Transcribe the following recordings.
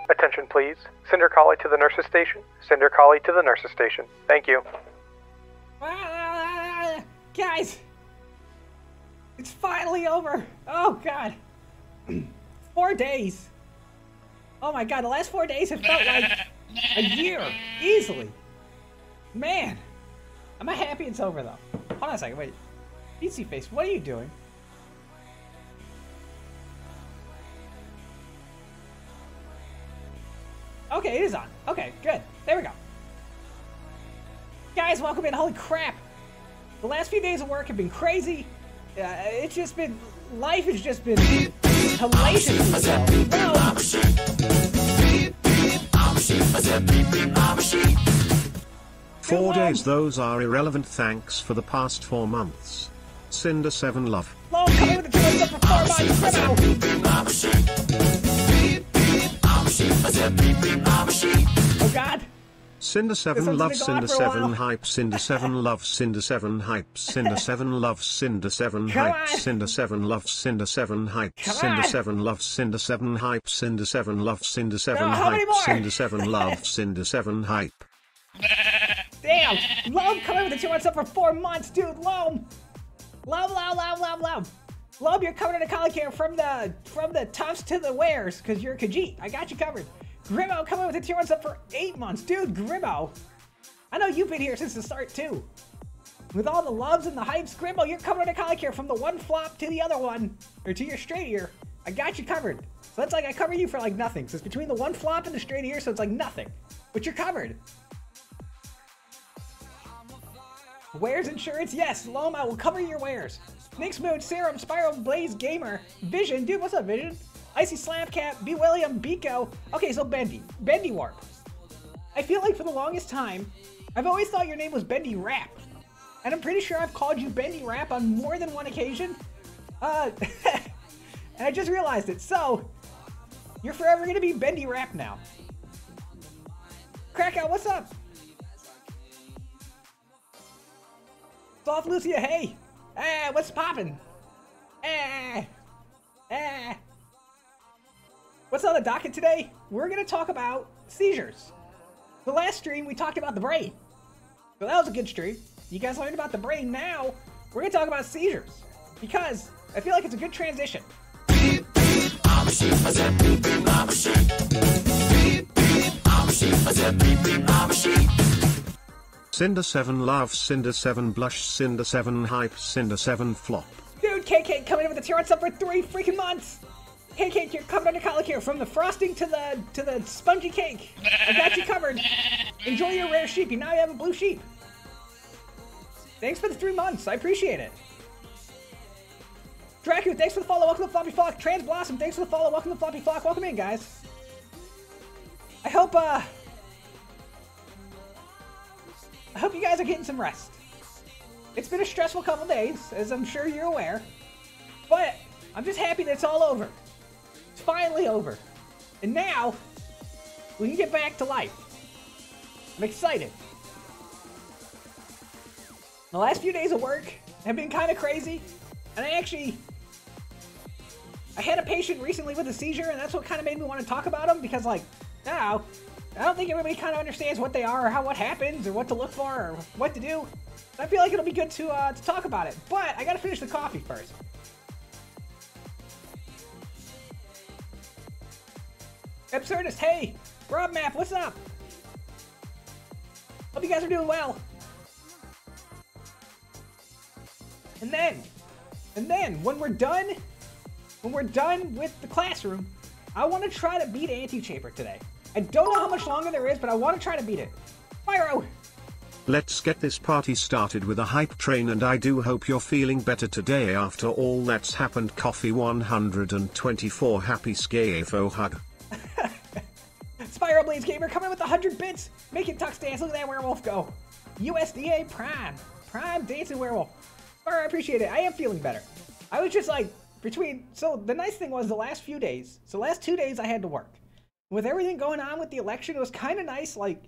Attention please. Send your collie to the nurse's station. Send your collie to the nurse's station. Thank you. Guys! It's finally over! Oh god! 4 days! Oh my god, the last 4 days have felt like a year! Easily! Man! I'm not happy it's over though. Hold on a second, wait. PC Face, what are you doing? Okay, it is on. Okay, good. There we go. Guys, welcome in. Holy crap. The last few days of work have been crazy. It's just been... Life has just been hellacious. Well, 4 days, those are irrelevant. Thanks for the past 4 months. Cinder 7 love. Hello, come in with the 2 months up for 4 months. Oh god. Cinder 7 love, Cinder 7 hype, Cinder 7 love, Cinder 7 hype, Cinder 7 love, Cinder 7 hype, Cinder 7 love, Cinder 7 hype, Cinder 7 love, Cinder 7 hype, Cinder 7 love, Cinder 7 hype, Cinder 7 love, Cinder 7 hype. Damn! Loam coming with the 2 months up for 4 months, dude! Loam! Loam! Loam, you're covered in a collie care from the tufts to the wares, because you're a Khajiit. I got you covered. Grimo coming with the 2 months up for 8 months. Dude, Grimo! I know you've been here since the start, too. With all the loves and the hypes, Grimo, you're covered in a collie care from the one flop to the other one, or to your straight ear. I got you covered. So that's like I cover you for like nothing. So it's between the one flop and the straight ear, so it's like nothing. But you're covered. Wares insurance? Yes, Loam, I will cover your wares. Nick's Moon, Serum, Spiral, Blaze, Gamer, Vision. Dude, what's up, Vision? Icy Slapcat, B. William, Biko. Okay, so Bendy. Bendy Warp. I feel like for the longest time, I've always thought your name was Bendy Rap. And I'm pretty sure I've called you Bendy Rap on more than one occasion. And I just realized it. So, you're forever going to be Bendy Rap now. Krakow, what's up? Soft Lucia, hey! What's poppin'? What's on the docket today? We're gonna talk about seizures. The last stream, we talked about the brain. So that was a good stream. You guys learned about the brain. Now, we're gonna talk about seizures. Because I feel like it's a good transition. Cinder 7 love, Cinder 7 blush, Cinder 7 hype, Cinder 7 flop. Dude, KK coming in with a tier 1 sub for 3 freaking months. KK, you're covered under colic here. From the frosting to the spongy cake. I got you covered. Enjoy your rare sheep. Now you have a blue sheep. Thanks for the 3 months. I appreciate it. Dracu, thanks for the follow. Welcome to Floppy Flock. Trans Blossom, thanks for the follow. Welcome to Floppy Flock. Welcome in, guys. I hope you guys are getting some rest. It's been a stressful couple days, as I'm sure you're aware. But I'm just happy that it's all over. It's finally over. And now, we can get back to life. I'm excited. The last few days of work have been kind of crazy. And I had a patient recently with a seizure, and that's what kind of made me want to talk about them, because, like, now, I don't think everybody kind of understands what they are, or what happens, or what to look for, or what to do. I feel like it'll be good to talk about it. But I gotta finish the coffee first. Absurdist, hey! Rob Map, what's up? Hope you guys are doing well. And then, when we're done with the classroom, I want to try to beat Antichamber today. I don't know how much longer there is, but I want to try to beat it. Pyro! Let's get this party started with a hype train, and I do hope you're feeling better today after all that's happened. Coffee 124 happy scafo hug. Spyro Blades Gamer coming with 100 bits. Make it Tux dance. Look at that werewolf go. USDA Prime. Prime dancing werewolf. Spyro, I appreciate it. I am feeling better. I was just like, so the nice thing was the last 2 days I had to work. With everything going on with the election, it was kind of nice, like,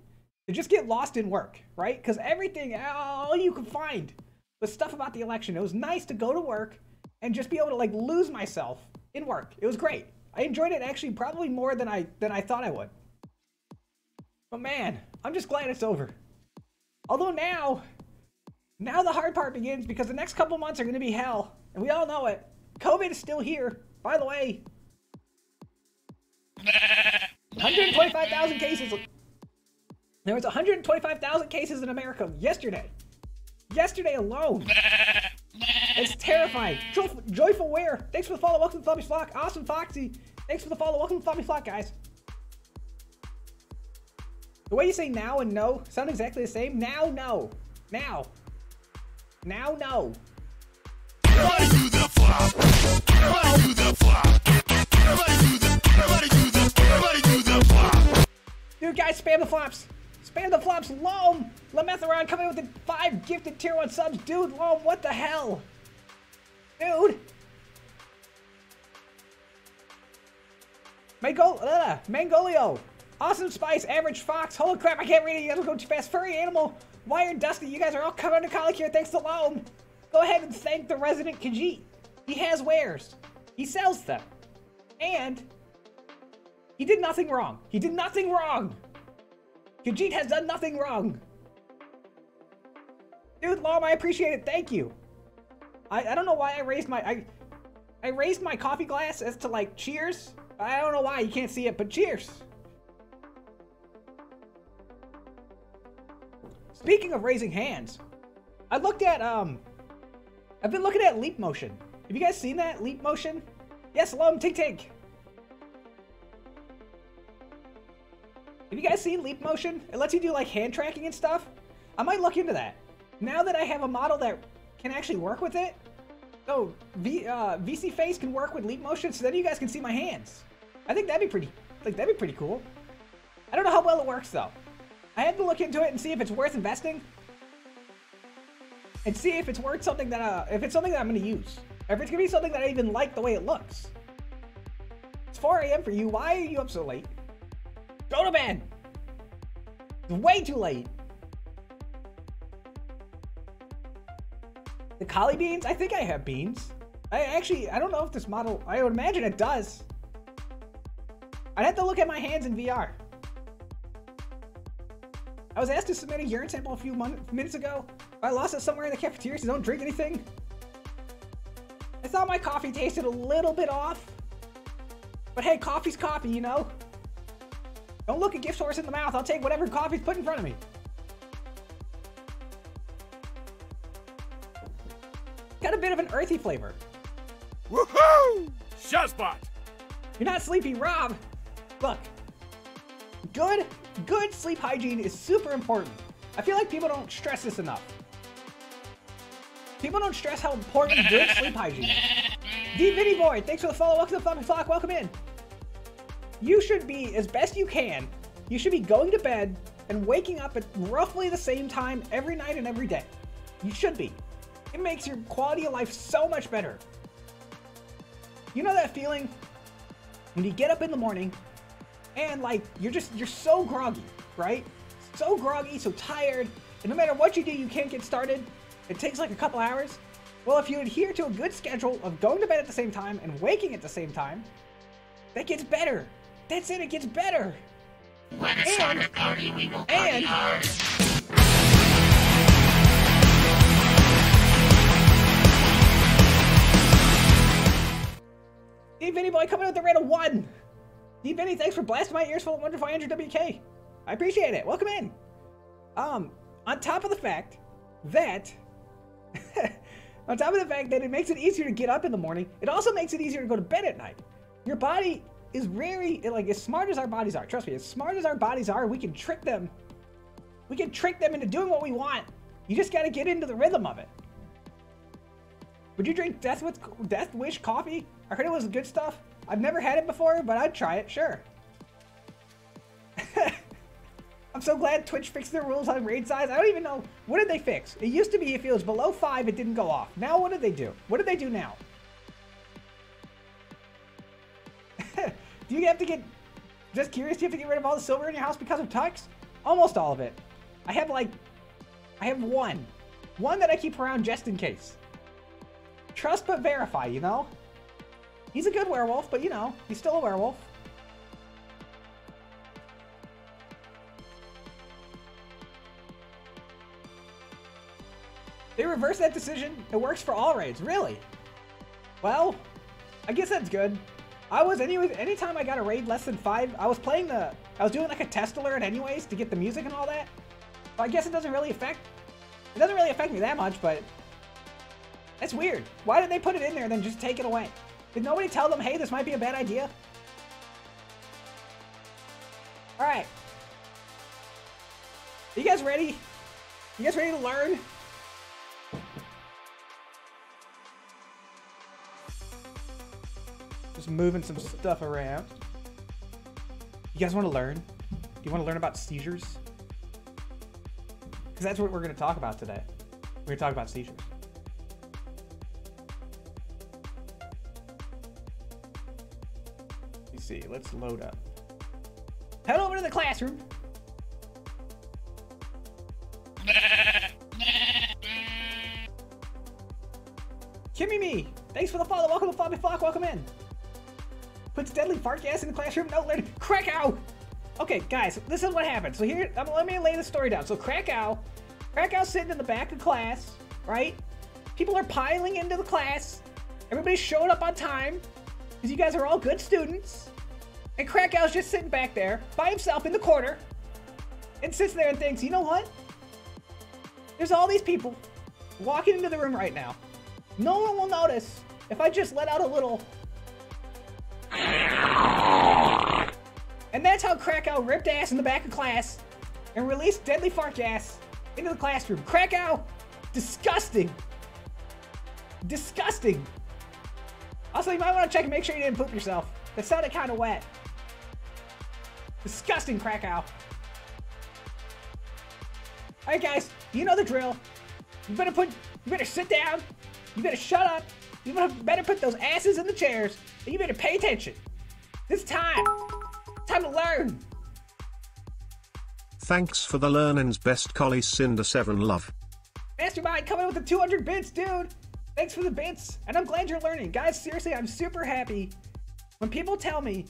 to just get lost in work, right? Because all you could find was stuff about the election. It was nice to go to work and just be able to, like, lose myself in work. It was great. I enjoyed it actually probably more than I thought I would. But man, I'm just glad it's over. Although now the hard part begins, because the next couple months are going to be hell, and we all know it. COVID is still here, by the way. 125,000 cases. There was 125,000 cases in America yesterday. Yesterday alone. It's terrifying. Joyful Wear, thanks for the follow. Welcome to Floppy Flock. Awesome Foxy, thanks for the follow. Welcome to Floppy Flock, guys. The way you say now and no sound exactly the same. Now, no. Now. Now, no. Everybody do the flop. Everybody do the flop. Everybody do the flop. Dude, guys, spam the flops. Spam the flops. Loam. Lametheron coming with the 5 gifted tier 1 subs. Dude, Loam, what the hell? Dude. Mangolio. Awesome Spice. Average Fox. Holy crap, I can't read it. You guys are going too fast. Furry Animal. Wired Dusty. You guys are all coming under colic here. Thanks to Loam. Go ahead and thank the resident Khajiit. He has wares. He sells them. And he did nothing wrong. He did nothing wrong. Khajiit has done nothing wrong. Dude, Lom, I appreciate it. Thank you. I don't know why I raised my coffee glass as to, like, cheers. I don't know why. You can't see it, but cheers. Speaking of raising hands, I've been looking at Leap Motion. Have you guys seen that? Leap Motion? Yes, Lom, Tink Tink. Have you guys seen Leap Motion? It lets you do, like, hand tracking and stuff. I might look into that. now that I have a model that can actually work with it, so VC Face can work with leap motion, so then you guys can see my hands. I think that'd be pretty cool. I don't know how well it works though. I had to look into it and see if it's worth investing, and see if it's worth something that if it's something that I'm going to use, or if it's going to be something that I even like the way it looks. It's 4 a.m. for you. Why are you up so late? Go to bed. It's way too late. The collie beans? I think I have beans. I don't know if this model, I would imagine it does. I'd have to look at my hands in VR. I was asked to submit a urine sample a few minutes ago. I lost it somewhere in the cafeteria, so don't drink anything. I thought my coffee tasted a little bit off. But hey, coffee's coffee, you know? Don't look a gift horse in the mouth. I'll take whatever coffee's put in front of me. Got a bit of an earthy flavor. Woohoo! Shotspot! You're not sleepy, Rob. Look, good sleep hygiene is super important. I feel like people don't stress this enough. People don't stress how important good sleep hygiene is. D Vinny Boy, thanks for the follow. Welcome to the fucking flock. Welcome in. You should be, as best you can, you should be going to bed and waking up at roughly the same time every night and every day. You should be. It makes your quality of life so much better. You know that feeling when you get up in the morning and like you're so groggy, right? So groggy, so tired, and no matter what you do, you can't get started. It takes like a couple hours. Well, if you adhere to a good schedule of going to bed at the same time and waking at the same time, that gets better. That's it, it gets better. When it's time to party, we will party hard. D Vinny Boy coming with the rate of 1. D Vinny, thanks for blasting my ears full of wonderful Andrew WK. I appreciate it. Welcome in. On top of the fact that it makes it easier to get up in the morning, it also makes it easier to go to bed at night. Your body is very, like, as smart as our bodies are, trust me, as smart as our bodies are, we can trick them. We can trick them into doing what we want. You just gotta get into the rhythm of it. Would you drink Death Wish coffee? I heard it was good stuff. I've never had it before, but I'd try it, sure. I'm so glad Twitch fixed their rules on raid size. I don't even know. What did they fix? It used to be if it was below 5, it didn't go off. Now what did they do? What did they do now? Do you have to get, just curious, do you have to get rid of all the silver in your house because of Tux? Almost all of it. I have one. One that I keep around just in case. Trust but verify, you know? He's a good werewolf, but you know, he's still a werewolf. They reversed that decision. It works for all raids, really? Well, I guess that's good. Anytime I got a raid less than 5, I was doing like a test alert anyways to get the music and all that. So I guess it doesn't really affect me that much, but that's weird. Why did they put it in there and then just take it away? Did nobody tell them, hey, this might be a bad idea? All right. Are you guys ready? You guys ready to learn? Just moving some stuff around. You guys want to learn? Do you want to learn about seizures? Because that's what we're going to talk about today. We're going to talk about seizures. Let's see. Let's load up. Head over to the classroom. Kimmy Me, thanks for the follow. Welcome to Floppy Flock. Welcome in. Puts deadly fart gas in the classroom. No, let it. Krakow. Okay, guys, this is what happened. So here, let me lay the story down. So Krakow's sitting in the back of class, right? People are piling into the class. Everybody showed up on time because you guys are all good students. And Krakow's just sitting back there by himself in the corner and sits there and thinks, you know what? There's all these people walking into the room right now. No one will notice if I just let out a little. And that's how Krakow ripped ass in the back of class and released deadly fart gas into the classroom. Krakow, Disgusting. Disgusting. Also, you might want to check and make sure you didn't poop yourself. That sounded kind of wet. Disgusting, Krakow. Alright guys, you know the drill. You better sit down. You better shut up. You better put those asses in the chairs. And you better pay attention. It's time. Time to learn. Thanks for the learnings, best collie Cinder 7 love. Mastermind coming with the 200 bits, dude. Thanks for the bits. And I'm glad you're learning. Guys, seriously, I'm super happy when people tell me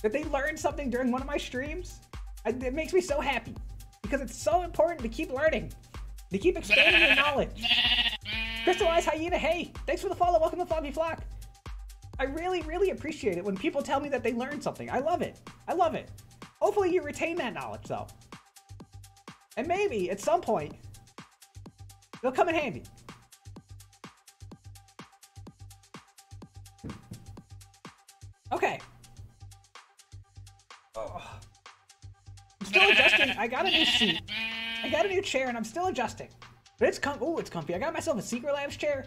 that they learned something during one of my streams. It makes me so happy because it's so important to keep learning, to keep expanding your knowledge. Crystallized Hyena, hey, thanks for the follow. Welcome to Floppy Flock. I really, really appreciate it when people tell me that they learned something. I love it. I love it. Hopefully you retain that knowledge though. And maybe at some point, it'll come in handy. Okay. Oh. I'm still adjusting. I got a new seat. I got a new chair and I'm still adjusting. But it's it's comfy. I got myself a Secret Labs chair.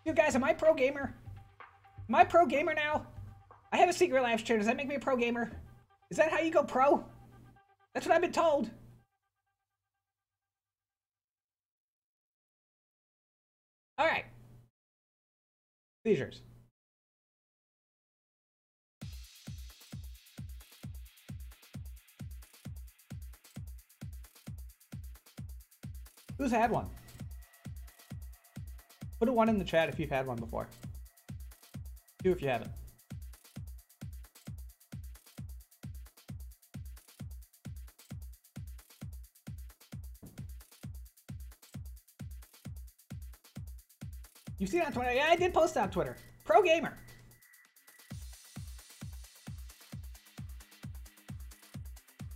You guys, am I pro gamer? Am I pro gamer now? I have a Secret Labs chair. Does that make me a pro gamer? Is that how you go pro? That's what I've been told. All right. Seizures. Who's had one? Put a 1 in the chat if you've had one before. 2 if you haven't. You've seen it on Twitter? Yeah, I did post it on Twitter. Pro gamer.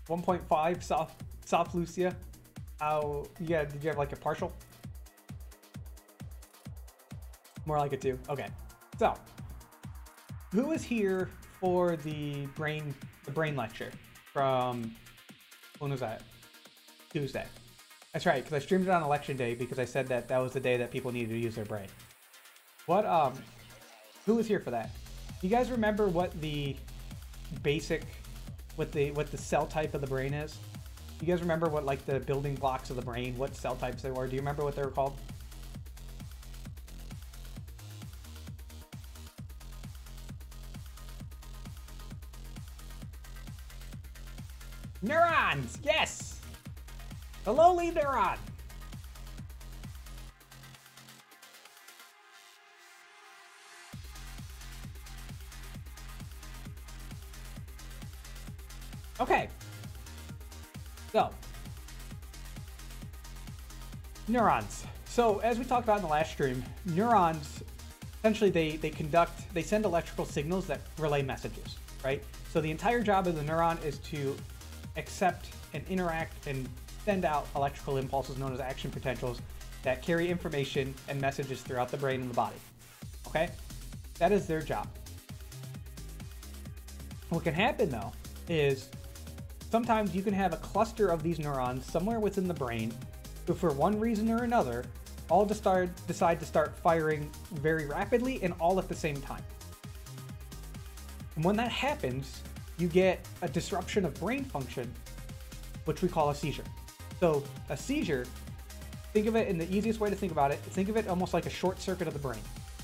.5 soft Lucia. Oh, yeah, did you have like a partial? More like a 2. Okay. So, who was here for the brain lecture from, when was that? Tuesday. That's right, because I streamed it on election day because I said that that was the day that people needed to use their brain. Who was here for that? You guys remember what the basic, what the cell type of the brain is? You guys remember what like the building blocks of the brain, what cell types they were? Do you remember what they were called? Neurons, yes! The lowly neuron. Okay. So, neurons. So, as we talked about in the last stream, neurons, essentially they send electrical signals that relay messages, right? So the entire job of the neuron is to accept and interact and send out electrical impulses known as action potentials that carry information and messages throughout the brain and the body, okay? That is their job. What can happen though is sometimes you can have a cluster of these neurons somewhere within the brain who for one reason or another all decide to start firing very rapidly and all at the same time. And when that happens, you get a disruption of brain function, which we call a seizure. So a seizure, think of it in the easiest way to think about it, think of it almost like a short circuit of the brain.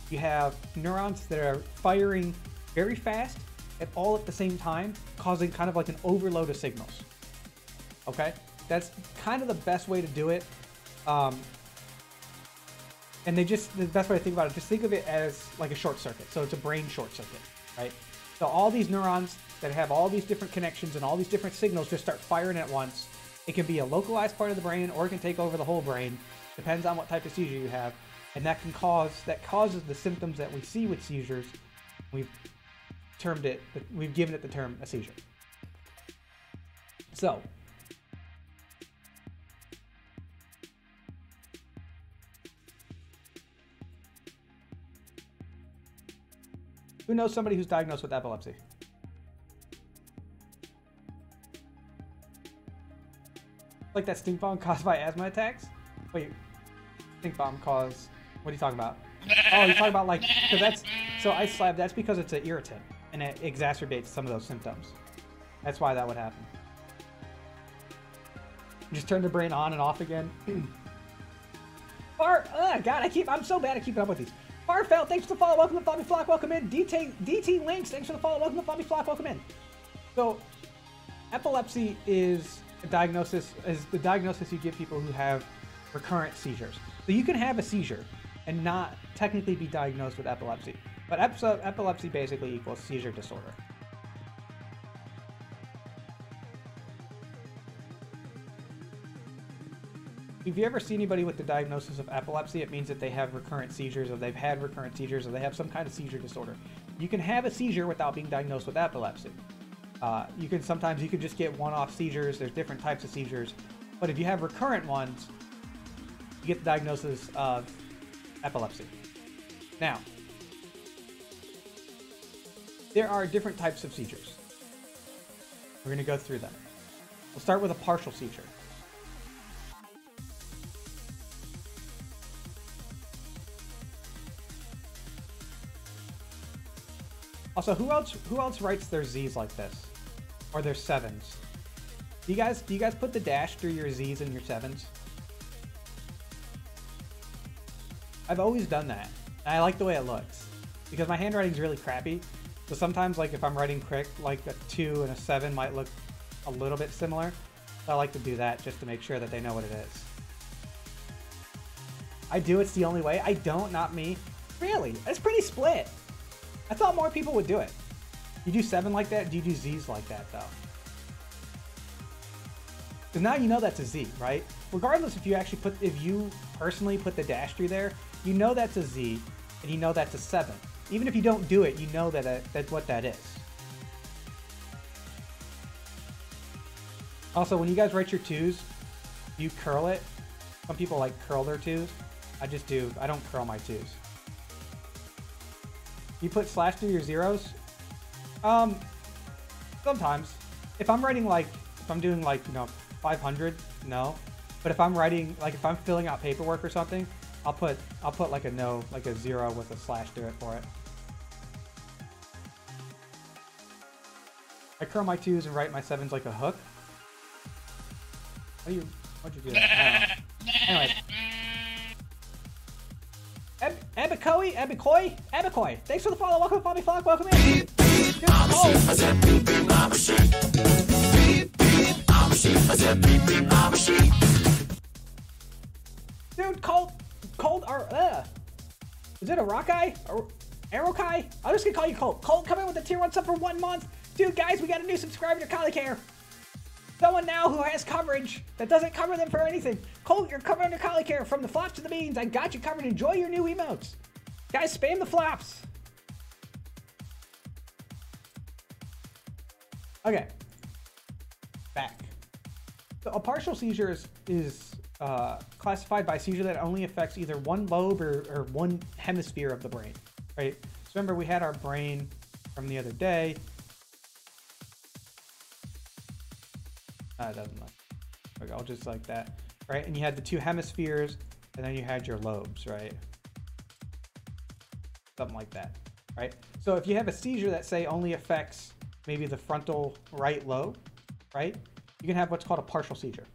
You have neurons that are firing very fast and all at the same time, causing kind of like an overload of signals. Okay? That's kind of the best way to do it. And the best way to think about it, just think of it as like a short circuit. So it's a brain short circuit, right? So all these neurons that have all these different connections and all these different signals just start firing at once. It can be a localized part of the brain or it can take over the whole brain. Depends on what type of seizure you have. And that causes the symptoms that we see with seizures. We've given it the term a seizure. So, who knows somebody who's diagnosed with epilepsy? Like that steampunk caused by asthma attacks? Wait, Stink bomb cause. What are you talking about? Oh, you're talking about like, because that's, so ice slab, that's because it's an irritant and it exacerbates some of those symptoms. That's why that would happen. Just turn the brain on and off again. God, I'm so bad at keeping up with these. Farfelt, thanks for the follow. Welcome to Floppy Flock. Welcome in. DT Links, thanks for the follow. Welcome to Floppy Flock. Welcome in. So, epilepsy is the diagnosis you give people who have recurrent seizures. So you can have a seizure and not technically be diagnosed with epilepsy, but epilepsy basically equals seizure disorder. If you ever see anybody with the diagnosis of epilepsy, it means that they have recurrent seizures, or they've had recurrent seizures, or they have some kind of seizure disorder. You can have a seizure without being diagnosed with epilepsy. You can just get one-off seizures. There's different types of seizures, but if you have recurrent ones, you get the diagnosis of epilepsy. Now, there are different types of seizures. We're going to go through them. We'll start with a partial seizure. Also, who else writes their Z's like this? Or their 7s? Do you guys put the dash through your Z's and your 7s? I've always done that. And I like the way it looks. Because my handwriting's really crappy. So sometimes, like, if I'm writing quick, like a 2 and a 7 might look a little bit similar. So I like to do that just to make sure that they know what it is. I do, it's the only way. I don't, not me. Really? It's pretty split. I thought more people would do it. You do 7 like that? Do you do Z's like that, though? Because now you know that's a Z, right? Regardless if you personally put the dash through there, you know that's a Z, and you know that's a 7. Even if you don't do it, you know that's what that is. Also, when you guys write your 2s, you curl it. Some people like curl their 2s. I don't curl my 2s. You put slash through your 0s? Sometimes. If I'm writing if I'm doing 500, no. But if I'm writing, if I'm filling out paperwork or something, I'll put like a 0 with a slash through it for it. I curl my 2s and write my 7s like a hook. Why'd you do that? Anyways. Abikoi, thanks for the follow. Welcome to Floppy Flock. Welcome in. Dude, Cold, is it a Rockeye? Or Aerokai? I'm just gonna call you Colt. Colt, come in with the tier 1 sub for 1 month. Dude, guys, we got a new subscriber to Collie Care. Someone now who has coverage that doesn't cover them for anything. Colt, you're covered under Collie Care. From the flops to the beans, I got you covered. Enjoy your new emotes. Guys, spam the flops. Okay. Back. So a partial seizure is classified by seizure that only affects either one lobe or one hemisphere of the brain, right? So remember, we had our brain from the other day. It doesn't look. Okay, I'll just like that, right? And you had the 2 hemispheres, and then you had your lobes, right? Something like that, right? So if you have a seizure that, say, only affects maybe the frontal right lobe, right? You can have what's called a partial seizure.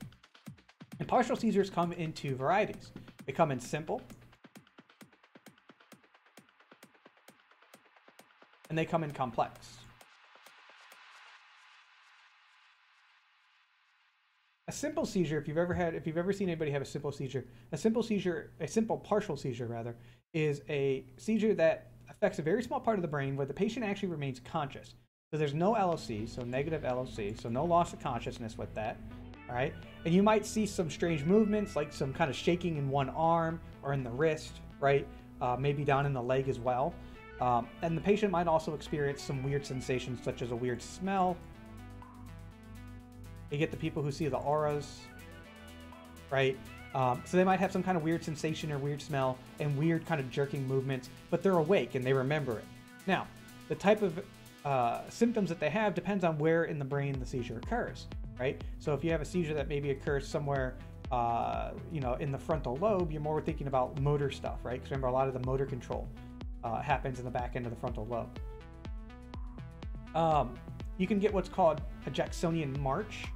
And partial seizures come in 2 varieties. They come in simple, and they come in complex. A simple seizure, if you've ever seen anybody have a simple partial seizure rather, is a seizure that affects a very small part of the brain where the patient actually remains conscious. So there's no LOC, so negative LOC, so no loss of consciousness with that, all right? And you might see some strange movements, like some kind of shaking in one arm or in the wrist, right? Maybe down in the leg as well. And the patient might also experience some weird sensations, such as a weird smell. You get the people who see the auras, right? So they might have some kind of weird sensation or weird smell and weird kind of jerking movements, but they're awake and they remember it. Now, the type of symptoms that they have depends on where in the brain the seizure occurs, right? So if you have a seizure that maybe occurs somewhere you know, in the frontal lobe, you're more thinking about motor stuff, right? Because remember, a lot of the motor control happens in the back end of the frontal lobe. You can get what's called a Jacksonian march.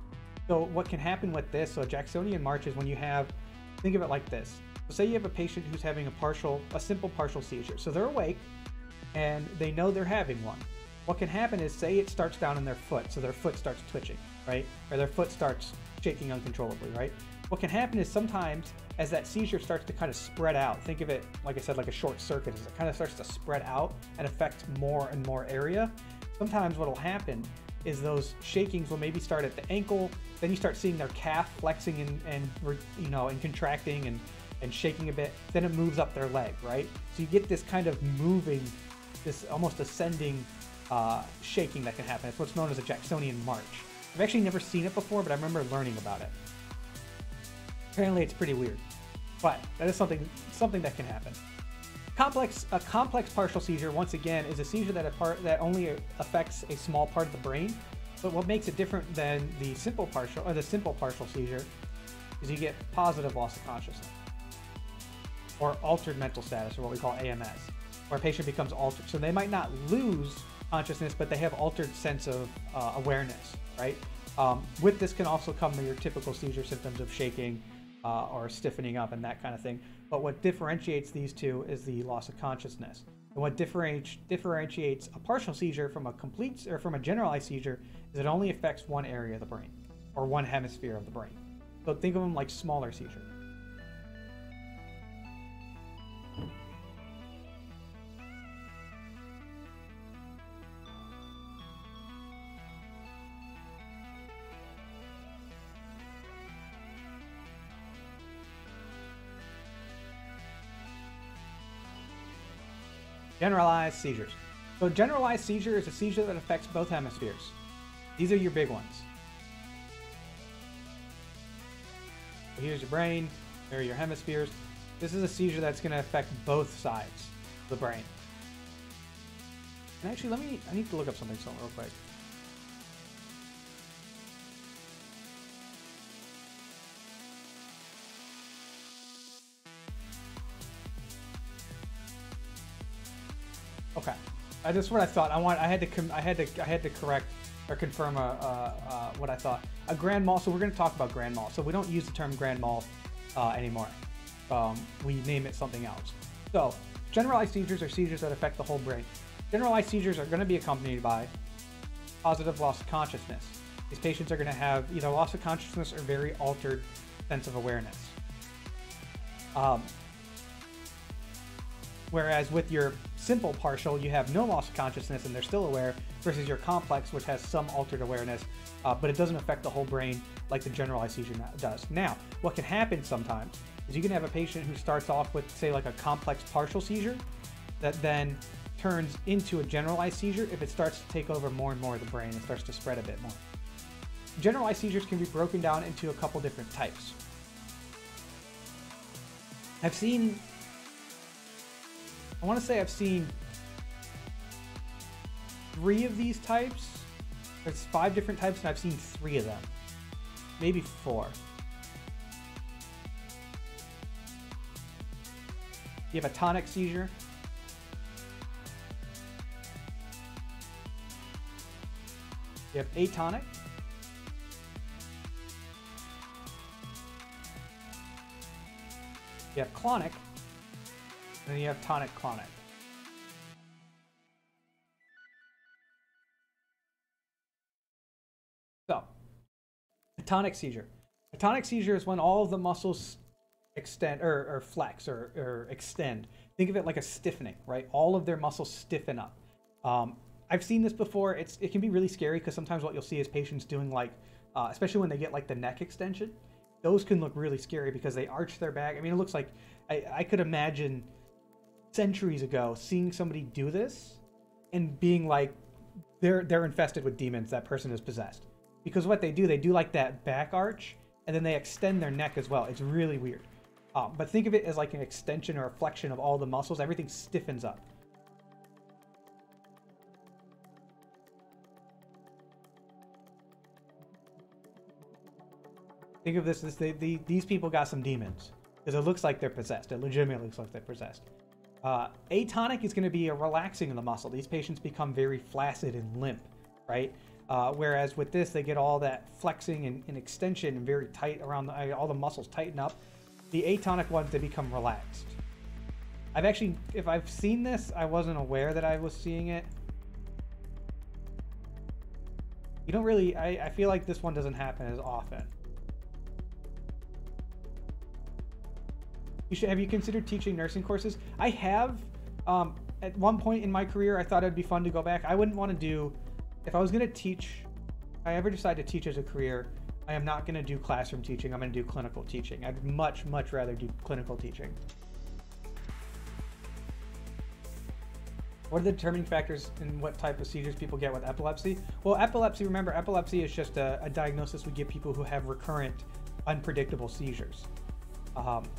So what can happen with this, so a Jacksonian march is when you have, think of it like this. So say you have a patient who's having a simple partial seizure. So they're awake and they know they're having one. What can happen is, say it starts down in their foot, so their foot starts twitching, right? Or their foot starts shaking uncontrollably, right? What can happen is sometimes as that seizure starts to kind of spread out, think of it, like I said, like a short circuit, as it kind of starts to spread out and affect more and more area. Sometimes what will happen is those shakings will maybe start at the ankle, then you start seeing their calf flexing and contracting and shaking a bit, then it moves up their leg, right? So you get this kind of moving, this almost ascending shaking that can happen. It's what's known as a Jacksonian march. I've actually never seen it before, but I remember learning about it. Apparently it's pretty weird, but that is something that can happen. A complex partial seizure, once again, is a seizure that only affects a small part of the brain. But what makes it different than the simple partial seizure is you get positive loss of consciousness, or altered mental status, or what we call AMS, where a patient becomes altered. So they might not lose consciousness, but they have altered sense of awareness, right? With this can also come your typical seizure symptoms of shaking or stiffening up and that kind of thing. But what differentiates these two is the loss of consciousness. And what differentiates a partial seizure from a generalized seizure is it only affects one area of the brain, or one hemisphere of the brain. So think of them like smaller seizures. Generalized seizures. So generalized seizure is a seizure that affects both hemispheres. These are your big ones. So here's your brain, here are your hemispheres. This is a seizure that's going to affect both sides of the brain. And actually, I need to look up something real quick. Okay, that's what I thought. I had to correct or confirm what I thought. A grand mal. So we're going to talk about grand mal. So we don't use the term grand mal anymore. We name it something else. So generalized seizures are seizures that affect the whole brain. Generalized seizures are going to be accompanied by positive loss of consciousness. These patients are going to have either loss of consciousness or very altered sense of awareness. Whereas with your simple partial, you have no loss of consciousness and they're still aware, versus your complex, which has some altered awareness, but it doesn't affect the whole brain like the generalized seizure does. Now, what can happen sometimes is you can have a patient who starts off with, say, like a complex partial seizure that then turns into a generalized seizure if it starts to take over more and more of the brain and starts to spread a bit more. Generalized seizures can be broken down into a couple different types. I want to say I've seen 3 of these types. There's 5 different types and I've seen 3 of them. Maybe 4. You have a tonic seizure. You have atonic. You have clonic. And then you have tonic-clonic. So, a tonic seizure. A tonic seizure is when all of the muscles extend or flex or extend. Think of it like a stiffening, right? All of their muscles stiffen up. I've seen this before. It can be really scary because sometimes what you'll see is patients doing like, especially when they get like the neck extension, those can look really scary because they arch their back. I mean, it looks like, I could imagine centuries ago seeing somebody do this and being like, they're infested with demons, that person is possessed. Because what they do like that back arch and then they extend their neck as well. It's really weird. But think of it as like an extension or a flexion of all the muscles. Everything stiffens up. Think of this as these people got some demons. Because it looks like they're possessed. It legitimately looks like they're possessed. Atonic is going to be a relaxing of the muscle. These patients become very flaccid and limp, right? Whereas with this, they get all that flexing and extension and very tight around all the muscles tighten up. The atonic ones, they become relaxed. If I've seen this, I wasn't aware that I was seeing it. You don't really, I feel like this one doesn't happen as often. Have you considered teaching nursing courses? I have. At one point in my career, I thought it'd be fun to go back. I wouldn't want to do, if I was going to teach, if I ever decide to teach as a career, I am not going to do classroom teaching. I'm going to do clinical teaching. I'd much, much rather do clinical teaching. What are the determining factors in what type of seizures people get with epilepsy? Well, epilepsy, remember, epilepsy is just a diagnosis we give people who have recurrent, unpredictable seizures.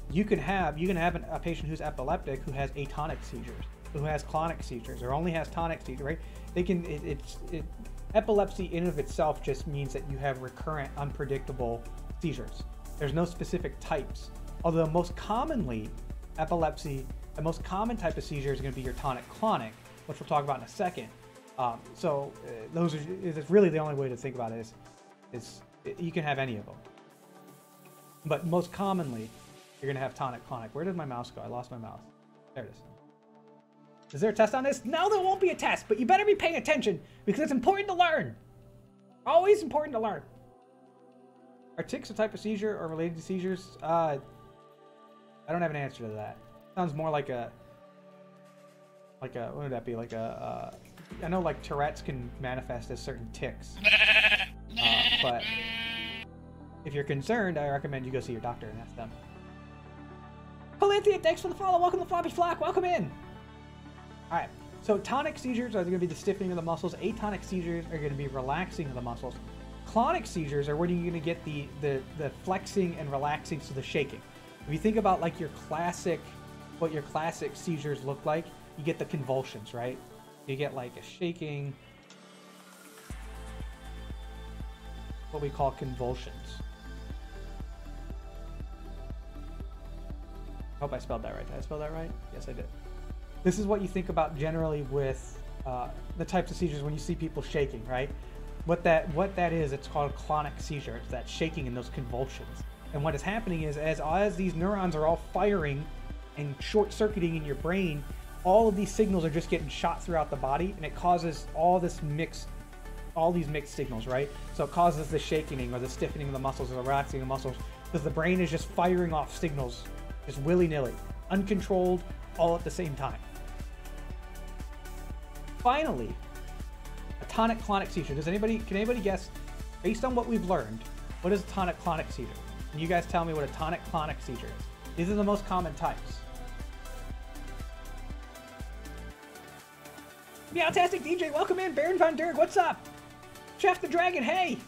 You can have a patient who's epileptic who has atonic seizures, who has clonic seizures, or only has tonic seizures, right? They can, epilepsy in and of itself just means that you have recurrent, unpredictable seizures. There's no specific types. Although most commonly, epilepsy, the most common type of seizure is going to be your tonic-clonic, which we'll talk about in a second. Those are, it's really the only way to think about it is you can have any of them. But most commonly, you're going to have tonic-clonic. Where did my mouse go? I lost my mouse. There it is. Is there a test on this? No, there won't be a test, but you better be paying attention because it's important to learn. Always important to learn. Are tics a type of seizure or related to seizures? I don't have an answer to that. Sounds more like a, what would that be? I know like Tourette's can manifest as certain tics. But if you're concerned, I recommend you go see your doctor and ask them. Polythia, thanks for the follow. Welcome to Floppy Flock. Welcome in. All right. So tonic seizures are going to be the stiffening of the muscles. Atonic seizures are going to be relaxing of the muscles. Clonic seizures are when you're going to get the flexing and relaxing, so the shaking. If you think about like what your classic seizures look like, you get the convulsions, right? You get like a shaking, what we call convulsions. I hope I spelled that right. Did I spell that right? Yes, I did. This is what you think about generally with the types of seizures when you see people shaking, right? What that is, it's called clonic seizure. It's that shaking and those convulsions. And what is happening is as these neurons are all firing and short-circuiting in your brain, all of these signals are just getting shot throughout the body, and it causes all these mixed signals, right? So it causes the shaking or the stiffening of the muscles or the relaxing of the muscles because the brain is just firing off signals just willy-nilly, uncontrolled, all at the same time. Finally, a tonic-clonic seizure. Can anybody guess, based on what we've learned, what is a tonic-clonic seizure? Can you guys tell me what a tonic-clonic seizure is? These are the most common types. Meowtastic DJ, welcome in. Baron Von Derg, what's up? Chef the Dragon, hey!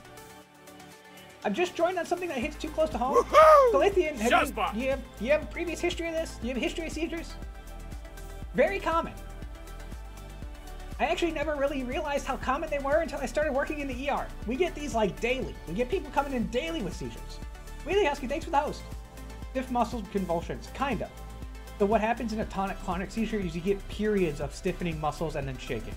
I've just joined on something that hits too close to home. Galithian, do you have a previous history of this? Do you have a history of seizures? Very common. I actually never really realized how common they were until I started working in the ER. We get these like daily. We get people coming in daily with seizures. Wheelie Husky, thanks for the host. Stiff muscle convulsions, kind of. So what happens in a tonic-clonic seizure is you get periods of stiffening muscles and then shaking.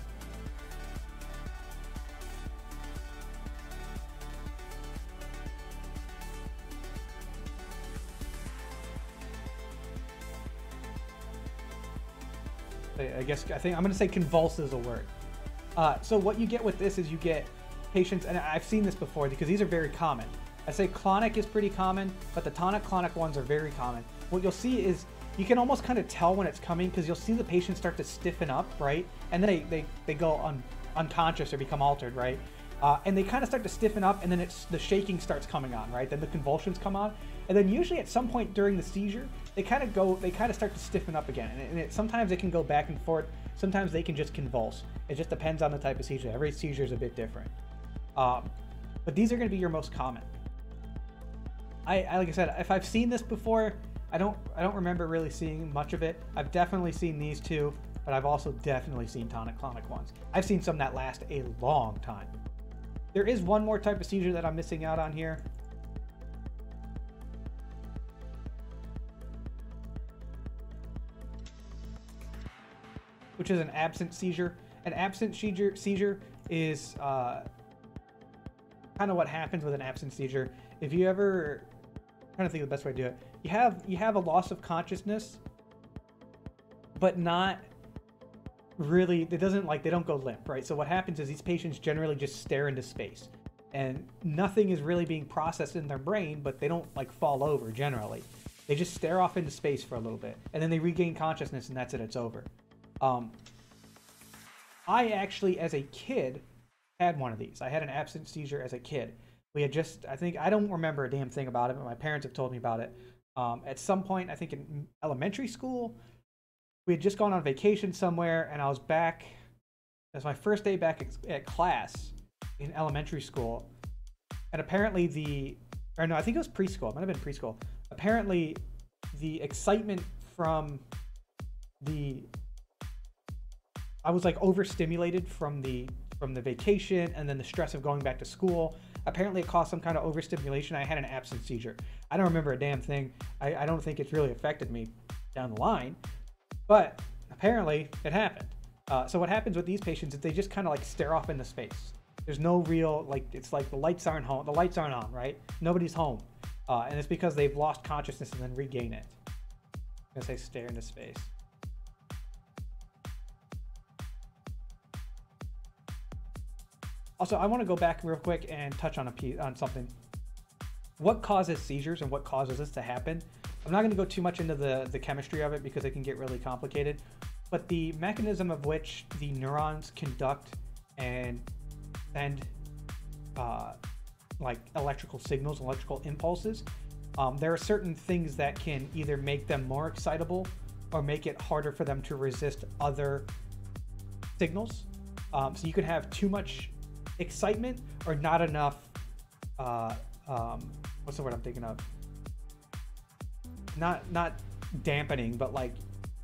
I think I'm going to say convulse is a word. So what you get with this is you get patients, and I've seen this before because these are very common. I say clonic is pretty common, but the tonic-clonic ones are very common. What you'll see is you can almost kind of tell when it's coming because you'll see the patient start to stiffen up, right? And then they go unconscious or become altered, right? And they kind of start to stiffen up, and then the shaking starts coming on, right? Then the convulsions come on, and then usually at some point during the seizure, they kind of start to stiffen up again. And sometimes it can go back and forth. Sometimes they can just convulse. It just depends on the type of seizure. Every seizure is a bit different. But these are going to be your most common. I like I said, if I've seen this before, I don't remember really seeing much of it. I've definitely seen these two, but I've also definitely seen tonic-clonic ones. I've seen some that last a long time. There is one more type of seizure that I'm missing out on here. which is an absent seizure. An absent seizure is kind of what happens with an absent seizure. If you ever, I'm trying to think of the best way to do it. You have a loss of consciousness, but not really. It doesn't like they don't go limp, right? So what happens is these patients generally just stare into space, and nothing is really being processed in their brain, but they don't like fall over generally. They just stare off into space for a little bit, and then they regain consciousness, and that's it. It's over. I actually, as a kid, had one of these. I had an absent seizure as a kid. We had just, I don't remember a damn thing about it, but my parents have told me about it. At some point, I think in elementary school, we had just gone on vacation somewhere, and I was back. It was my first day back at class in elementary school. And apparently I think it was preschool. It might have been preschool. Apparently, the excitement from I was like overstimulated from the vacation and then the stress of going back to school. Apparently it caused some kind of overstimulation. I had an absent seizure. I don't remember a damn thing. I don't think it's really affected me down the line, but apparently it happened. So what happens with these patients is they just kind of like stare off into space. There's no real, like, it's like the lights aren't home. The lights aren't on, right? Nobody's home. And it's because they've lost consciousness and then regain it. I'm gonna say stare into space. Also, I want to go back real quick and touch on something. What causes seizures and what causes this to happen? I'm not going to go too much into the chemistry of it because it can get really complicated. But the mechanism of which the neurons conduct and send like electrical signals, electrical impulses, there are certain things that can either make them more excitable or make it harder for them to resist other signals. So you can have too much excitement or not enough what's the word I'm thinking of, not dampening, but like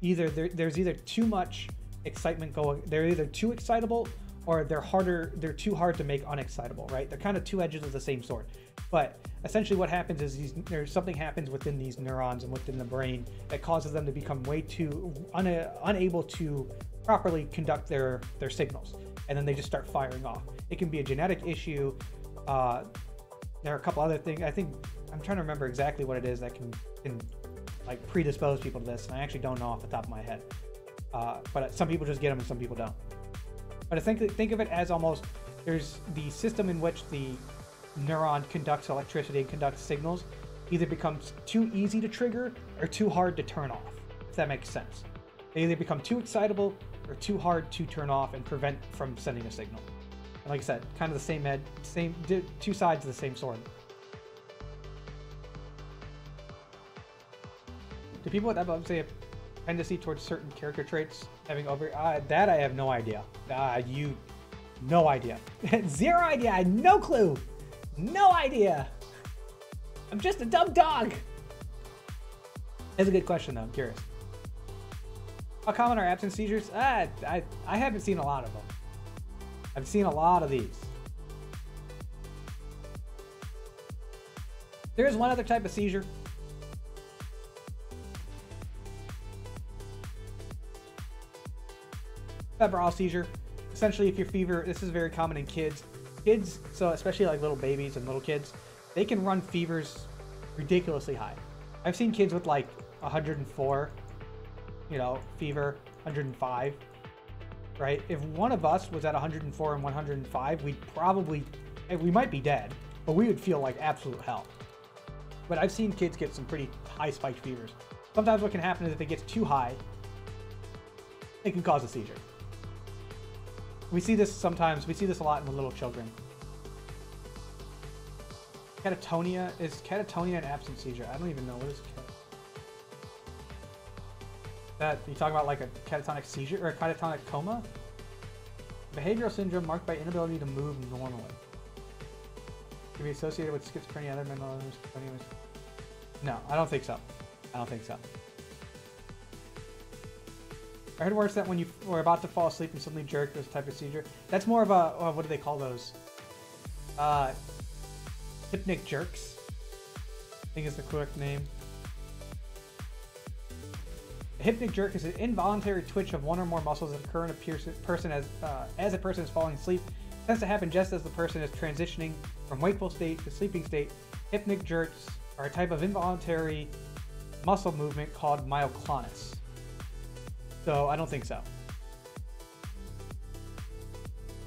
either there's either too much excitement going, they're either too excitable or they're too hard to make unexcitable, right? They're kind of two edges of the same sword. But essentially what happens is something happens within these neurons and within the brain that causes them to become way too unable to properly conduct their signals, and then they just start firing off. It can be a genetic issue. There are a couple other things. I think I'm trying to remember exactly what it is that can like predispose people to this, and I actually don't know off the top of my head. But some people just get them and some people don't. But I think of it as almost there's the system in which the neuron conducts electricity and conducts signals either becomes too easy to trigger or too hard to turn off, if that makes sense. They either become too excitable or too hard to turn off and prevent from sending a signal. And like I said, kind of the same two sides of the same sword. Do people with epilepsy have a tendency towards certain character traits having that I have no idea. No idea. Zero idea. I had no clue. No idea. I'm just a dumb dog. That's a good question though. I'm curious. How common are absent seizures? I haven't seen a lot of them. I've seen a lot of these. There is one other type of seizure. Febrile seizure. Essentially, if your fever, this is very common in kids. Kids, so especially like little babies and little kids, they can run fevers ridiculously high. I've seen kids with like 104, fever, 105, right? If one of us was at 104 and 105, we might be dead, but we would feel like absolute hell. But I've seen kids get some pretty high spiked fevers. Sometimes what can happen is if it gets too high, it can cause a seizure. We see this sometimes. We see this a lot in little children. Catatonia. Is catatonia an absent seizure? I don't even know. What is that? You talk about like a catatonic seizure or a catatonic coma? Behavioral syndrome marked by inability to move normally. Can be associated with schizophrenia, other mental illness. No, I don't think so. I don't think so. I heard worse that when you were about to fall asleep and suddenly jerk, there's a type of seizure. That's more of a, what do they call those? Hypnic jerks, I think is the correct name. A hypnic jerk is an involuntary twitch of one or more muscles that occur in a person as a person is falling asleep. It tends to happen just as the person is transitioning from wakeful state to sleeping state. Hypnic jerks are a type of involuntary muscle movement called myoclonus. So I don't think so.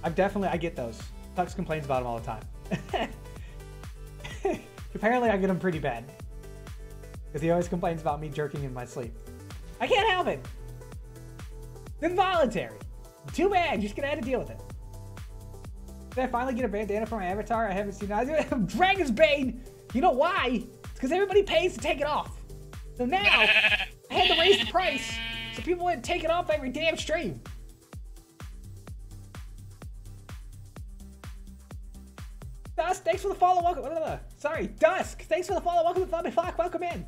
I get those. Tux complains about them all the time. Apparently I get them pretty bad. Because he always complains about me jerking in my sleep. I can't help it. It's involuntary. Too bad. You're just gonna have to deal with it. Did I finally get a bandana for my avatar? I haven't seen it. Dragon's Bane! You know why? It's because everybody pays to take it off. So now, I had to raise the price so people wouldn't take it off every damn stream. Dusk, thanks for the follow. Welcome. Sorry, Dusk. Thanks for the follow. Welcome to Flabby Flock. Welcome in.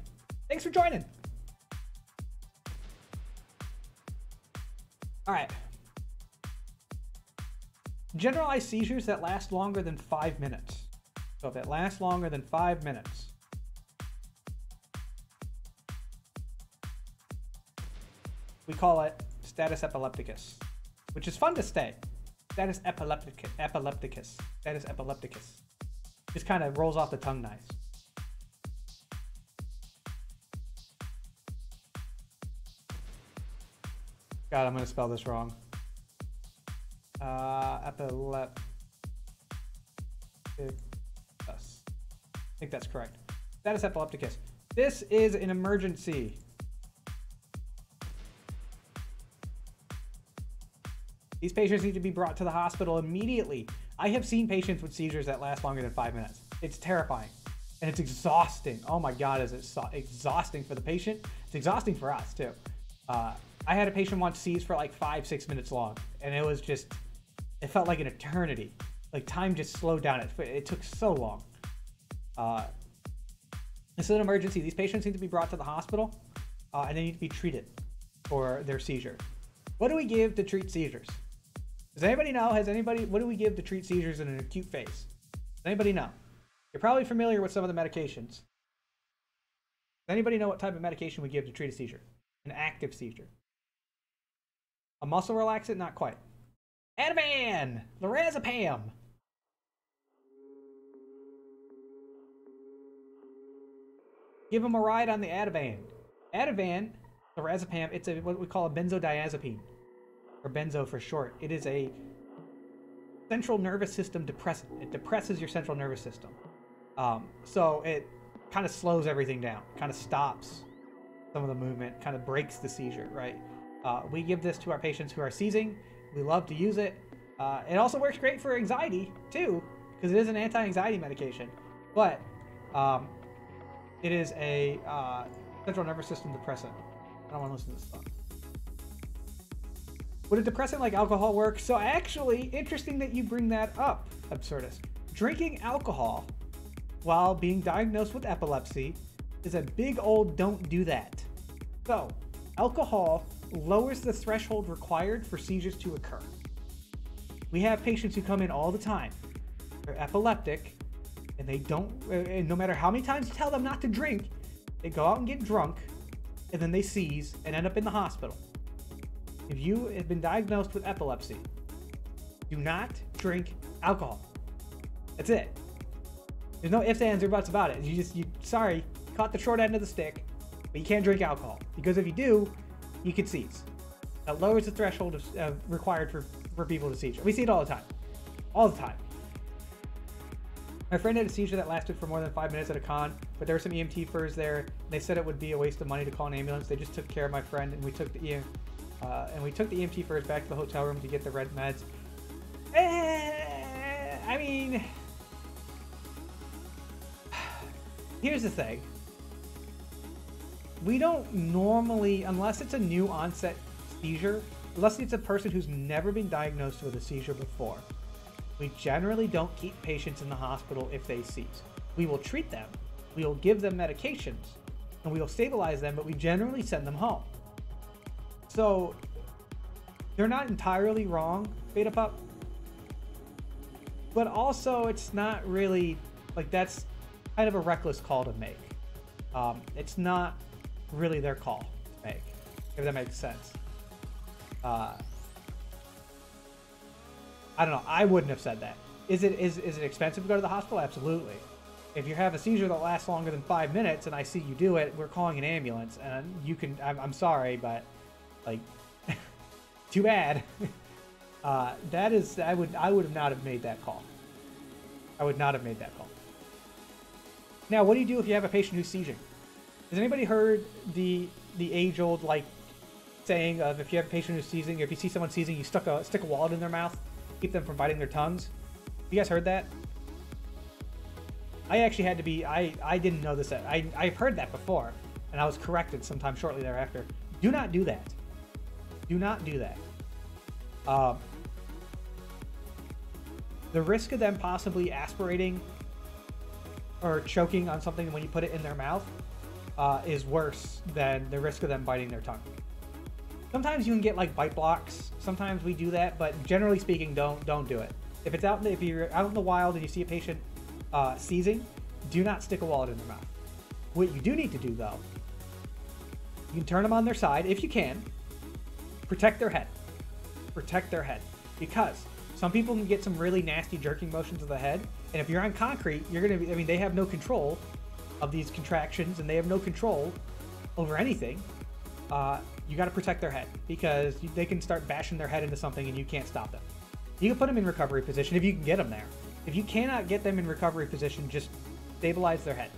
Thanks for joining. All right. Generalized seizures that last longer than 5 minutes. So if it lasts longer than 5 minutes, we call it status epilepticus, which is fun to say. Status epilepticus. Status epilepticus. Just kind of rolls off the tongue nice. God, I'm going to spell this wrong. Epilepticus. I think that's correct. Status epilepticus. This is an emergency. These patients need to be brought to the hospital immediately. I have seen patients with seizures that last longer than 5 minutes. It's terrifying. And it's exhausting. Oh my God, is it exhausting for the patient? It's exhausting for us too. I had a patient once seize for like 5-6 minutes long. And it was just, it felt like an eternity. Like time just slowed down. It took so long. This is an emergency. These patients need to be brought to the hospital and they need to be treated for their seizure. What do we give to treat seizures? Does anybody know? What do we give to treat seizures in an acute phase? Does anybody know? You're probably familiar with some of the medications. Does anybody know what type of medication we give to treat a seizure? An active seizure. A muscle relaxant? Not quite. Ativan! Lorazepam! Give them a ride on the Ativan. Ativan, lorazepam, it's what we call a benzodiazepine. Or benzo for short. It is a central nervous system depressant. It depresses your central nervous system. So it kind of slows everything down, kind of stops some of the movement, kind of breaks the seizure, right? We give this to our patients who are seizing. We love to use it. It also works great for anxiety too, because it is an anti-anxiety medication. But it is a central nervous system depressant. I don't want to listen to this stuff. Would a depressant like alcohol work? So actually, interesting that you bring that up, Absurdist. Drinking alcohol while being diagnosed with epilepsy is a big old don't do that. So, alcohol lowers the threshold required for seizures to occur. We have patients who come in all the time. They're epileptic, and they don't, and no matter how many times you tell them not to drink, they go out and get drunk, and then they seize and end up in the hospital. If you have been diagnosed with epilepsy, do not drink alcohol. That's it. There's no ifs, ands, or buts about it. You caught the short end of the stick, but you can't drink alcohol. Because if you do, you could seize. That lowers the threshold required for people to seize. We see it all the time. All the time. My friend had a seizure that lasted for more than 5 minutes at a con, but there were some EMT furs there. They said it would be a waste of money to call an ambulance. They just took care of my friend, and we took the EMT furs back to the hotel room to get the red meds. I mean, here's the thing. We don't normally, unless it's a new onset seizure, unless it's a person who's never been diagnosed with a seizure before, we generally don't keep patients in the hospital if they seize. We will treat them, we will give them medications, and we will stabilize them, but we generally send them home. So, they're not entirely wrong, Beta Pup. But also, it's not really, like, that's kind of a reckless call to make. It's not really their call to make. if that makes sense. I don't know. I wouldn't have said that. Is it expensive to go to the hospital? Absolutely. If you have a seizure that lasts longer than 5 minutes and I see you do it, we're calling an ambulance. And you can. I'm sorry, but like, too bad. That is. I would not have made that call. I would not have made that call. Now, what do you do if you have a patient who's seizing? Has anybody heard the age-old like saying of if you have a patient who's seizing, if you see someone seizing, you stick a wallet in their mouth, keep them from biting their tongues? You guys heard that? I actually had to be. I didn't know this. I've heard that before, and I was corrected sometime shortly thereafter. Do not do that. Do not do that. The risk of them possibly aspirating or choking on something when you put it in their mouth is worse than the risk of them biting their tongue. Sometimes you can get like bite blocks. Sometimes we do that, but generally speaking, don't do it. If you're out in the wild and you see a patient seizing, do not stick a wallet in their mouth. What you do need to do though, you can turn them on their side if you can. Protect their head. Protect their head, because some people can get some really nasty jerking motions of the head, and if you're on concrete, you're gonna be. I mean, they have no control of these contractions, and they have no control over anything. You got to protect their head, because they can start bashing their head into something, and you can't stop them. You can put them in recovery position if you can get them there. If you cannot get them in recovery position, just stabilize their head.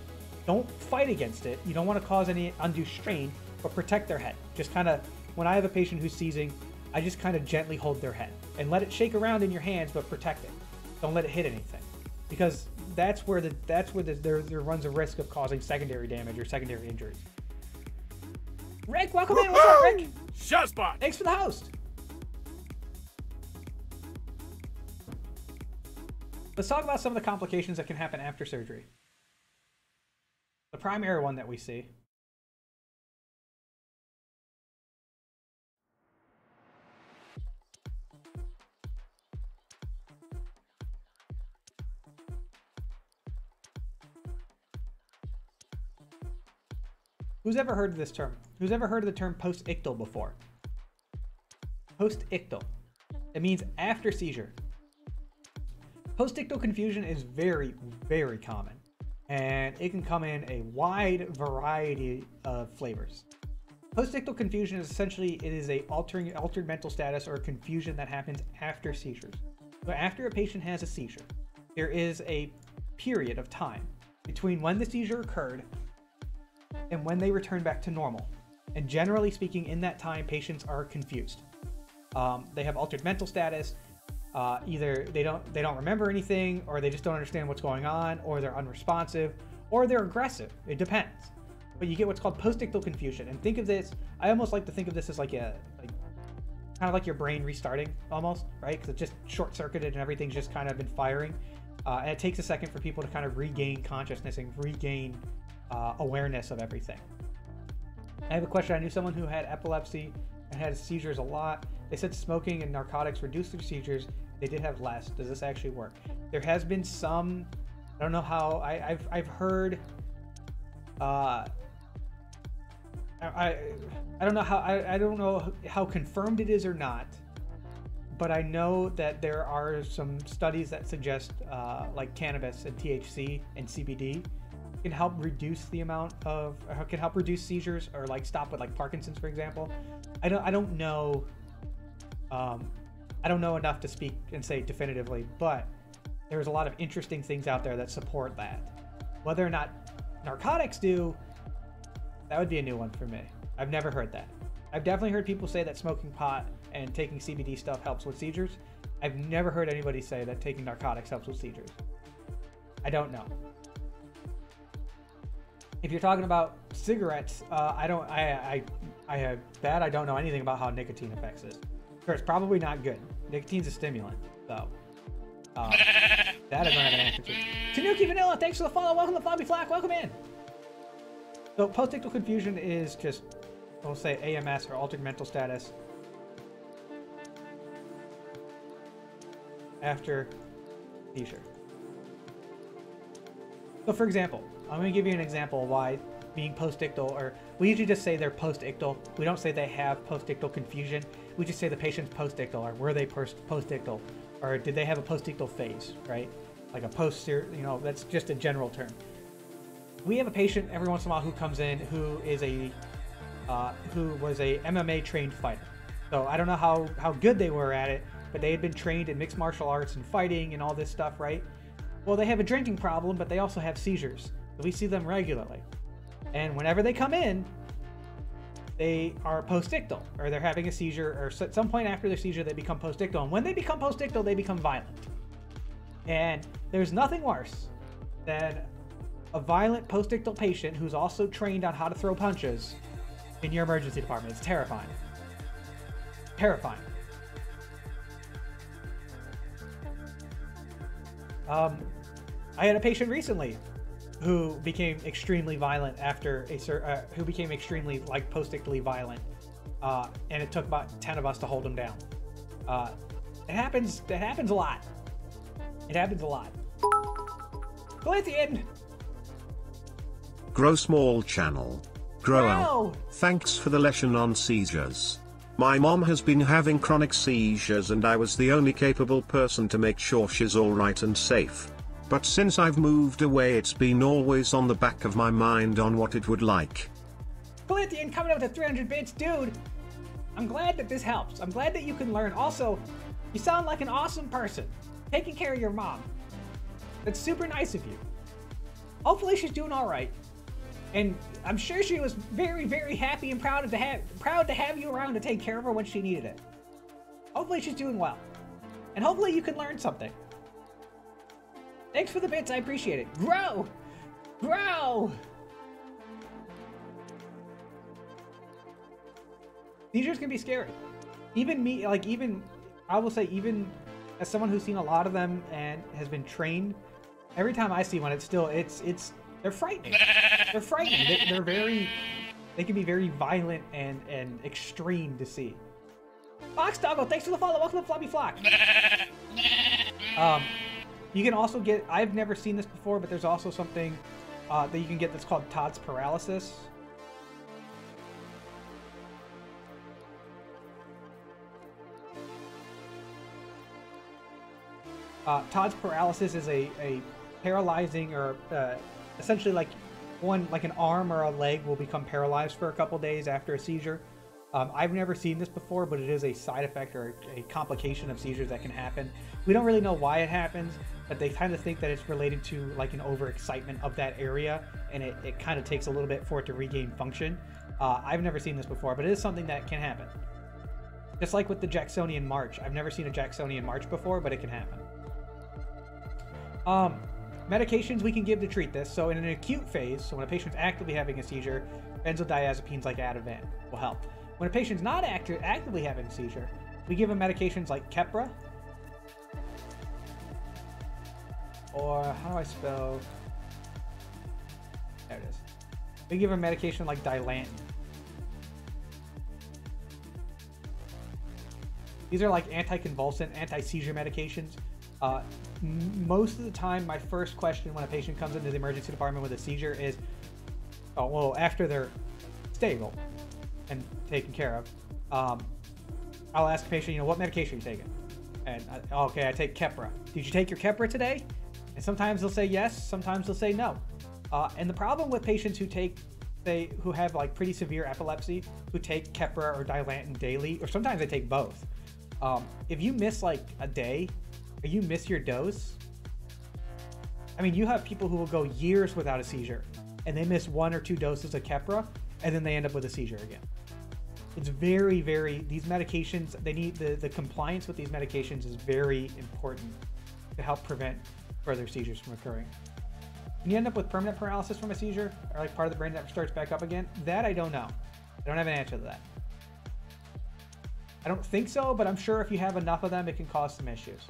Don't fight against it. You don't want to cause any undue strain, but protect their head. Just kind of, when I have a patient who's seizing, I just kind of gently hold their head and let it shake around in your hands, but protect it. Don't let it hit anything, because that's where there runs a risk of causing secondary damage or secondary injuries. Rick, welcome in. What's up, Rick? Shotspot. Thanks for the host. Let's talk about some of the complications that can happen after surgery. The primary one that we see. Who's ever heard of this term? Who's ever heard of the term post-ictal before? Post-ictal. It means after seizure. Post-ictal confusion is very, very common, and it can come in a wide variety of flavors. Post-ictal confusion is essentially, it is a altered mental status or confusion that happens after seizures. So after a patient has a seizure, there is a period of time between when the seizure occurred and when they return back to normal. And generally speaking, in that time, patients are confused. They have altered mental status. Either they don't remember anything, or they just don't understand what's going on, or they're unresponsive, or they're aggressive. It depends. But you get what's called post-ictal confusion. And think of this, I almost like to think of this as like kind of like your brain restarting almost, right? Because it's just short-circuited and everything's just kind of been firing. And it takes a second for people to kind of regain consciousness and regain awareness of everything. I have a question. I knew someone who had epilepsy and had seizures a lot. They said smoking and narcotics reduced their seizures. They did have less. Does this actually work? There has been some. I don't know how. I've heard. I don't know how. I don't know how confirmed it is or not. But I know that there are some studies that suggest like cannabis and THC and CBD can help reduce the amount of, or can help reduce seizures, or like stop with like Parkinson's, for example. I don't know. I don't know enough to speak and say definitively, but there's a lot of interesting things out there that support that. Whether or not narcotics do, that would be a new one for me. I've never heard that. I've definitely heard people say that smoking pot and taking CBD stuff helps with seizures. I've never heard anybody say that taking narcotics helps with seizures. I don't know. If you're talking about cigarettes, I don't know anything about how nicotine affects this. Sure, it's probably not good. Nicotine's a stimulant, so that I don't have an answer to. Tanuki Vanilla, thanks for the follow. Welcome to Flobby Flack. Welcome in. So post-ictal confusion is just, we'll say AMS, or altered mental status, after seizure. So for example, I'm going to give you an example of why being postictal, or we usually just say they're postictal. We don't say they have postictal confusion. We just say the patient's postictal, or were they postictal, or did they have a postictal phase, right? Like a posterior, you know, that's just a general term. We have a patient every once in a while who comes in who is who was a MMA trained fighter. So I don't know how good they were at it, but they had been trained in mixed martial arts and fighting and all this stuff, right? Well, they have a drinking problem, but they also have seizures. So we see them regularly. And whenever they come in, they are postictal, or they're having a seizure, or at some point after their seizure, they become postictal. And when they become postictal, they become violent. And there's nothing worse than a violent postictal patient who's also trained on how to throw punches in your emergency department. It's terrifying. Terrifying. I had a patient recently who became extremely violent after who became extremely like postictally violent, and it took about 10 of us to hold him down. It happens a lot. It happens a lot. Glithian! Grow Small Channel. Grow out. Thanks for the lesson on seizures. My mom has been having chronic seizures and I was the only capable person to make sure she's alright and safe. But since I've moved away, it's been always on the back of my mind on what it would like. Glithian coming up with the 300 bits. Dude, I'm glad that this helps. I'm glad that you can learn. Also, you sound like an awesome person. Taking care of your mom. That's super nice of you. Hopefully she's doing alright. And I'm sure she was very, very happy and proud to have you around to take care of her when she needed it. Hopefully she's doing well. And hopefully you can learn something. Thanks for the bits, I appreciate it. Grow! Grow! Seizures can be scary. Even me, like I will say, even as someone who's seen a lot of them and has been trained, every time I see one, they're frightening. They're frightening. They can be very violent and extreme to see. Fox Doggo, thanks for the follow. Welcome to Floppy Flock. You can also get, I've never seen this before, but there's also something that you can get that's called Todd's paralysis. Todd's paralysis is a paralyzing, or essentially like an arm or a leg will become paralyzed for a couple days after a seizure. I've never seen this before, but it is a side effect or a complication of seizures that can happen. We don't really know why it happens, but they kind of think that it's related to like an overexcitement of that area, and it kind of takes a little bit for it to regain function. I've never seen this before, but it is something that can happen. Just like with the Jacksonian March. I've never seen a Jacksonian March before, but it can happen. Medications we can give to treat this. So in an acute phase, so when a patient's actively having a seizure, benzodiazepines like Ativan will help. When a patient's not actively having a seizure, we give them medications like Keppra, or how do I spell? There it is. We give them medication like Dilantin. These are like anticonvulsant, anti-seizure medications. Most of the time, my first question when a patient comes into the emergency department with a seizure is, oh, well, after they're stable and taken care of, I'll ask the patient, what medication are you taking? And, okay, I take Keppra. Did you take your Keppra today? And sometimes they'll say yes, sometimes they'll say no. And the problem with patients who have like pretty severe epilepsy, who take Keppra or Dilantin daily, or sometimes they take both. If you miss like a day, or you miss your dose, I mean, you have people who will go years without a seizure, and they miss 1 or 2 doses of Keppra, and then they end up with a seizure again. It's very, very, these medications, they need, the compliance with these medications is very important to help prevent further seizures from occurring. Can you end up with permanent paralysis from a seizure, or like part of the brain that starts back up again? That I don't know. I don't have an answer to that. I don't think so, but I'm sure if you have enough of them, it can cause some issues.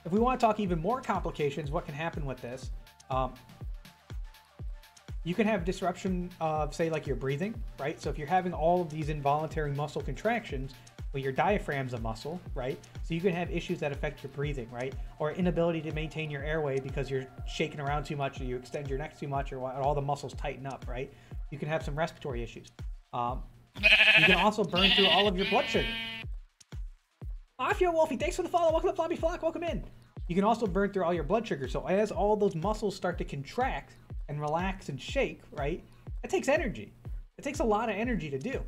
If we want to talk even more complications, what can happen with this? You can have disruption of, say, like your breathing, right? So if you're having all of these involuntary muscle contractions Well, your diaphragm's a muscle, right? So you can have issues that affect your breathing, right? Or inability to maintain your airway because you're shaking around too much, or you extend your neck too much, or all the muscles tighten up, right? You can have some respiratory issues. You can also burn through all of your blood sugar. I feel Wolfie, thanks for the follow. Welcome to Floppy Flock, welcome in. You can also burn through all your blood sugar. So as all those muscles start to contract and relax and shake, right? It takes energy. It takes a lot of energy to do.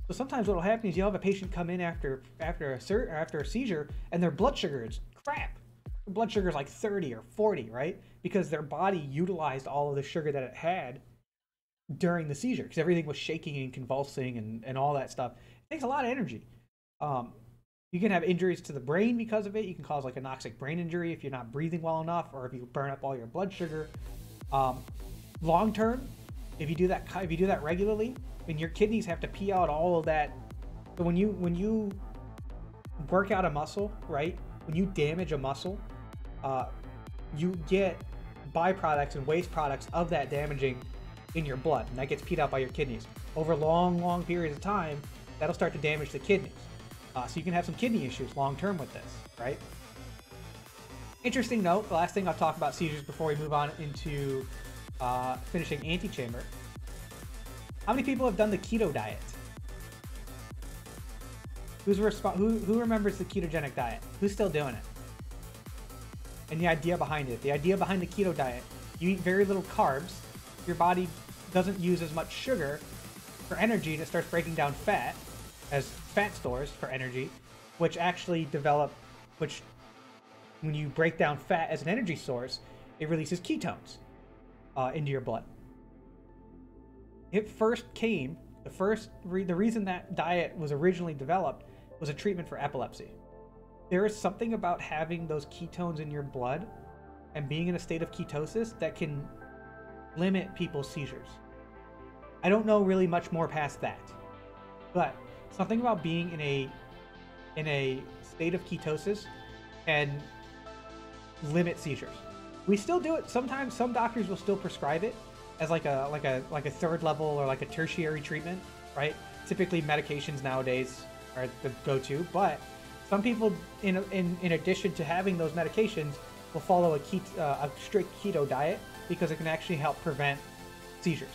So sometimes what will happen is you'll have a patient come in after a seizure and their blood sugar is crap. Their blood sugar is like 30 or 40, right? Because their body utilized all of the sugar that it had during the seizure because everything was shaking and convulsing and all that stuff. It takes a lot of energy. You can have injuries to the brain because of it. You can cause like anoxic brain injury if you're not breathing well enough, or if you burn up all your blood sugar. Long term, if you do that regularly, then your kidneys have to pee out all of that. So when you work out a muscle, right? When you damage a muscle, you get byproducts and waste products of that damaging in your blood, and that gets peed out by your kidneys. Over long periods of time, that'll start to damage the kidneys. So you can have some kidney issues long term with this, right? Interesting note, the last thing I'll talk about seizures before we move on into finishing Antichamber. How many people have done the keto diet? Who remembers the ketogenic diet? Who's still doing it? And the idea behind it. The idea behind the keto diet, you eat very little carbs, your body doesn't use as much sugar for energy, and it starts breaking down fat as fat stores for energy, which when you break down fat as an energy source, it releases ketones into your blood. It first came, the reason that diet was originally developed was a treatment for epilepsy. There is something about having those ketones in your blood and being in a state of ketosis that can limit people's seizures. I don't know really much more past that, but something about being in a state of ketosis can limit seizures. We still do it sometimes. Some doctors will still prescribe it as like a third level or like a tertiary treatment, right? Typically medications nowadays are the go-to, but some people in addition to having those medications will follow a strict keto diet because it can actually help prevent seizures.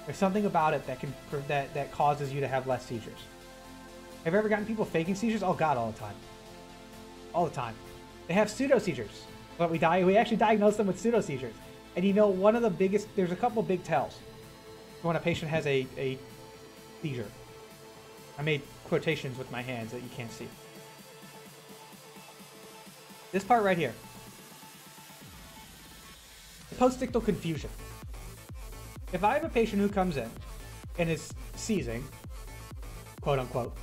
There's something about it that causes you to have less seizures. Have you ever gotten people faking seizures? Oh God, all the time. All the time. They have pseudo seizures, but we actually diagnose them with pseudo seizures. And you know, there's a couple big tells when a patient has a seizure. I made quotations with my hands that you can't see. This part right here. Postictal confusion. If I have a patient who comes in and is seizing, quote unquote,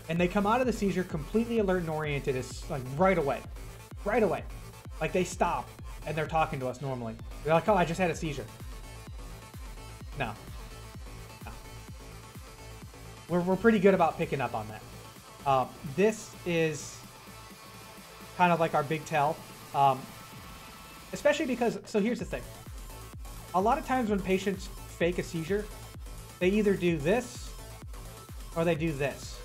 and they come out of the seizure completely alert and oriented, it's like right away. Like they stop and they're talking to us normally. They're like, oh, I just had a seizure. No. We're pretty good about picking up on that. This is kind of like our big tell. Especially because, so here's the thing. A lot of times when patients fake a seizure, they either do this or they do this,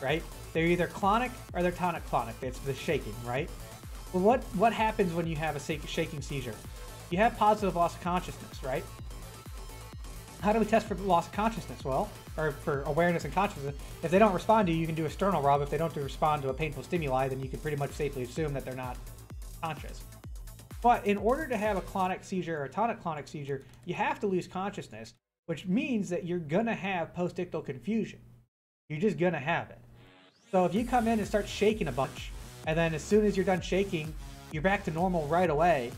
right? They're either clonic or they're tonic-clonic. It's the shaking, right? Well, what happens when you have a shaking seizure? You have positive loss of consciousness, right? How do we test for loss of consciousness? Well, or for awareness and consciousness. If they don't respond to you, you can do a sternal rub. If they don't respond to a painful stimuli, then you can pretty much safely assume that they're not conscious. But in order to have a clonic seizure or a tonic-clonic seizure, you have to lose consciousness, which means that you're going to have postictal confusion. You're just going to have it. So if you come in and start shaking a bunch, and then as soon as you're done shaking, you're back to normal right away,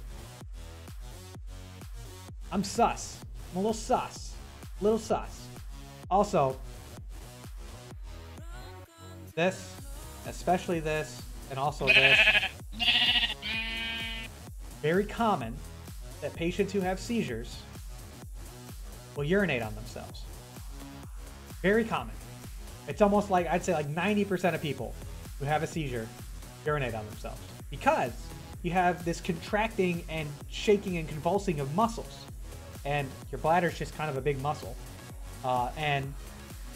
I'm sus. I'm a little sus. Also, this, especially this, and also this, very common that patients who have seizures will urinate on themselves. Very common. It's almost like, I'd say like 90% of people who have a seizure urinate on themselves because you have this contracting and shaking and convulsing of muscles, and your bladder is just kind of a big muscle, and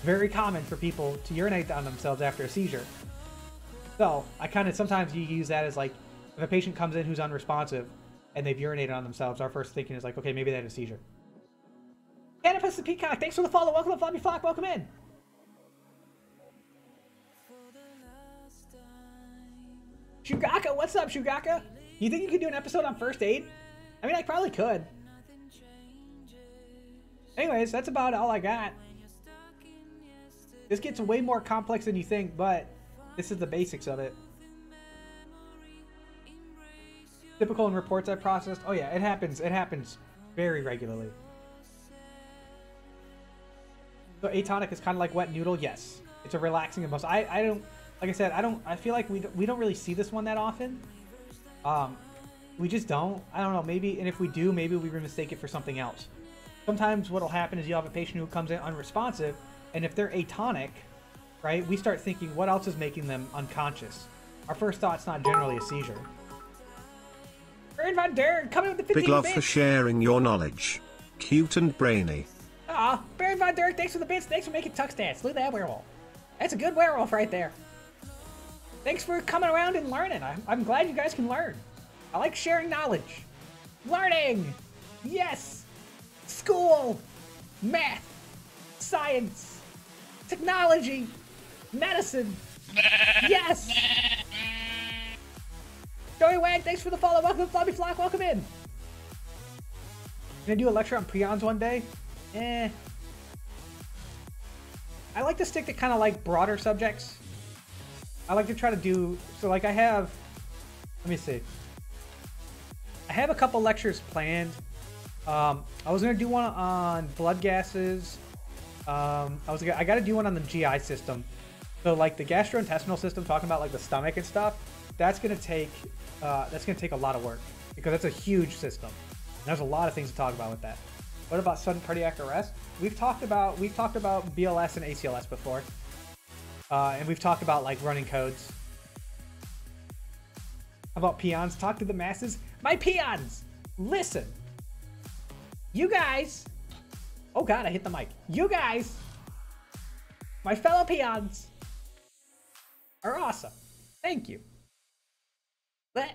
very common for people to urinate on themselves after a seizure. So I kind of sometimes you use that as like, if a patient comes in who's unresponsive and they've urinated on themselves, our first thinking is like, okay, maybe they had a seizure. Canopus the Peacock, thanks for the follow. Welcome to Floppy Flock. Welcome in. Shugaka, what's up, Shugaka? You think you could do an episode on first aid? I mean, I probably could. Anyways, that's about all I got. This gets way more complex than you think, but this is the basics of it. Typical in reports I processed. Oh yeah, it happens. It happens very regularly. So atonic is kind of like wet noodle. Yes, it's a relaxing emotion. I don't, like I said, I feel like we don't really see this one that often. We just don't. I don't know. Maybe, and if we do, maybe we mistake it for something else. Sometimes what'll happen is you have a patient who comes in unresponsive, and if they're atonic, right, we start thinking what else is making them unconscious. Our first thought's not generally a seizure. Bird Von Dern coming with the 15 Big love bits. for sharing your knowledge. Cute and brainy. Aw, Bird Von Dern, thanks for the bits. Thanks for making tuck stats. Look at that werewolf. That's a good werewolf right there. Thanks for coming around and learning. I'm glad you guys can learn. I like sharing knowledge. Learning! Yes! School! Math! Science! Technology! Medicine! Yes! Joey Wag, thanks for the follow. Welcome to Floppy Flock. Welcome in. Gonna do a lecture on prions one day? I like to stick to kind of like broader subjects. I like to try to do, so like I have, let me see. I have a couple lectures planned. I was gonna do one on blood gases. I gotta do one on the GI system. So like the gastrointestinal system, talking about like the stomach and stuff. That's gonna take a lot of work because that's a huge system. And there's a lot of things to talk about with that. What about sudden cardiac arrest? We've talked about BLS and ACLS before, and we've talked about like running codes. How about peons? Talk to the masses. My peons, listen. You guys. Oh God, I hit the mic. You guys, my fellow peons, are awesome. Thank you. But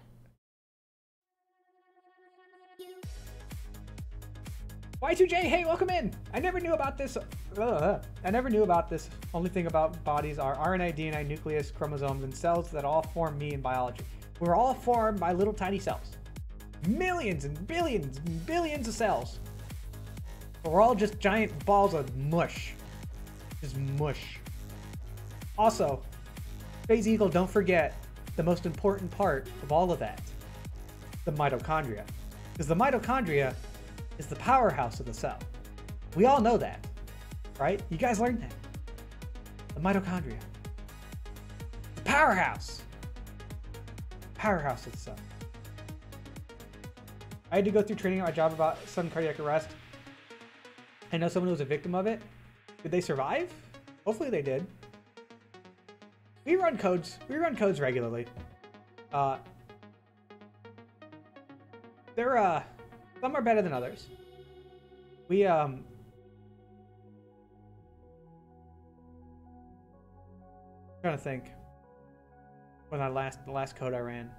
Y2J, hey, welcome in. I never knew about this. I never knew about this. Only thing about bodies are RNA, DNA, nucleus, chromosomes, and cells that all form me in biology. We're all formed by little tiny cells. Millions and billions and billions of cells. We're all just giant balls of mush. Just mush. Also, Space Eagle, don't forget the most important part of all of that. The mitochondria. Because the mitochondria is the powerhouse of the cell. We all know that, right? You guys learned that. The mitochondria. The powerhouse. Powerhouse of the cell. I had to go through training at my job about sudden cardiac arrest. I know someone who was a victim of it. Did they survive? Hopefully they did. We run codes. We run codes regularly. Some are better than others. We trying to think when the last code I ran.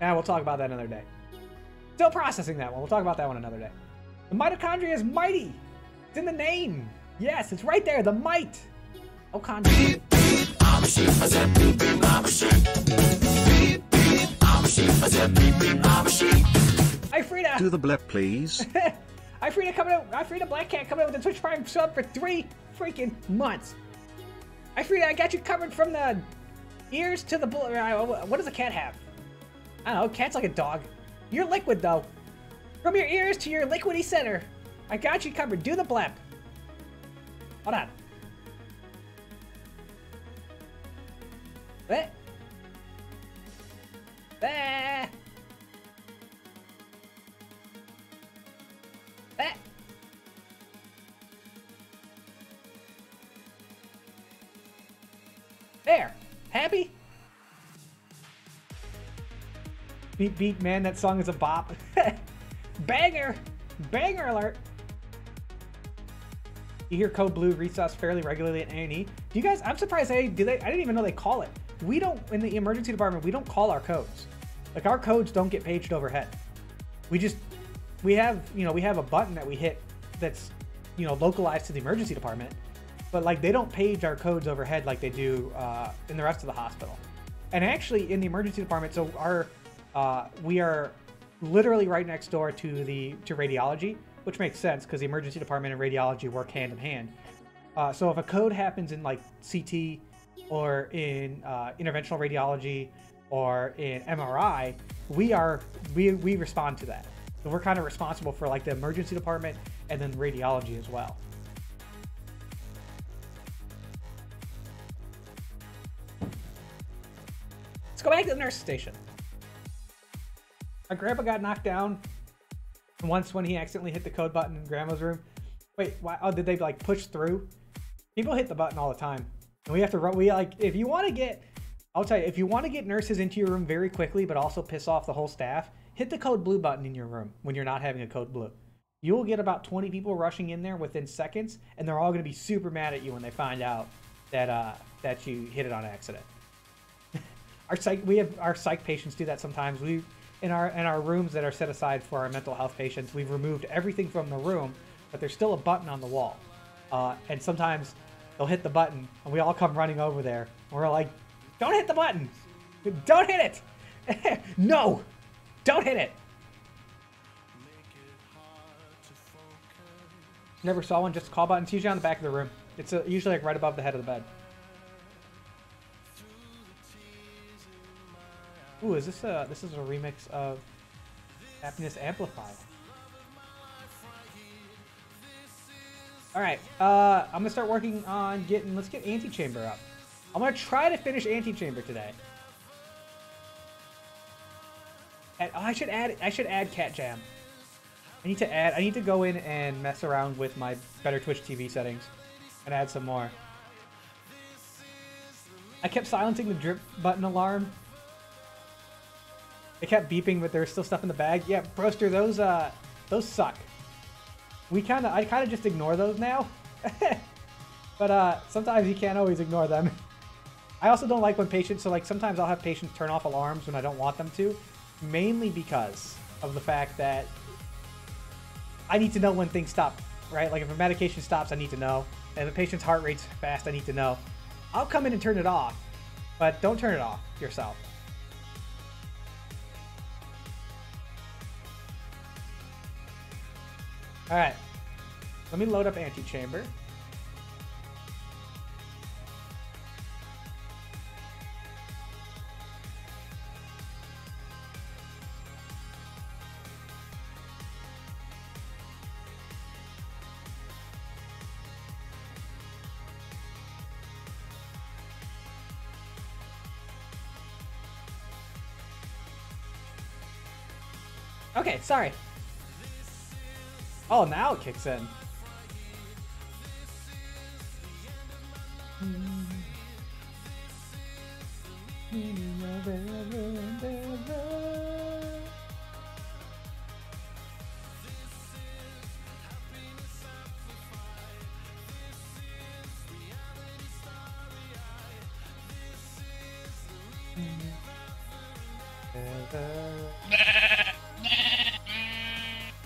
Yeah, we'll talk about that another day. Still processing that one. We'll talk about that one another day. The mitochondria is mighty. It's in the name. Yes, it's right there. The mite. Mitochondria. Hi, Frida. Do the blep, please. Hi, Frida coming out. Hi, Frida Black Cat coming out with the Twitch Prime sub for 3 freaking months. Hi, Frida. I got you covered from the ears to the what does a cat have? I don't know. Cat's like a dog. You're liquid though. From your ears to your liquidy center. I got you covered. Do the blep. Hold on. What? Ah. Ah. There. Happy? Beat, beat, man. That song is a bop. Banger! Banger alert! You hear code blue resus fairly regularly at A&E. Do you guys, I'm surprised I didn't even know they call it. We don't, in the emergency department, we don't call our codes. Like, our codes don't get paged overhead. We have a button that we hit that's, localized to the emergency department, but like they don't page our codes overhead like they do in the rest of the hospital. And actually in the emergency department, so we are literally right next door to radiology, which makes sense because the emergency department and radiology work hand in hand. So if a code happens in like CT or in interventional radiology or in MRI, we respond to that. So we're kind of responsible for like the emergency department and then radiology as well. Let's go back to the nurse station. My grandpa got knocked down once when he accidentally hit the code button in grandma's room. Wait, why? Oh, did they like push through? People hit the button all the time. And we have to run. If you want to get, I'll tell you, if you want to get nurses into your room very quickly, but also piss off the whole staff, hit the code blue button in your room when you're not having a code blue. You will get about 20 people rushing in there within seconds, and they're all going to be super mad at you when they find out that you hit it on accident. We have our psych patients do that sometimes. In our rooms that are set aside for our mental health patients, we've removed everything from the room, but there's still a button on the wall. And sometimes they'll hit the button, and we all come running over there. And we're like, don't hit the button! Don't hit it! No! Don't hit it! Never saw one, just a call button. It's usually on the back of the room. It's usually like right above the head of the bed. Ooh, this is a remix of Happiness Amplified. Alright, I'm gonna start working on let's get Antichamber up. I'm gonna try to finish Antichamber today. I should add Cat Jam. I need to go in and mess around with my Better Twitch TV settings and add some more. I kept silencing the drip button alarm. It kept beeping, but there's still stuff in the bag. Yeah, Broster, those suck. I kind of just ignore those now. But sometimes you can't always ignore them. I also don't like when patients, so like sometimes I'll have patients turn off alarms when I don't want them to, mainly because of the fact that I need to know when things stop, right? Like if a medication stops, I need to know. And if a patient's heart rate's fast, I need to know. I'll come in and turn it off, but don't turn it off yourself. Alright, let me load up Antichamber. Okay, sorry. Oh, now it kicks in.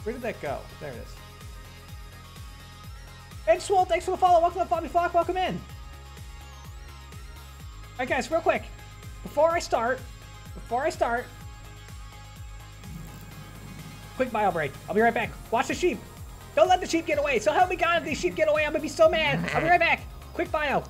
Where did that go? There it is. Ed Swole, thanks for the follow. Welcome to Fobby Flock. Welcome in. Alright guys, real quick. Before I start, quick bio break. I'll be right back. Watch the sheep. Don't let the sheep get away. So help me God, if these sheep get away, I'm gonna be so mad. I'll be right back. Quick bio.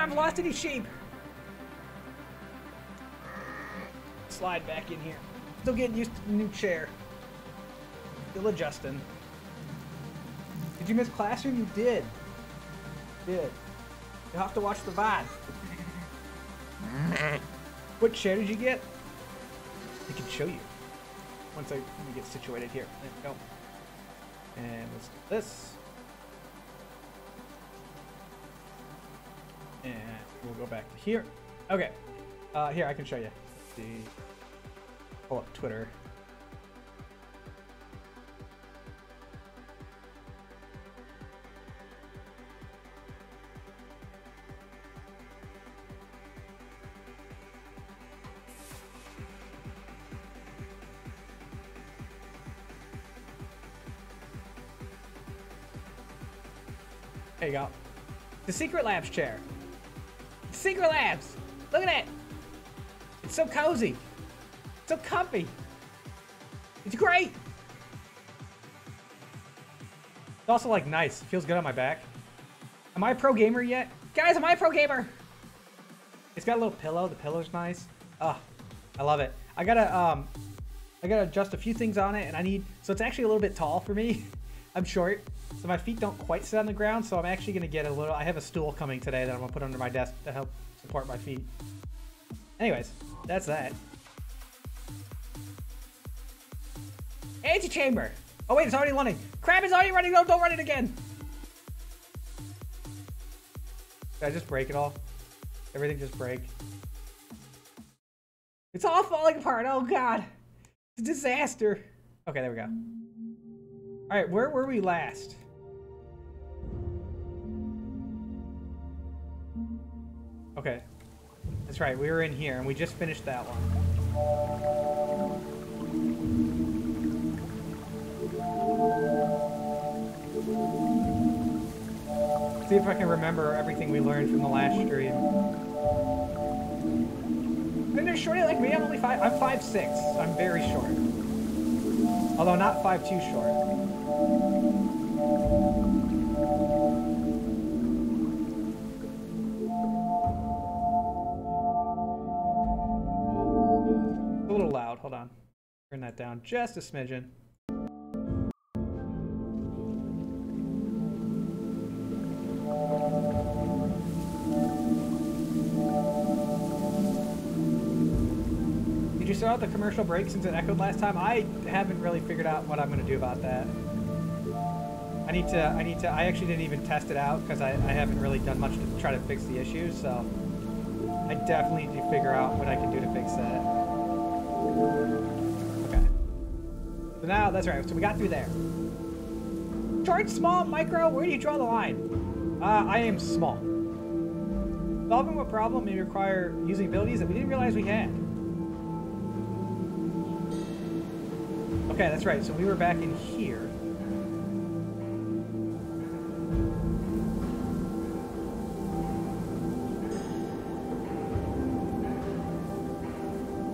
I've lost any sheep. Slide back in here. Still getting used to the new chair. Still adjusting. Did you miss classroom? You did. You'll have to watch the VOD. What chair did you get? I can show you. Once let me get situated here. There we go. And let's do this. And we'll go back to here. Okay. Here, I can show you. Pull up Twitter. There you go. The Secret Labs chair. Secret Labs! Look at it! It's so cozy. It's so comfy. It's great! It's also like nice. It feels good on my back. Am I a pro gamer yet? Guys, am I a pro gamer? It's got a little pillow. The pillow's nice. Oh, I love it. I gotta adjust a few things on it, and so it's actually a little bit tall for me. I'm short, so my feet don't quite sit on the ground, so I'm actually gonna get I have a stool coming today that I'm gonna put under my desk to help support my feet. Anyways, that's that. Antichamber! Oh wait, it's already running. Crab is already running, no, don't run it again! Did I just break it all? Everything just break? It's all falling apart, oh god! It's a disaster! Okay, there we go. Alright, where were we last? Okay. That's right, we were in here, and we just finished that one. See if I can remember everything we learned from the last stream. Then there's shorty like me, I'm 5'6". I'm very short. Although not 5'2" short. A little loud, hold on. Turn that down just a smidgen. Did you start out the commercial break since it echoed last time? I haven't really figured out what I'm going to do about that. I actually didn't even test it out because I haven't really done much to try to fix the issues, so I definitely need to figure out what I can do to fix that. Okay. So now, that's right, so we got through there. Short, small, micro, where do you draw the line? I am small. Solving what problem may require using abilities that we didn't realize we had. Okay, that's right, so we were back in here.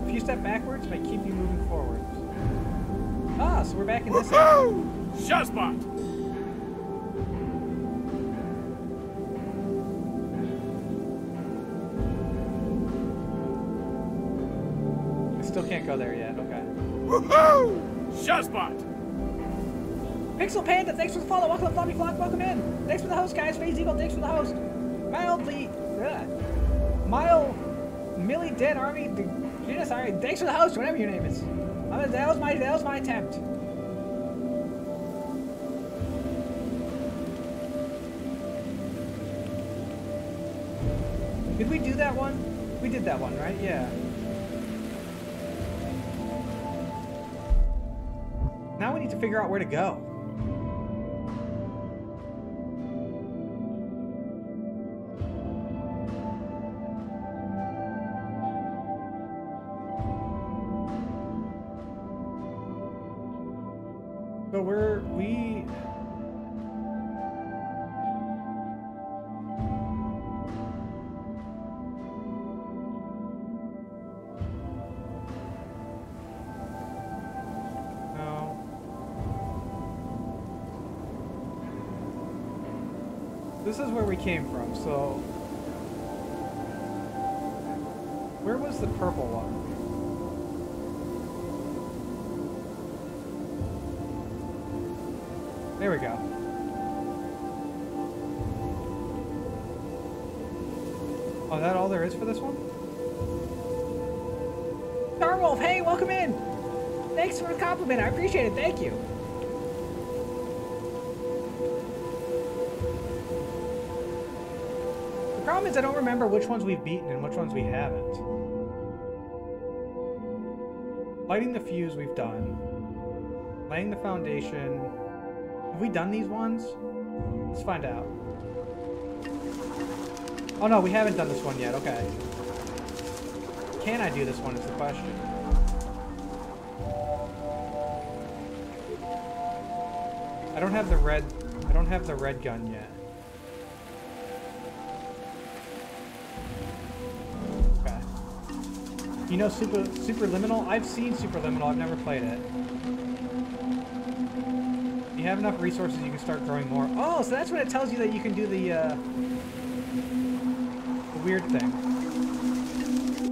If you step backwards, it might keep you moving forwards. Ah, so we're back in this area. Shotspot! I still can't go there yet, okay. Woohoo! Shotspot! Pixel Panda, thanks for the follow. Welcome to Floppy Flock, welcome in. Thanks for the host, guys. Phase Eagle, thanks for the host. Millie Dead Army, sorry, thanks for the host, whatever your name is. That was my attempt. Did we do that one? We did that one, right? Yeah. Now we need to figure out where to go. So we... This is where we came from, so Where was the purple one? There we go. Oh, is that all there is for this one? Starwolf, hey, welcome in! Thanks for the compliment, I appreciate it, thank you. The problem is I don't remember which ones we've beaten and which ones we haven't. Lighting the fuse we've done. Laying the foundation. Have we done these ones? Let's find out. Oh no, we haven't done this one yet, okay. Can I do this one is the question. I don't have the red gun yet. Okay. You know Superliminal? I've seen Superliminal, I've never played it. You have enough resources, you can start growing more. Oh, so that's when it tells you that you can do the weird thing.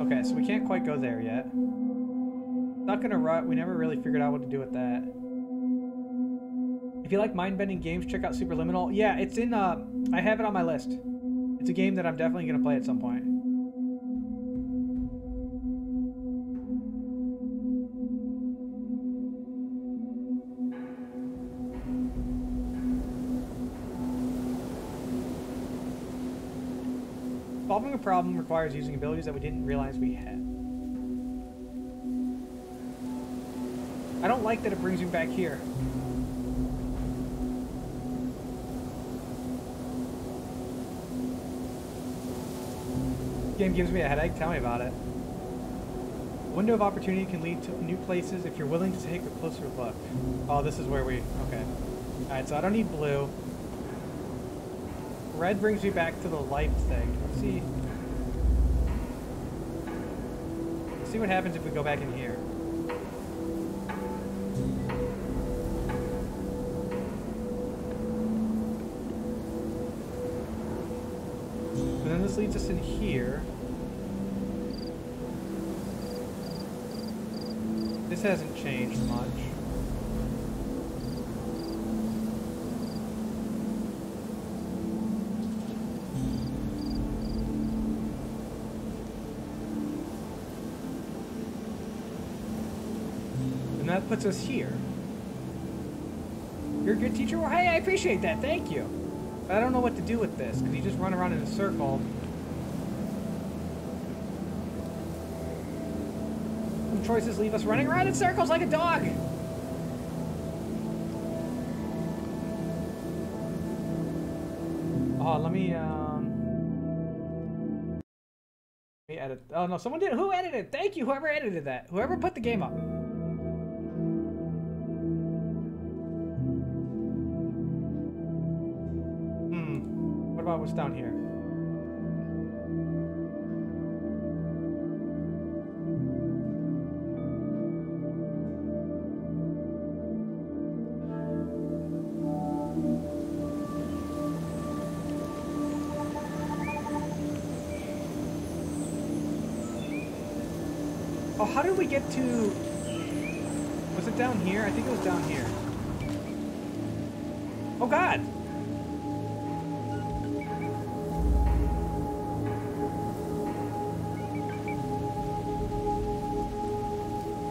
Okay, so we can't quite go there yet. Not gonna rut. We never really figured out what to do with that. If you like mind-bending games, check out Superliminal. Yeah, it's in, I have it on my list. It's a game that I'm definitely gonna play at some point. Solving a problem requires using abilities that we didn't realize we had. I don't like that it brings me back here. This game gives me a headache. Tell me about it. Window of opportunity can lead to new places if you're willing to take a closer look. Oh, this is where we... Okay. Alright, so I don't need blue. Red brings me back to the life thing. Let's see. Let's see what happens if we go back in here. And then this leads us in here. This hasn't changed much. And that puts us here. You're a good teacher? Well, hey, I appreciate that. Thank you. I don't know what to do with this, because you just run around in a circle. Some choices leave us running around in circles like a dog. Oh, let me edit. Oh, no, someone did. Who edited? Thank you, whoever edited that. Whoever put the game up. What about what's down here? Oh, how did we get to... Was it down here? I think it was down here. Oh, God!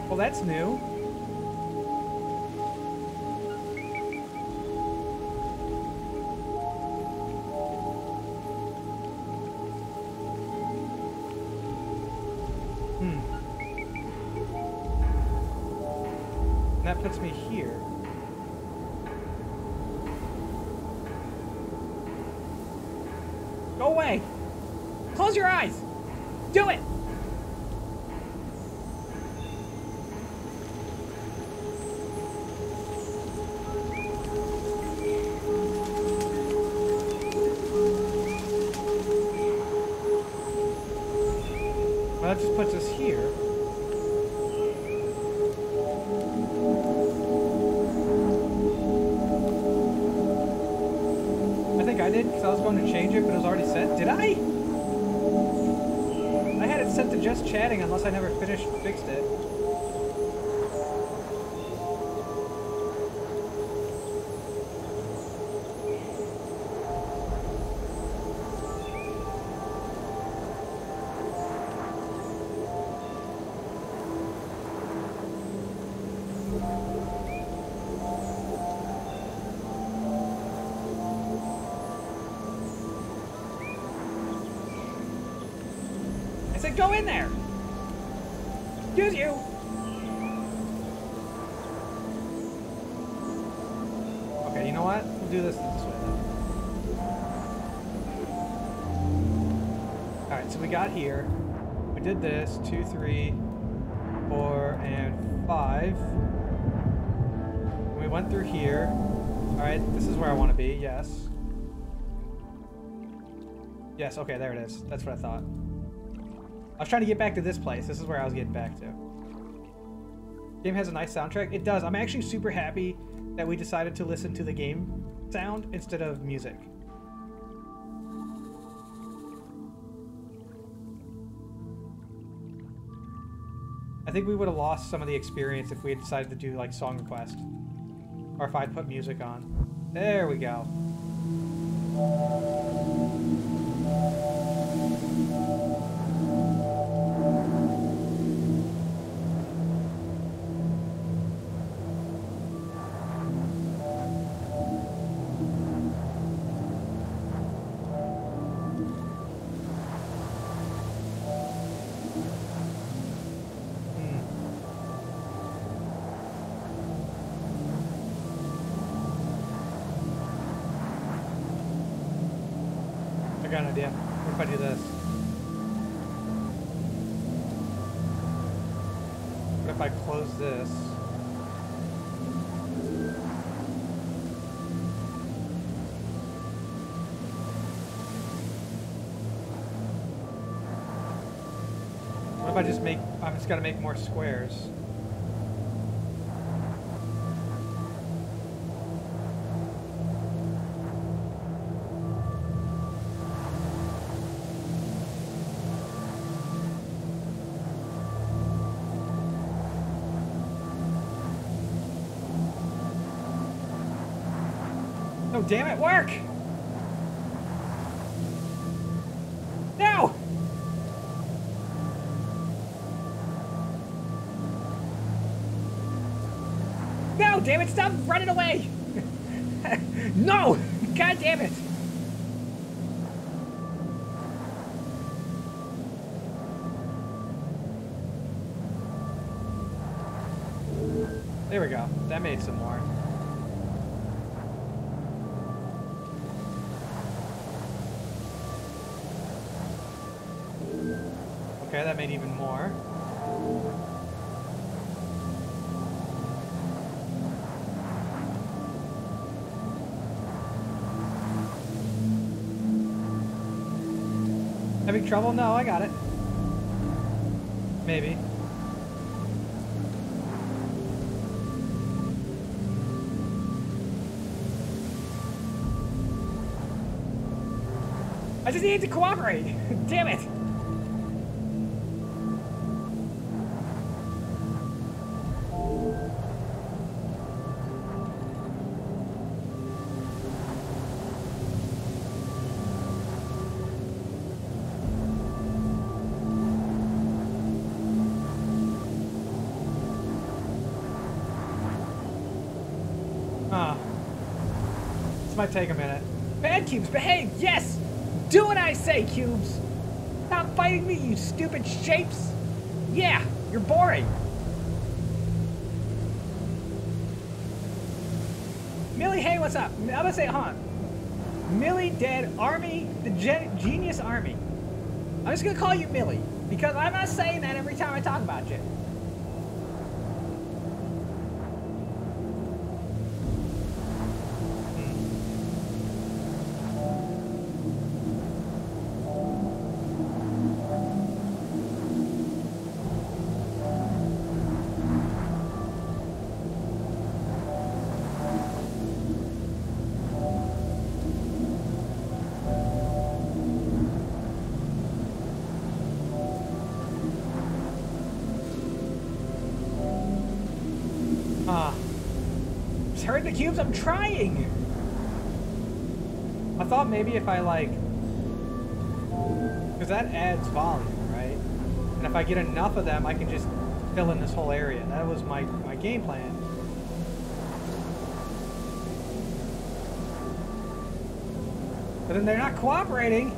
Well, that's new. That puts me here. Go away! Close your eyes! Do it! Well, that just puts us here. I think I did, because I was going to change it, but it was already set. Did I? I had it set to just chatting unless I never fixed it. I said go in there! Excuse you! Okay, you know what? We'll do this way then. Alright, so we got here. We did this. 2, 3, 4, and 5. And we went through here. Alright, this is where I want to be, yes. Yes, okay, there it is. That's what I thought. I was trying to get back to this place. This is where I was getting back to. Game has a nice soundtrack. It does. I'm actually super happy that we decided to listen to the game sound instead of music. I think we would have lost some of the experience if we had decided to do like song request. Or if I'd put music on. There we go. I got an idea. What if I do this? What if I close this? What if I just make, I'm just gotta make more squares. Oh, damn it, work! No! No, damn it, stop running away! No! God damn it! There we go. That made some more. Okay, that made even more. Having trouble? No, I got it. Maybe. I just need to cooperate! Damn it! This might take a minute. Bad cubes, behave! Yes! Do what I say, cubes! Stop fighting me, you stupid shapes! Yeah, you're boring! Millie, hey, what's up? I'm gonna say, hold on. Millie Dead Army, the Genius Army. I'm just gonna call you Millie, because I'm not saying that every time I talk about you. turn the cubes? I'm trying! I thought maybe if I, like... Because that adds volume, right? And if I get enough of them, I can just fill in this whole area. That was my game plan. But then they're not cooperating.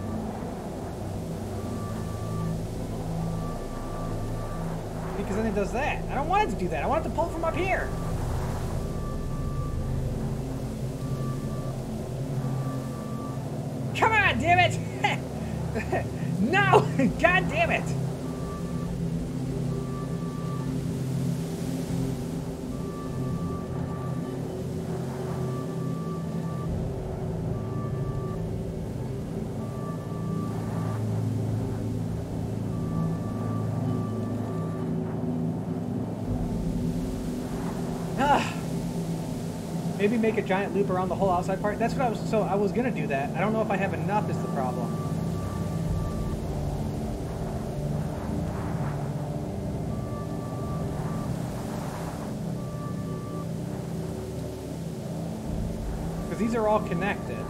Because then it does that. I don't want it to do that. I want it to pull from up here. Come on, damn it! No! God damn it! Maybe make a giant loop around the whole outside part. That's what I was gonna do that. I don't know if I have enough is the problem. Because these are all connected.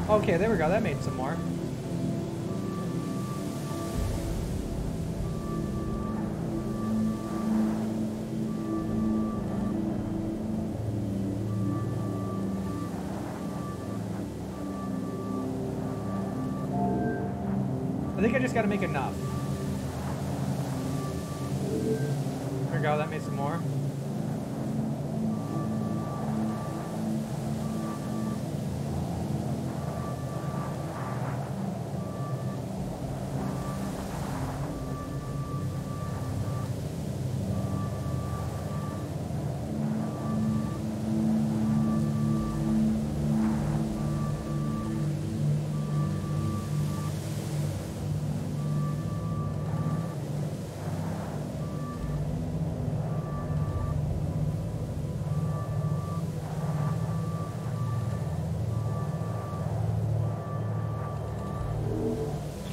Okay, there we go. That made some more. I think I just gotta make enough. There we go, that made some more.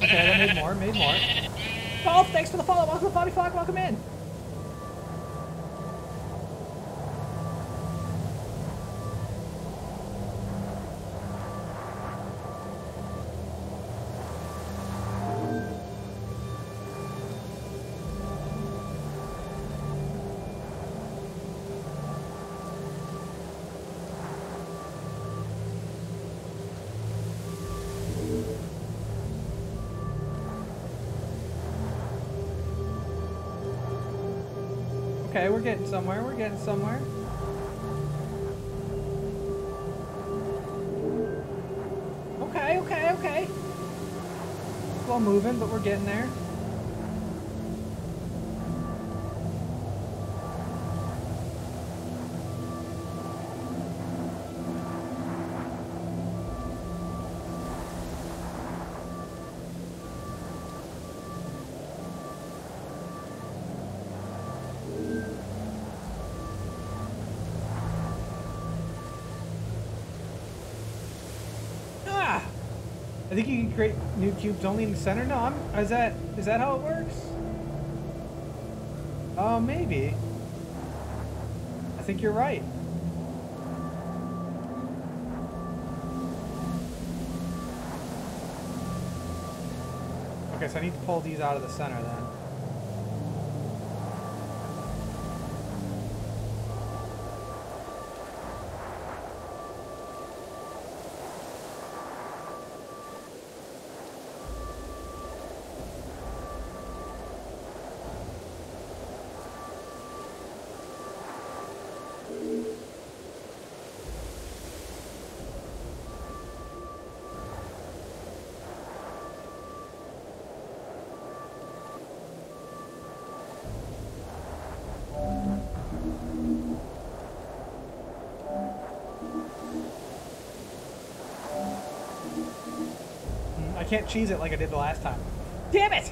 Okay, that made more. Oh, thanks for the follow. Welcome to Bobby Flock. Welcome in. Okay, we're getting somewhere. We're getting somewhere. Okay. Slow moving, but we're getting there. I think you can create new cubes only in the center. No, is that how it works? Oh, maybe. I think you're right. Okay, so I need to pull these out of the center then. I can't cheese it like I did the last time. Damn it!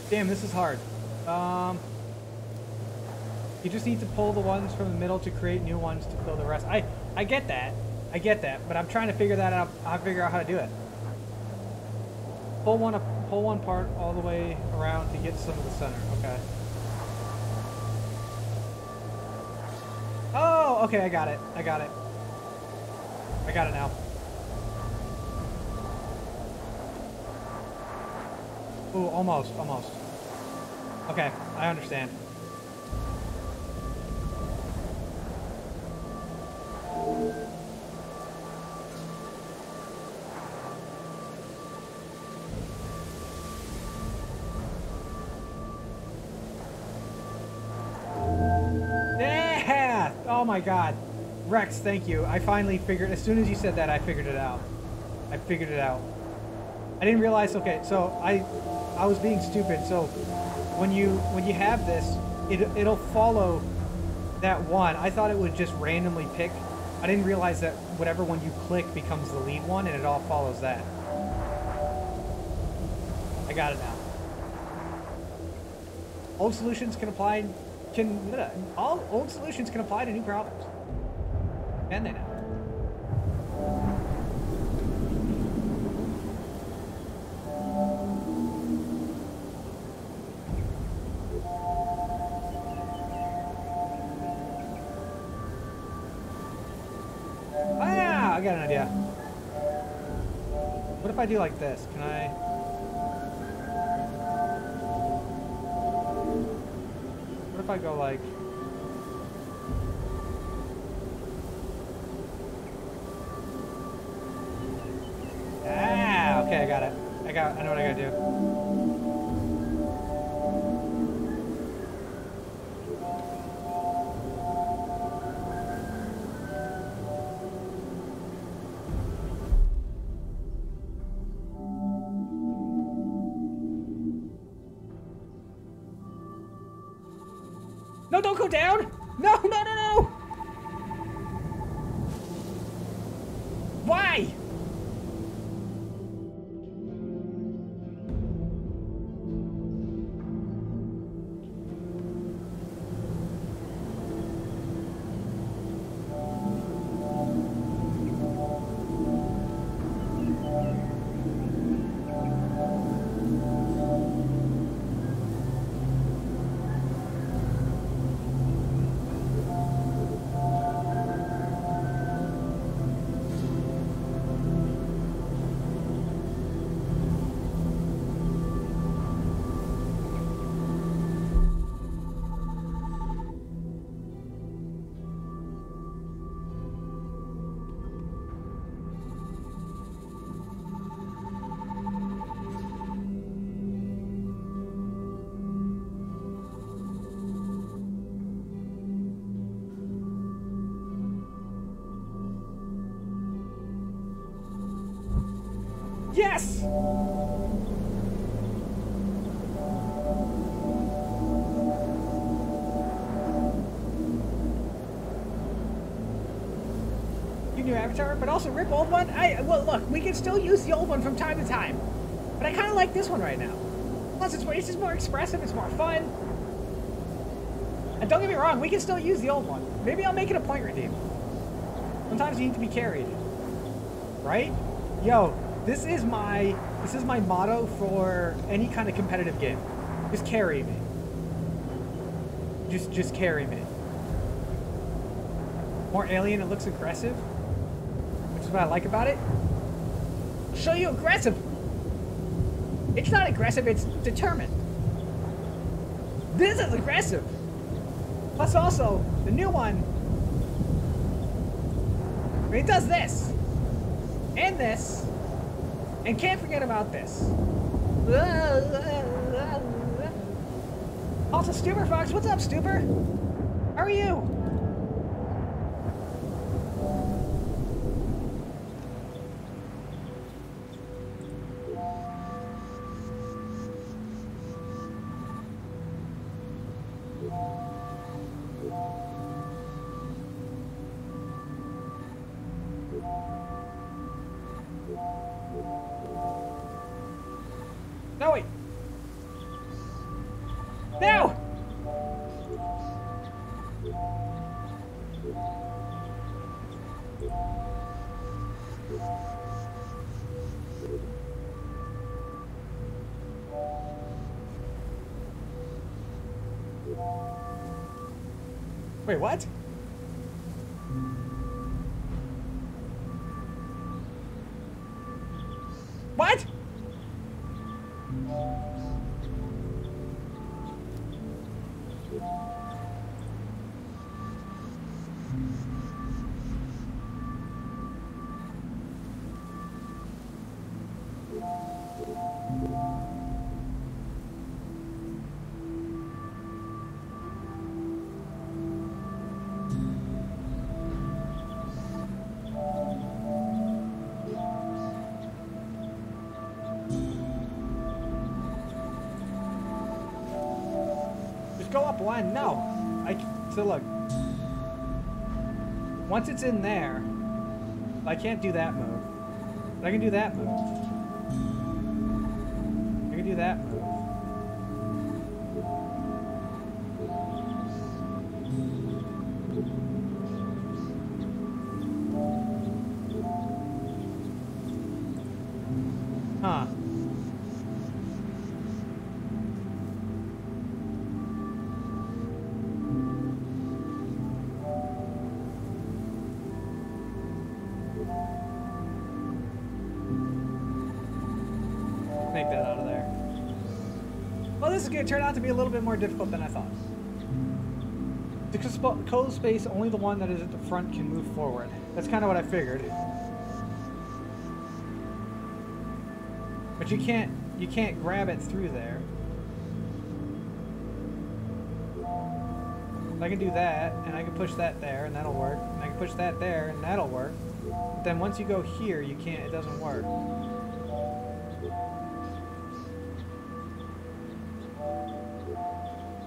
Damn, this is hard. You just need to pull the ones from the middle to create new ones to fill the rest. I get that. I get that, but I'm trying to figure that out. I'll figure out how to do it. Pull one part all the way around to get some of the center. Okay. Oh, okay, I got it. I got it. I got it now. Ooh, almost. Okay, I understand. Yeah! Oh my god. Rex, thank you. I finally figured, as soon as you said that, I figured it out. I figured it out. I didn't realize, okay, so I was being stupid, so when you have this, it'll follow that one. I thought it would just randomly pick. I didn't realize that whatever one you click becomes the lead one, and it all follows that. I got it now. Old solutions can apply, all old solutions can apply to new problems. Can they now? I got an idea. What if I do like this? Can I... What if I go like... Ah, okay, I got it. I know what I gotta do. No, don't go down! No! Why? Yes! Your new avatar, but also rip old one? Well, look, we can still use the old one from time to time. But I kind of like this one right now. Plus, it's just more expressive, it's more fun. And don't get me wrong, we can still use the old one. Maybe I'll make it a point redeem. Sometimes you need to be carried. Right? Yo, this is my motto for any kind of competitive game. Just carry me. Just carry me. More alien, it looks aggressive. Which is what I like about it. I'll show you aggressive. It's not aggressive, it's determined. This is aggressive. Plus also, the new one, it does this. And this. And can't forget about this. Also, Stuber Fox, what's up, Stuber? How are you? No, wait. No! Wait, what? What? Go up one. No. So look. Once it's in there, I can't do that move. But I can do that move. I can do that move. Huh. Make that out of there. Well, this is going to turn out to be a little bit more difficult than I thought. The closed space, only the one that is at the front can move forward. That's kind of what I figured. But you can't grab it through there. I can do that, and I can push that there, and that'll work. And I can push that there, and that'll work. But then once you go here, you can't. It doesn't work.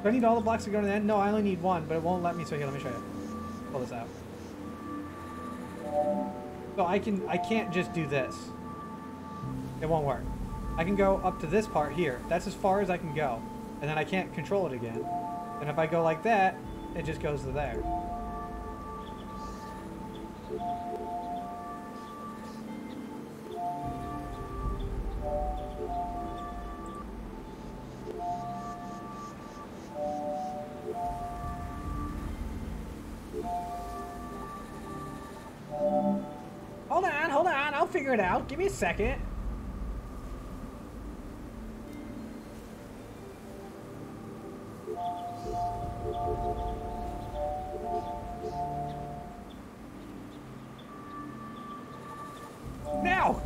Do I need all the blocks to go to the end? No, I only need one, but it won't let me, so here, let me show you. Pull this out. So I can't just do this. It won't work. I can go up to this part here. That's as far as I can go. And then I can't control it again. And if I go like that, it just goes to there. Hold on, I'll figure it out. Give me a second. Now!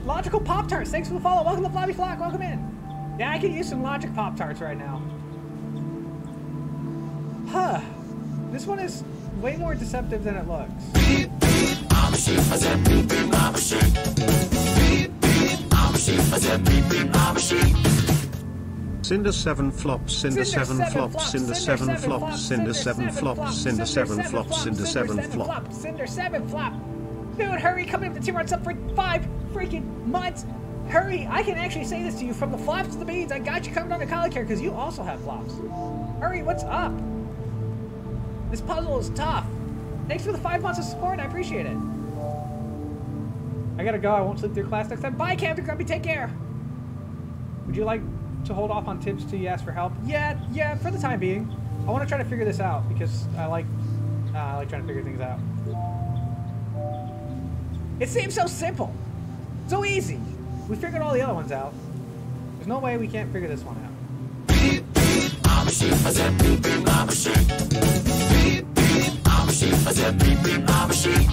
Logical Pop-Tarts, thanks for the follow. Welcome to Flabby Flock, welcome in. Yeah, I could use some Logic Pop-Tarts right now. Huh. This one is way more deceptive than it looks. Cinder 7 flops, Cinder 7 flops, Cinder 7 flops, Cinder 7 flops, Cinder 7 flops, Cinder 7 flops. Cinder 7 flop. Dude, hurry, come in to 2 months up for 5 freaking months. Hurry, I can actually say this to you from the flops to the beans. I got you covered on the collar care because you also have flops. Hurry, what's up? This puzzle is tough. Thanks for the 5 months of support, I appreciate it. I gotta go, I won't sleep through class next time. Bye, Captain Grumpy, take care. Would you like to hold off on tips till you ask for help? Yeah, for the time being. I want to try to figure this out because I like trying to figure things out. It seems so simple, so easy. We figured all the other ones out. There's no way we can't figure this one out. machine. I said beep beep my machine. Beep beep my machine. I said beep beep my machine.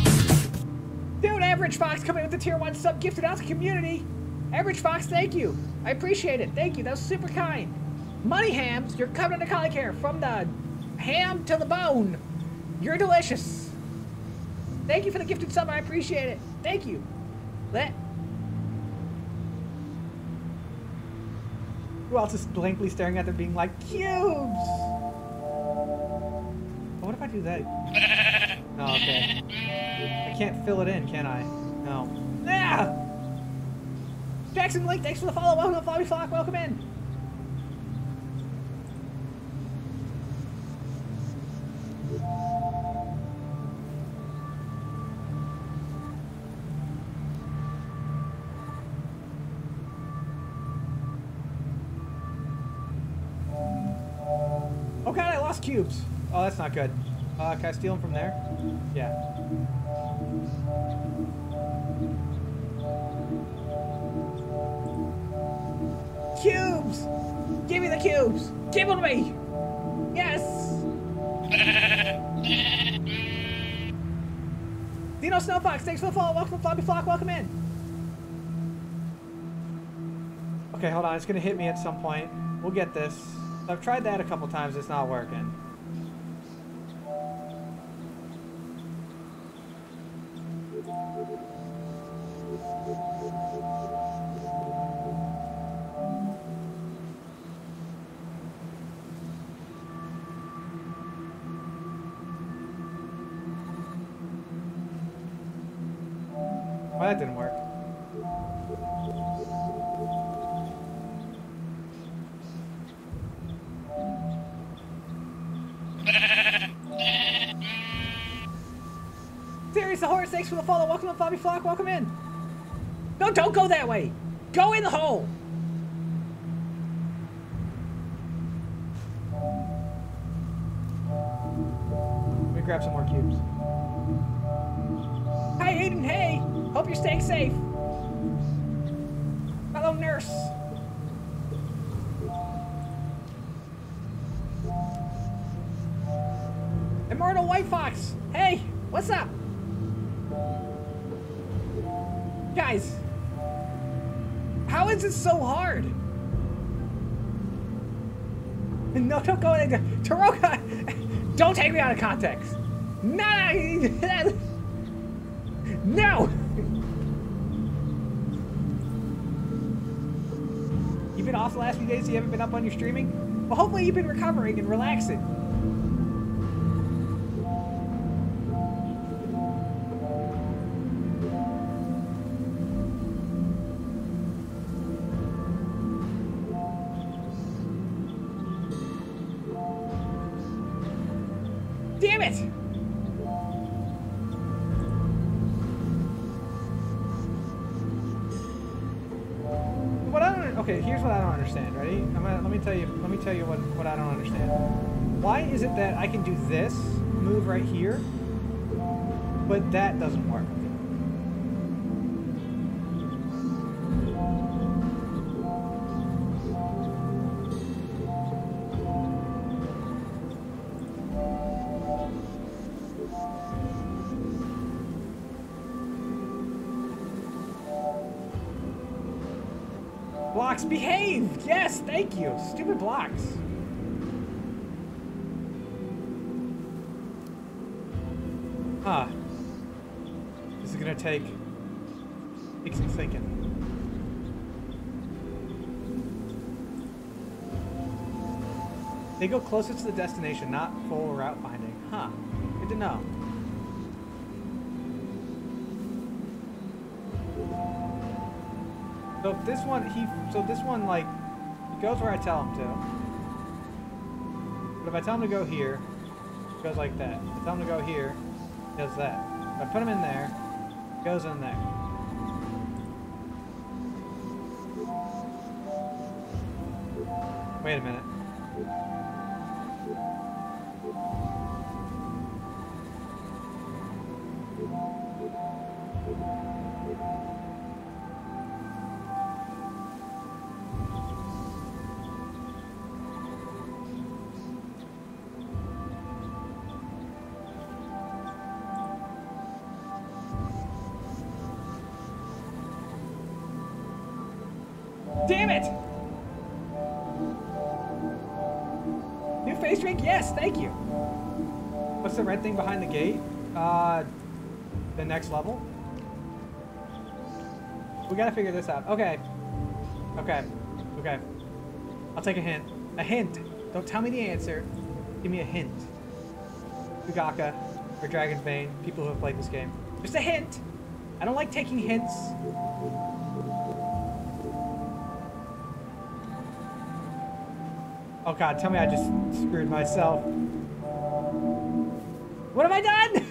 Dude, Average Fox coming with the tier 1 sub gifted out to community. Average Fox, thank you. I appreciate it. Thank you. That was super kind. Money Hams, you're coming to Collie Care from the ham to the bone. You're delicious. Thank you for the gifted sub. I appreciate it. Thank you. Who else is blankly staring at them being like, cubes? What if I do that? Oh, okay. I can't fill it in, can I? No. Ah! Jackson Lake, thanks for the follow. Welcome to Flobby Flock. Welcome in. Oh god, I lost cubes. Oh, that's not good. Can I steal them from there? Yeah. Cubes! Give me the cubes! Give them to me! Yes! Dino Snowfox, thanks for the follow. Welcome to Flobby Flock. Welcome in. Okay, hold on. It's going to hit me at some point. We'll get this. I've tried that a couple times. It's not working. Well, that didn't work. Serious the Horse, thanks for the follow. Welcome to Flobby Flock. Welcome in. No, don't go that way. Go in the hole. Let me grab some more cubes. Hi, Aiden. Hey. Hope you're staying safe. Hello, nurse. Immortal White Fox. Hey, what's up? Guys, how is it so hard? No, don't go in there. Taroka, don't take me out of context. No. No. You've been off the last few days, so you haven't been up on your streaming? Well, hopefully you've been recovering and relaxing. Damn it! What I don't, okay, here's what I don't understand. Ready? Let me tell you what I don't understand. Why is it that I can do this move right here, but that doesn't work? Blocks behave! Yes, thank you. Stupid blocks. Huh. This is gonna take some thinking. They go closer to the destination, not full route finding. Huh. Good to know. So if this one, like, he goes where I tell him to. But if I tell him to go here, it goes like that. If I tell him to go here, it does that. If I put him in there, it goes in there. Wait a minute. Damn it! New face drink? Yes, thank you. What's the red thing behind the gate? The next level? We gotta figure this out. Okay. Okay. Okay. I'll take a hint. A hint. Don't tell me the answer. Give me a hint. Fugaka or Dragon's Bane, people who have played this game. Just a hint! I don't like taking hints. Oh god, tell me I just screwed myself. What have I done?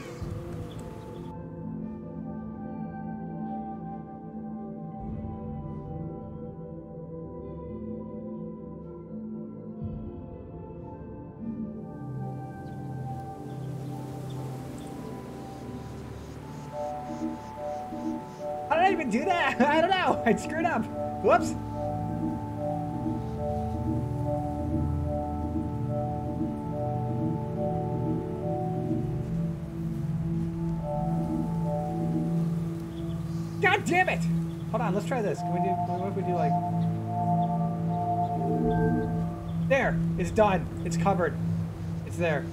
How did I even do that? I don't know. I screwed up. Whoops. God damn it! Hold on, let's try this. Can we do, what if we do like... There! It's done. It's covered. It's there.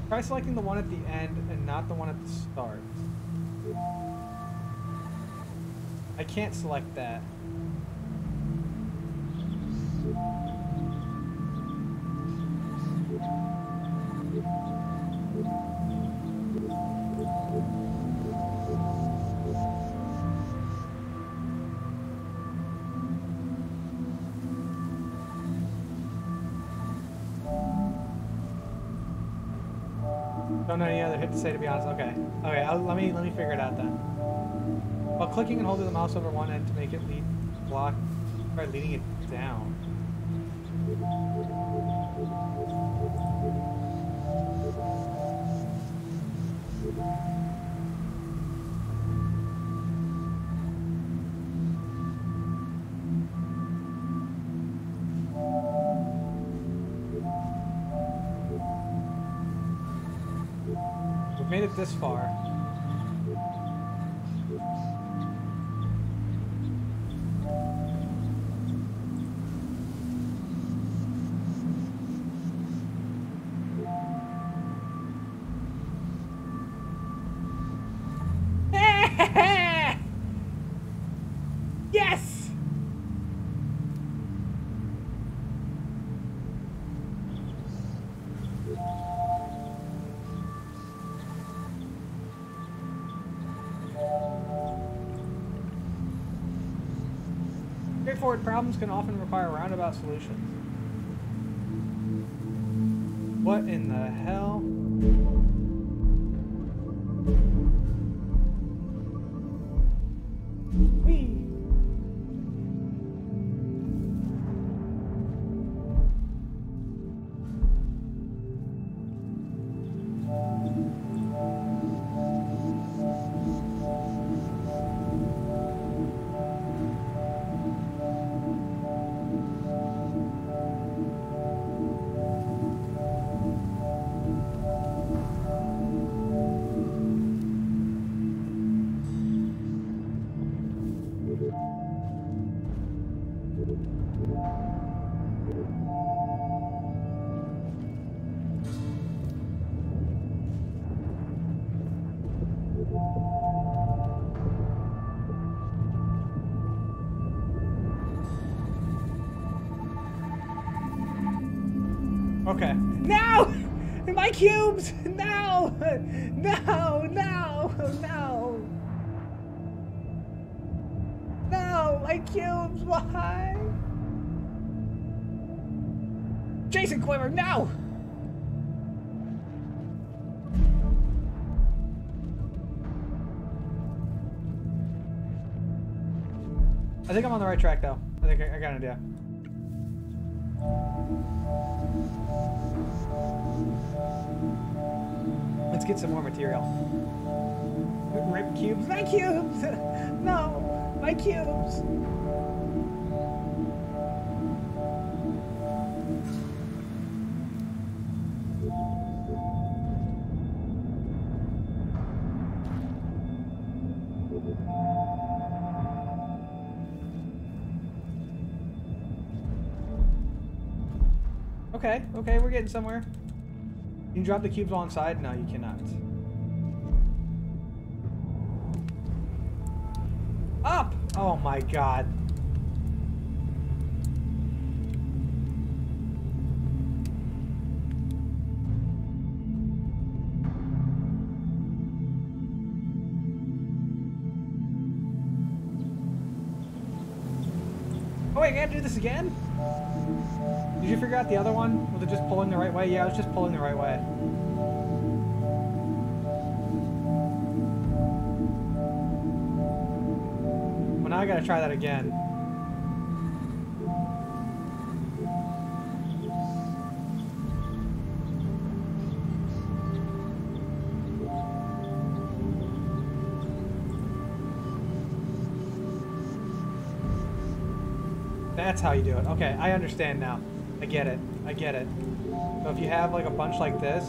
Try selecting the one at the end and not the one at the start. I can't select that. Don't know any other hit to say, to be honest. Okay. Okay, let me figure it out then. While clicking and holding the mouse over one end to make it lead block, try leading it down. We've made it this far. Yes! Straightforward problems can often require roundabout solutions. What in the hell? Whee! Okay. No! My cubes! No! No! No! No! No! My cubes! Why? Jason Quiver, no! I think I'm on the right track, though. I think I got an idea. Let's get some more material. Rip cubes. My cubes! No! My cubes! Okay, okay, we're getting somewhere. You can drop the cubes all inside? No, you cannot. Up! Oh my god. Oh wait, I gotta do this again? Did you figure out the other one? Was it just pulling the right way? Yeah, it was just pulling the right way. Well, now I gotta try that again. That's how you do it. Okay, I understand now. I get it. I get it. So if you have like a bunch like this,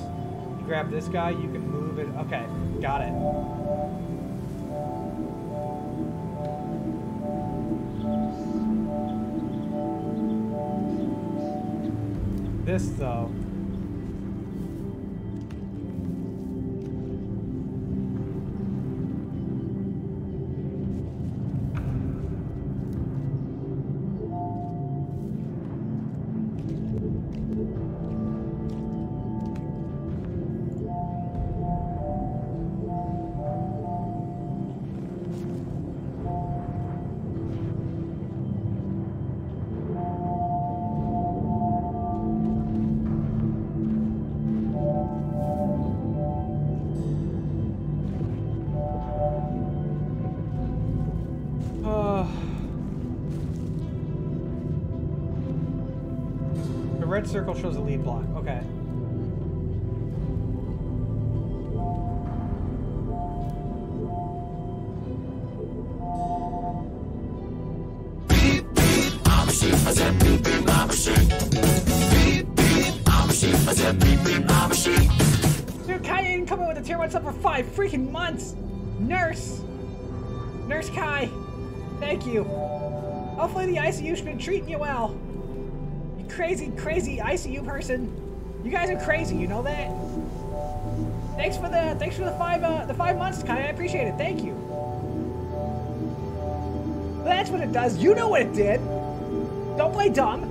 you grab this guy, you can move it. Okay, got it. This though. The red circle shows the lead block. Okay. Beep, beep, I'm a sheep. I said beep, beep, I'm a sheep. Beep, beep, I'm a sheep. I said beep, beep, I'm a sheep. Dude, Kai didn't come in with a tier 1 sub for 5 freaking months! Nurse! Nurse Kai! Thank you. Hopefully the ICU's been treating you well. You crazy, crazy ICU person. You guys are crazy, you know that? Thanks for the 5 months, Kai. I appreciate it. Thank you. That's what it does. You know what it did. Don't play dumb.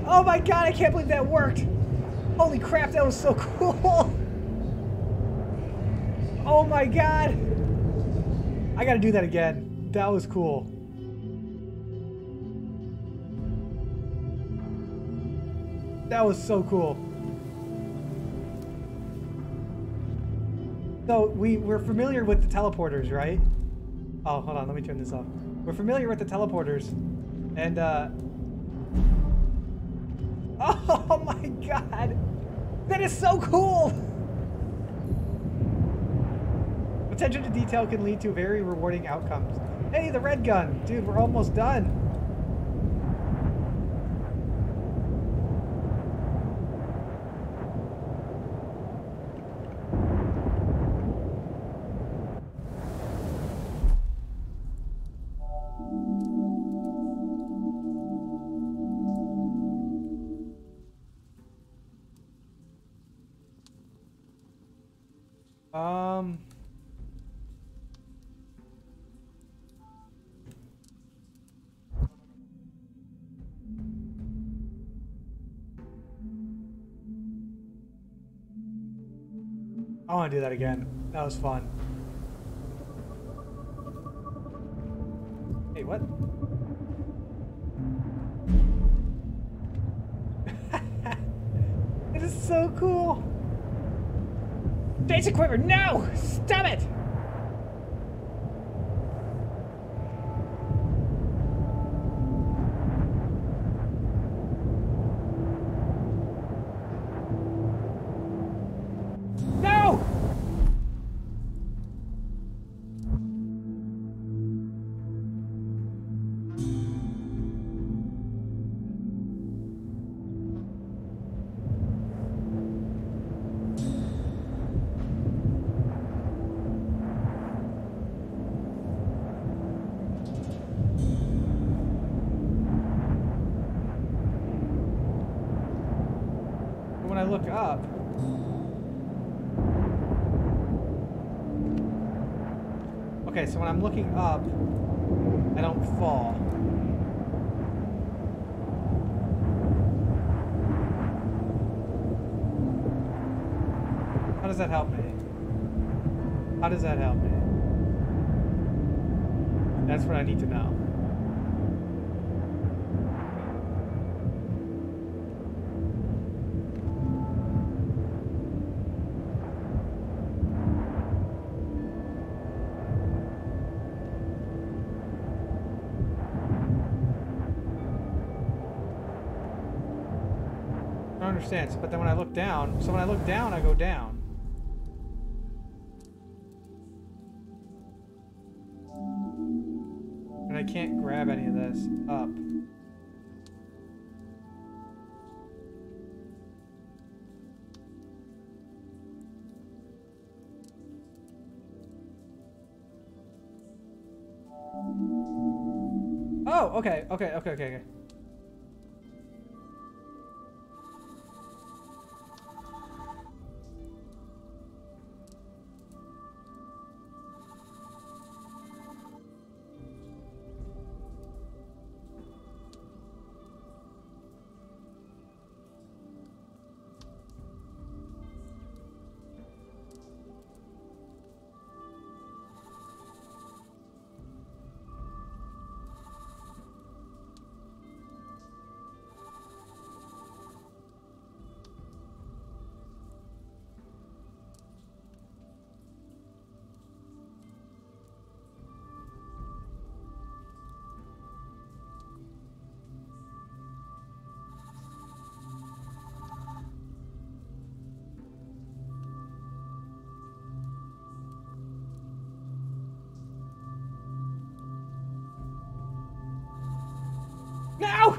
Oh my god, I can't believe that worked. Holy crap, that was so cool. Oh my god. I gotta do that again. That was cool. That was so cool. So we're familiar with the teleporters, right? Oh, hold on, let me turn this off. We're familiar with the teleporters. And oh my god! That is so cool! Attention to detail can lead to very rewarding outcomes. Hey, the red gun! Dude, we're almost done. I want to do that again. That was fun. Hey, what? It is so cool. Basic quiver, no! Stop it! look up... Okay, so when I'm looking up, I don't fall. How does that help me? How does that help me? That's what I need to know. I don't understand. But then when I look down, so when I look down, I go down. And I can't grab any of this up. Oh, okay. No!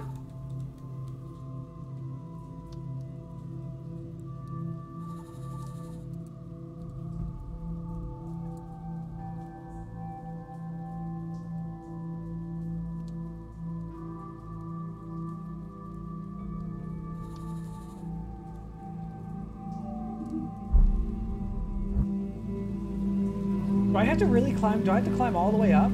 Do I have to really climb? Do I have to climb all the way up?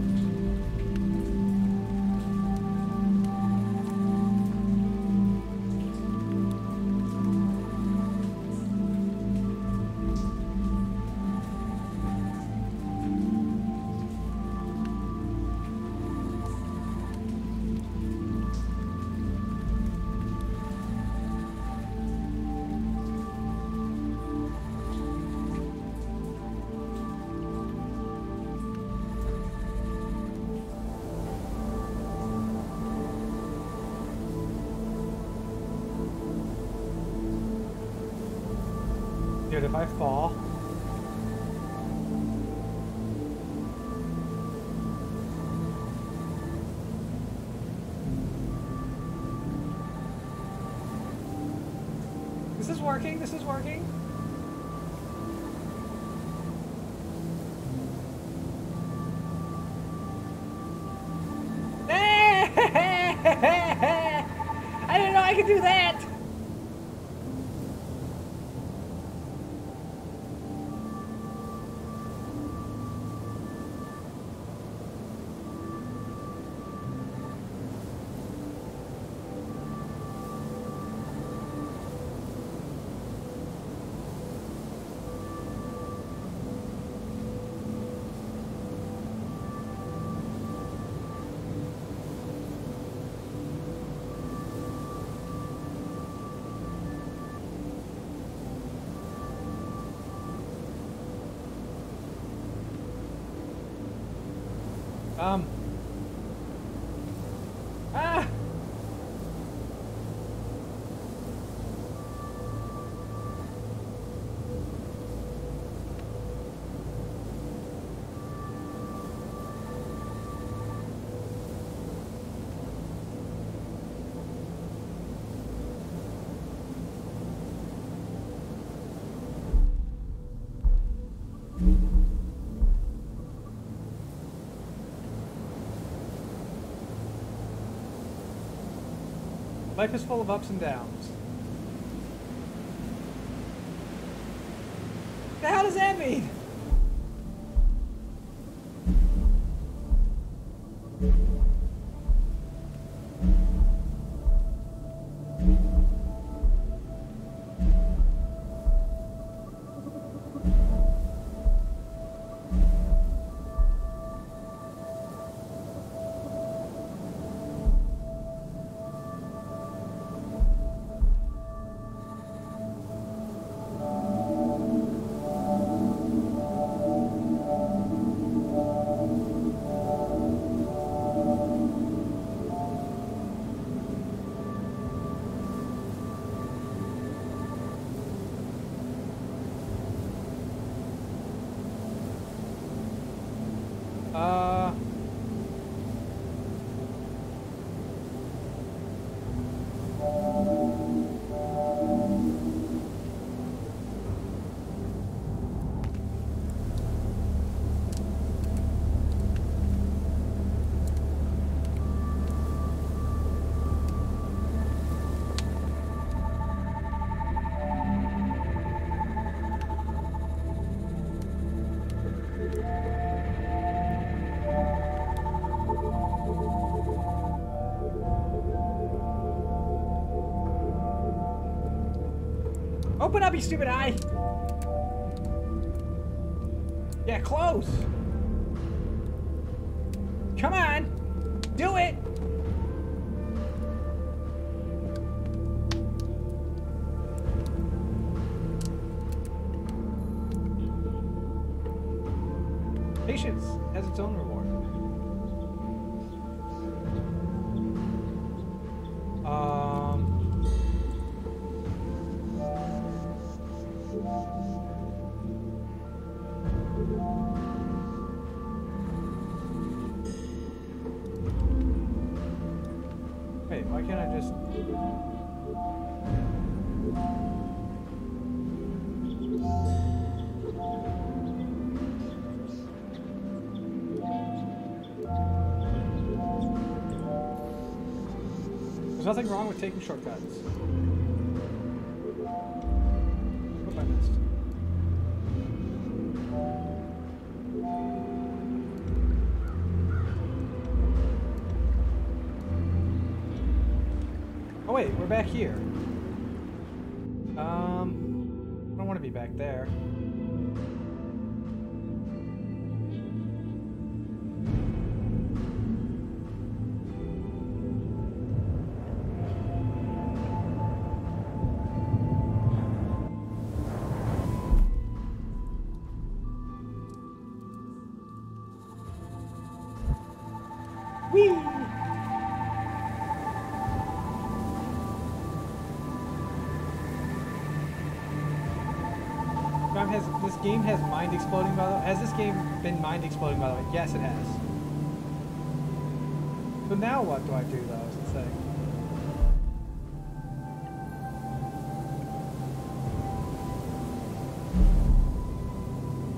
Dude, if I fall... This is working, this is working. I didn't know I could do that! Ah! Life is full of ups and downs. The hell does that mean? Open up, you stupid eye! Yeah, close! Come on! Do it! Patience has its own reward. Wait, why can't I just... There's nothing wrong with taking shortcuts. What I missed? Oh wait, we're back here. I don't want to be back there. Whee! This game has mind exploding, by the way? Has this game been mind exploding, by the way? Yes, it has. So now what do I do, though, is the thing.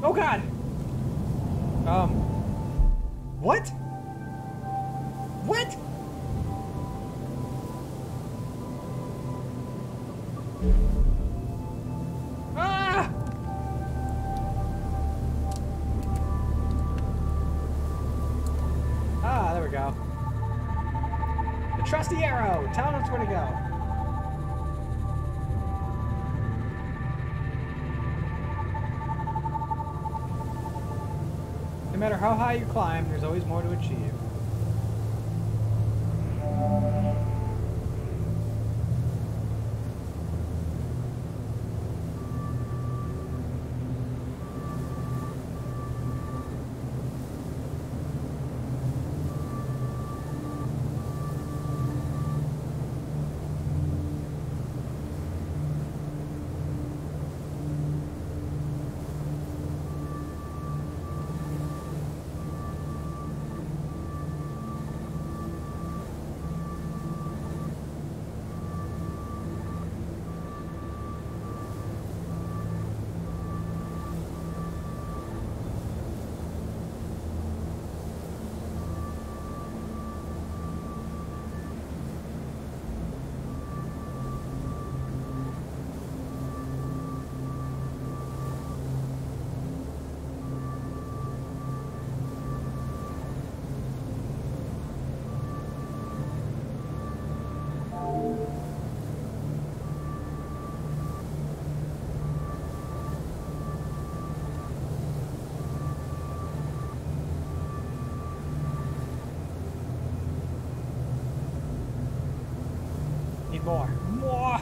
Oh, God! What? What? Ah! Ah, there we go. The trusty arrow! Tell us where to go. No matter how high you climb, there's always more to achieve. More. More!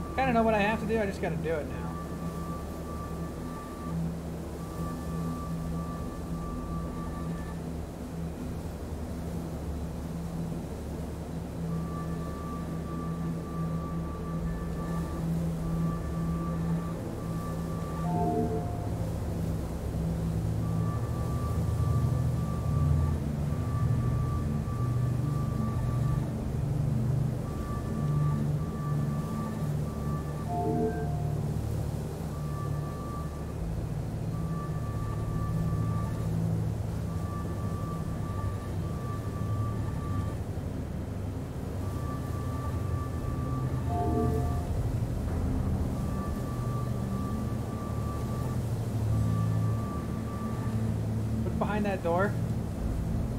I kind of know what I have to do, I just gotta do it now. Behind that door.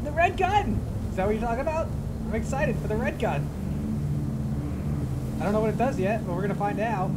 The red gun! Is that what you're talking about? I'm excited for the red gun. I don't know what it does yet, but we're gonna find out.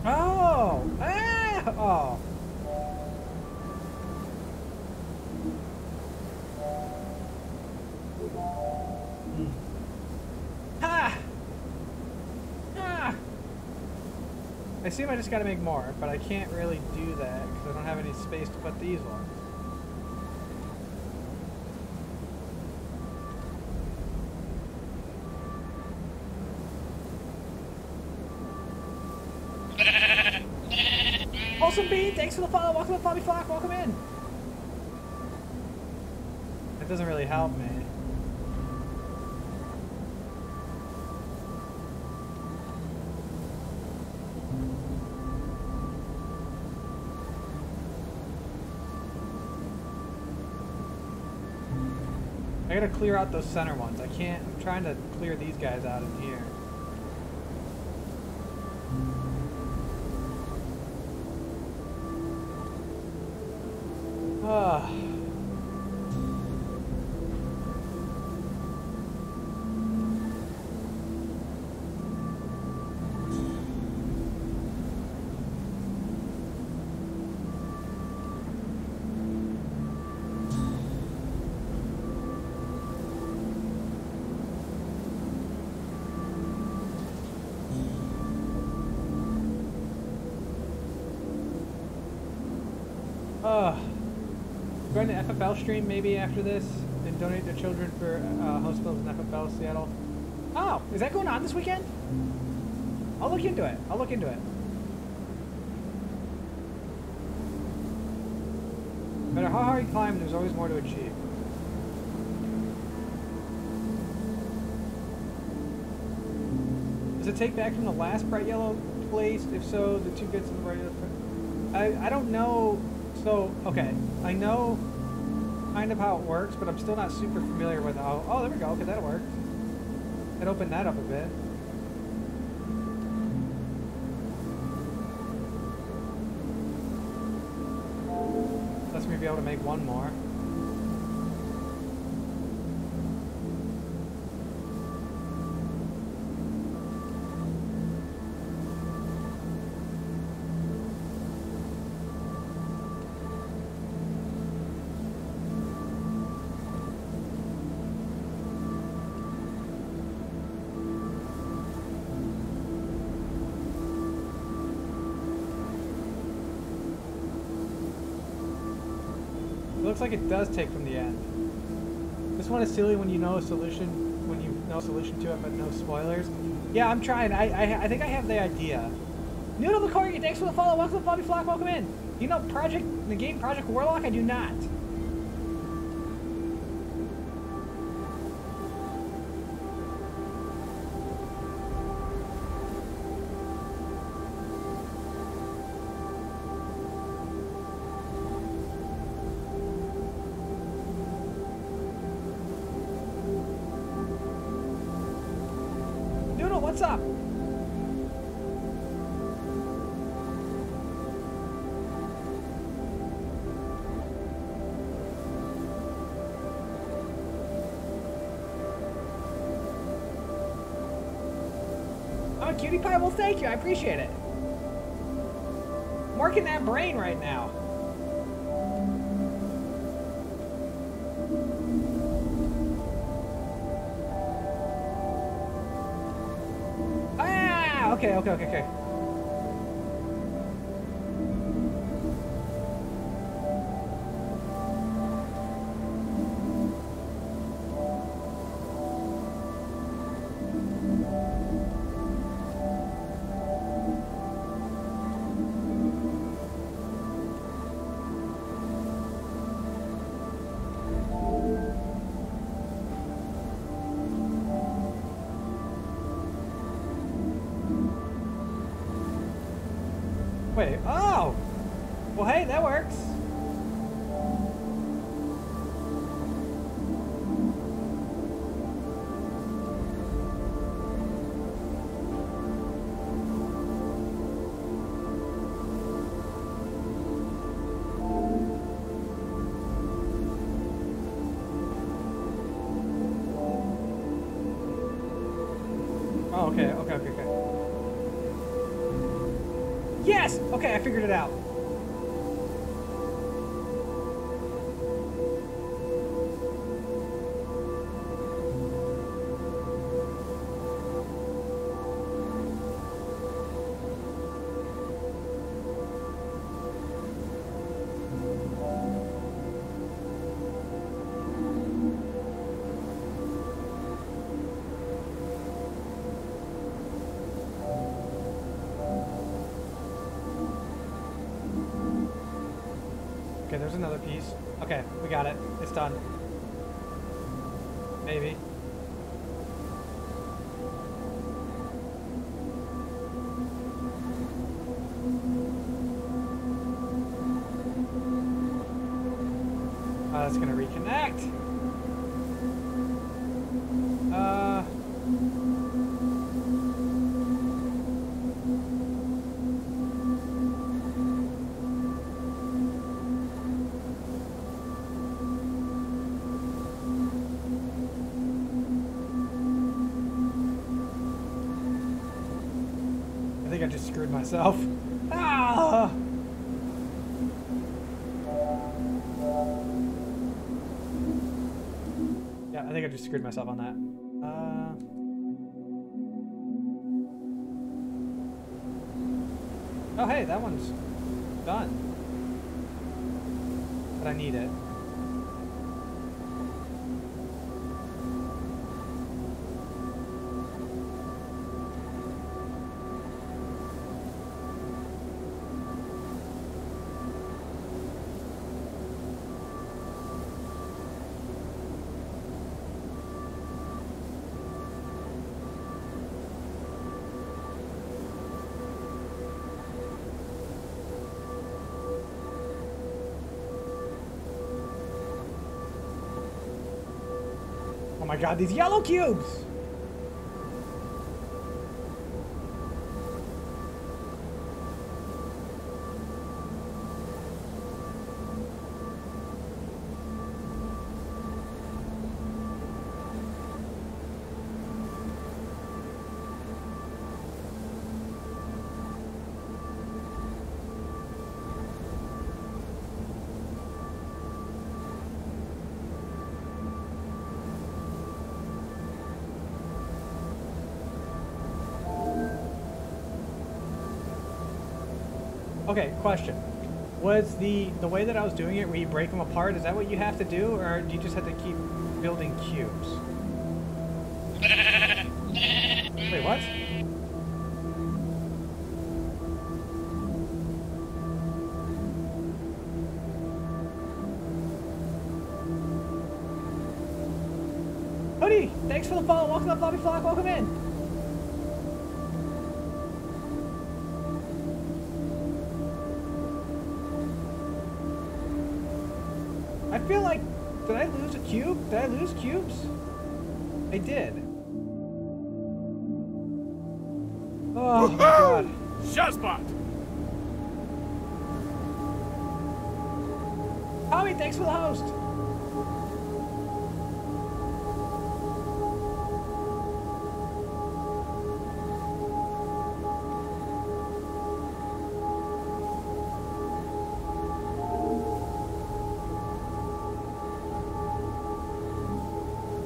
Oh! Ah! Oh. Ha! Ah! I assume I just gotta make more, but I can't really do that because I don't have any space to put these ones. Awesome Bean, thanks for the follow. Welcome to Bobby Flock. Welcome in. That doesn't really help me. I gotta clear out those center ones. I can't. I'm trying to clear these guys out in here. Do join the FFL stream maybe after this and donate to children for hospitals in FFL Seattle. Oh, is that going on this weekend? I'll look into it. I'll look into it. No matter how hard you climb, there's always more to achieve. Does it take back from the last bright yellow place? If so, the 2 bits of the bright yellow. I don't know. So, okay. I know kind of how it works, but I'm still not super familiar with how... Oh, there we go. Okay, that'll work. It opened that up a bit. Lets me be able to make one more. Looks like it does take from the end. This one is silly when you know a solution, to it, but no spoilers. Yeah, I'm trying. I think I have the idea. Noodle McCoy, thanks for the follow. Welcome to the Bobby Flock. Welcome in. You know the game Project Warlock? I do not. What's up? Oh, cutie pie, well thank you, I appreciate it. I'm working that brain right now. Okay. Wait, oh! Well, hey, that works. Oh, okay. Yes! Okay, I figured it out. Okay, there's another piece. Okay, we got it. It's done. Maybe. Oh, that's gonna reconnect. I just screwed myself. Ah! Yeah, I think I just screwed myself on that. Oh, hey, that one's done. But I need it. Oh my god, these yellow cubes! Okay, question. Was the way that I was doing it where you break them apart, is that what you have to do, or do you just have to keep building cubes? Wait, what? Hoodie, thanks for the follow. Welcome up, Lobby Flock. Welcome in. I feel like, did I lose a cube? Did I lose cubes? I did. Oh my god. Shotspot! Howie, thanks for the host.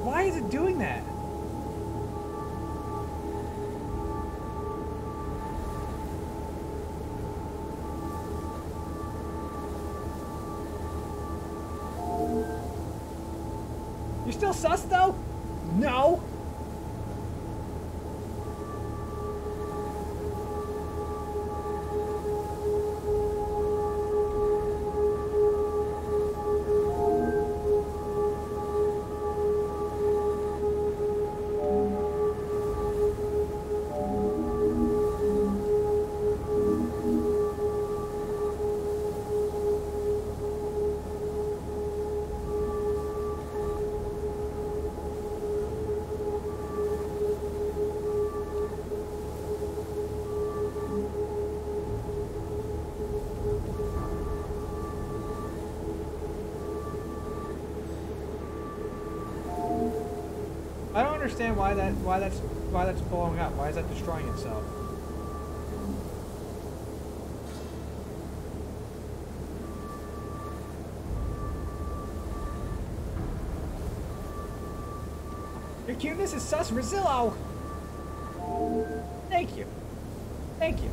Why is it doing that? You're still sus though? No. I don't understand why that's blowing up. Why is that destroying itself? Your cuteness is sus Brazillo. Thank you. Thank you.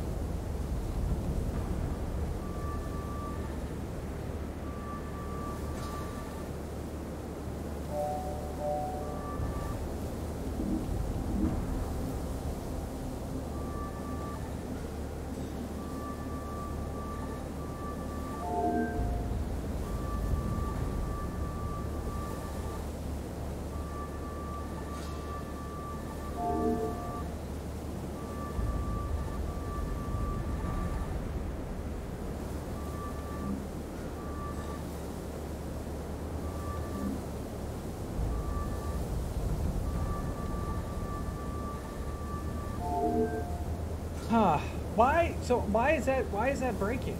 Huh. Why is that breaking?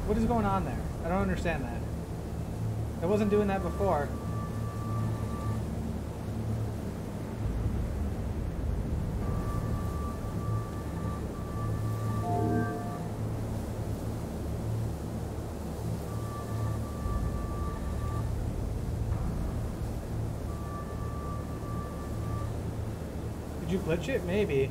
What is going on there? I don't understand that. I wasn't doing that before. Did you glitch it? Maybe.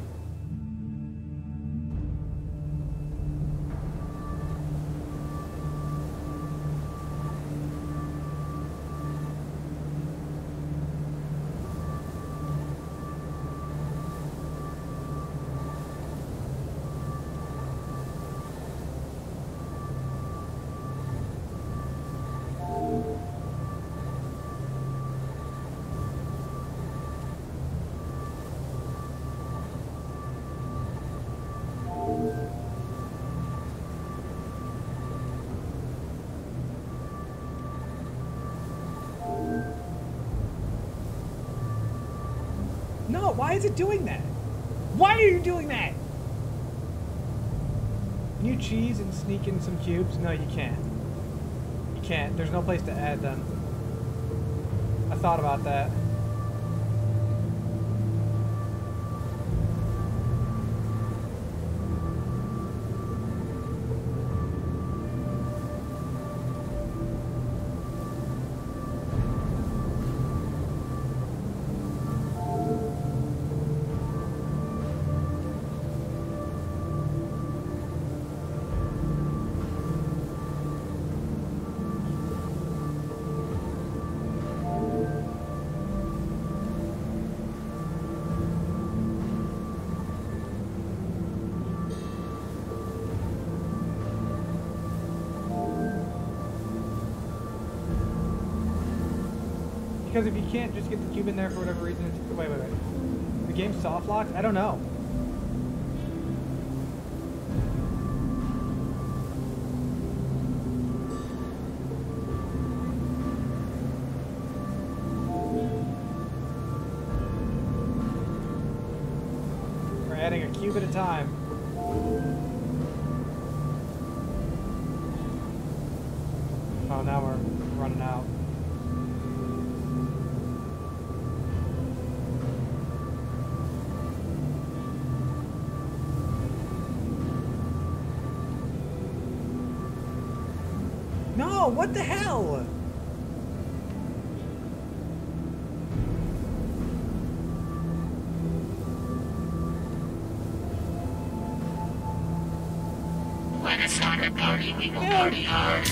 No, why is it doing that? Why are you doing that? Can you cheese and sneak in some cubes? No, you can't. You can't. There's no place to add them. I thought about that. Because if you can't just get the cube in there for whatever reason, it's... Wait. The game's soft locked? I don't know. We're adding a cube at a time. Oh, now we're running out. No, what the hell? When it's time to party, we will party hard.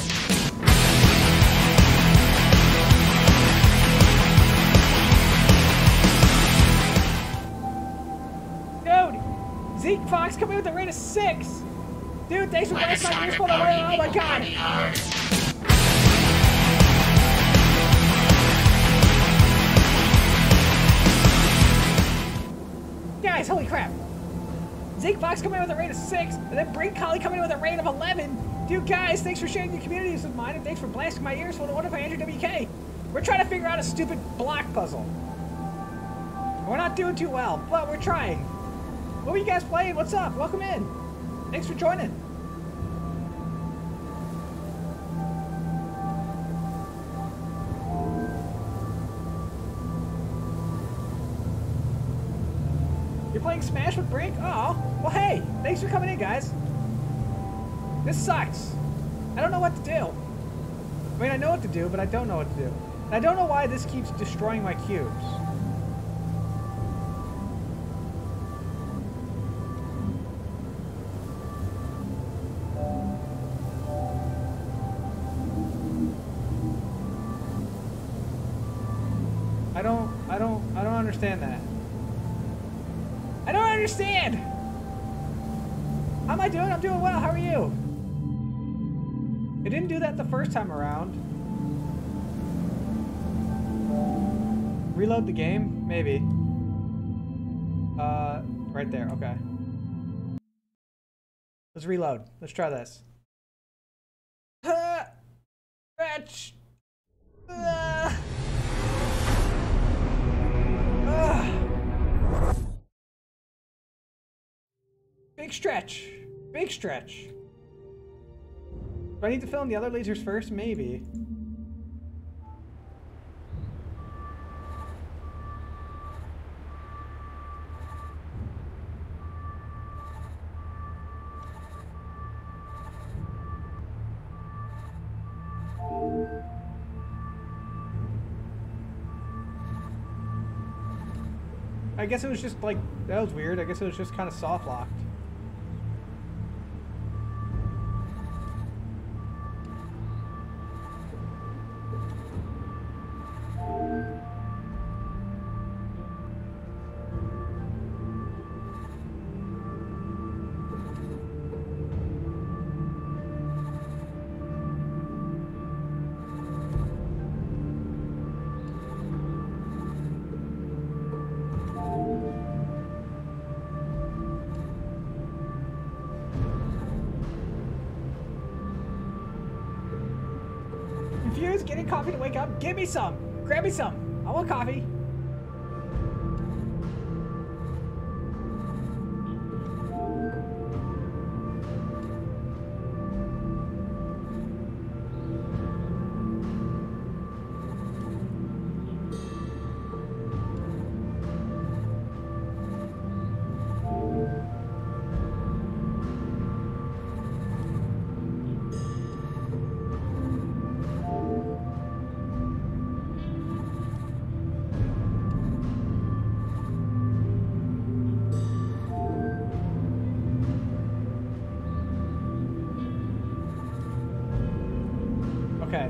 Dude! Zeke Fox coming with a rate of 6! Dude, thanks for blasting my useful. Oh my god! Guys, holy crap! Zeke Fox coming in with a rate of 6, and then Brink Collie coming in with a rate of 11. Dude, guys, thanks for sharing your communities with mine, and thanks for blasting my ears for the wonderful Andrew WK. We're trying to figure out a stupid block puzzle. We're not doing too well, but we're trying. What were you guys playing? What's up? Welcome in. Thanks for joining. You're playing Smash with Brink? Oh, well hey, thanks for coming in, guys. This sucks. I don't know what to do. I mean, I know what to do, but I don't know what to do. And I don't know why this keeps destroying my cubes. I don't understand that. I don't understand! How am I doing? I'm doing well. How are you? It didn't do that the first time around. Reload the game? Maybe. Right there. Okay. Let's reload. Let's try this. Stretch! Big stretch. Big stretch. Do I need to fill in the other lasers first? Maybe. I guess it was just like, that was weird. I guess it was just kind of soft locked. Confused, getting coffee to wake up. Give me some. Grab me some. I want coffee.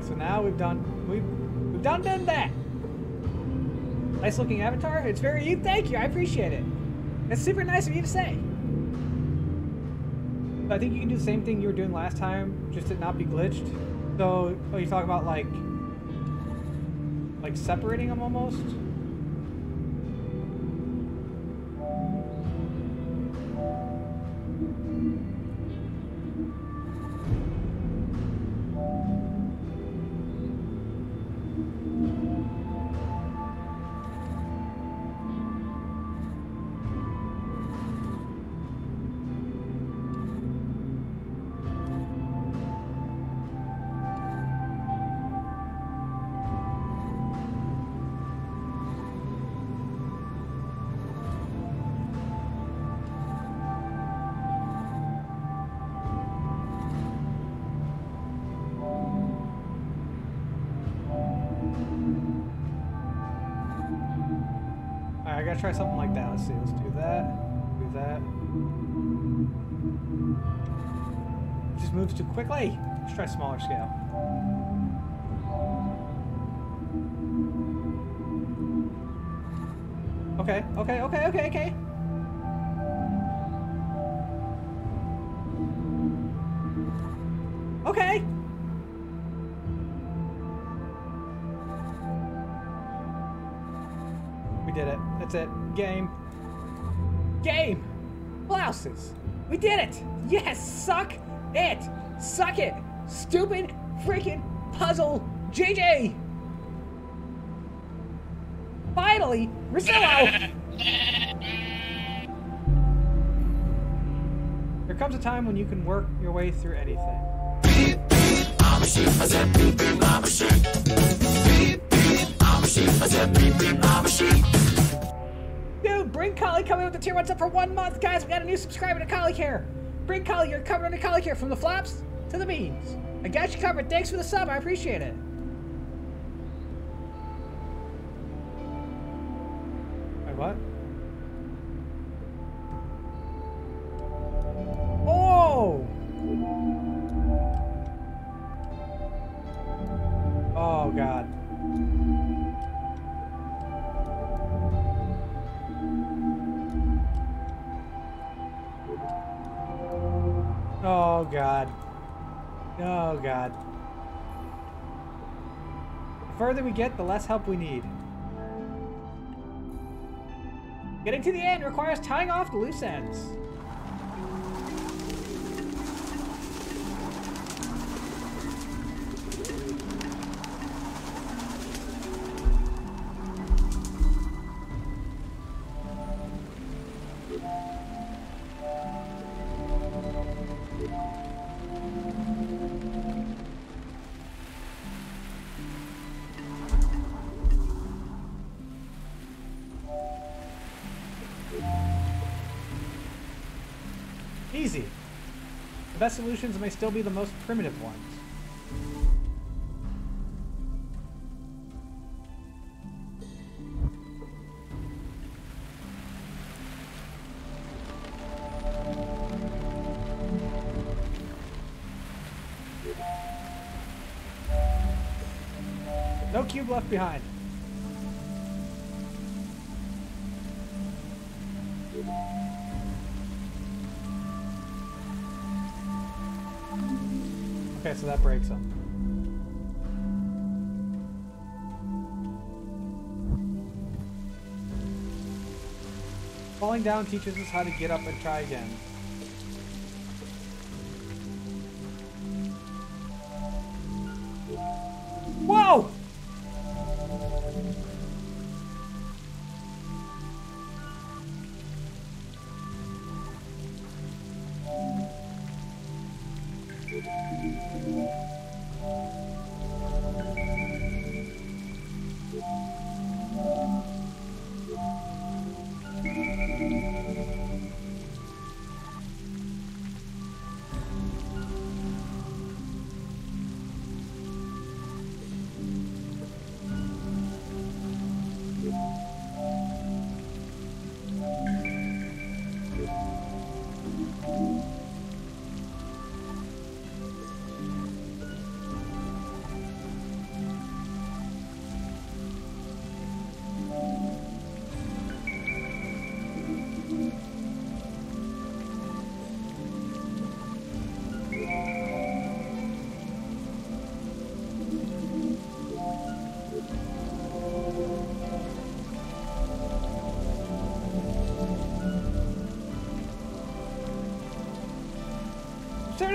Okay, so now we've done that. Nice looking avatar. It's very you. Thank you. I appreciate it. It's super nice of you to say. I think you can do the same thing you were doing last time, just to not be glitched. So, oh, you talk about like separating them almost. I gotta try something like that. Let's see. Let's do that. Do that. It just moves too quickly. Let's try smaller scale. Okay. Okay. Okay. Okay. Okay. Okay. We did it. That's it. Game. Game! Blouses! We did it! Yes! Suck it! Suck it! Stupid freaking puzzle JJ! Finally! Rosillo! There comes a time when you can work your way through anything. Dude, Bring Collie coming with the tier 1 sub for 1 month. Guys, we got a new subscriber to Collie Care. Bring Collie, you're covered under Collie Care from the flops to the beans. I got you covered. Thanks for the sub. I appreciate it. Wait, what? Oh! Oh, God. Oh, God. Oh, God. The further we get, the less help we need. Getting to the end requires tying off the loose ends. Easy. The best solutions may still be the most primitive ones. No cube left behind. Okay, so that breaks them. Falling down teaches us how to get up and try again. Whoa!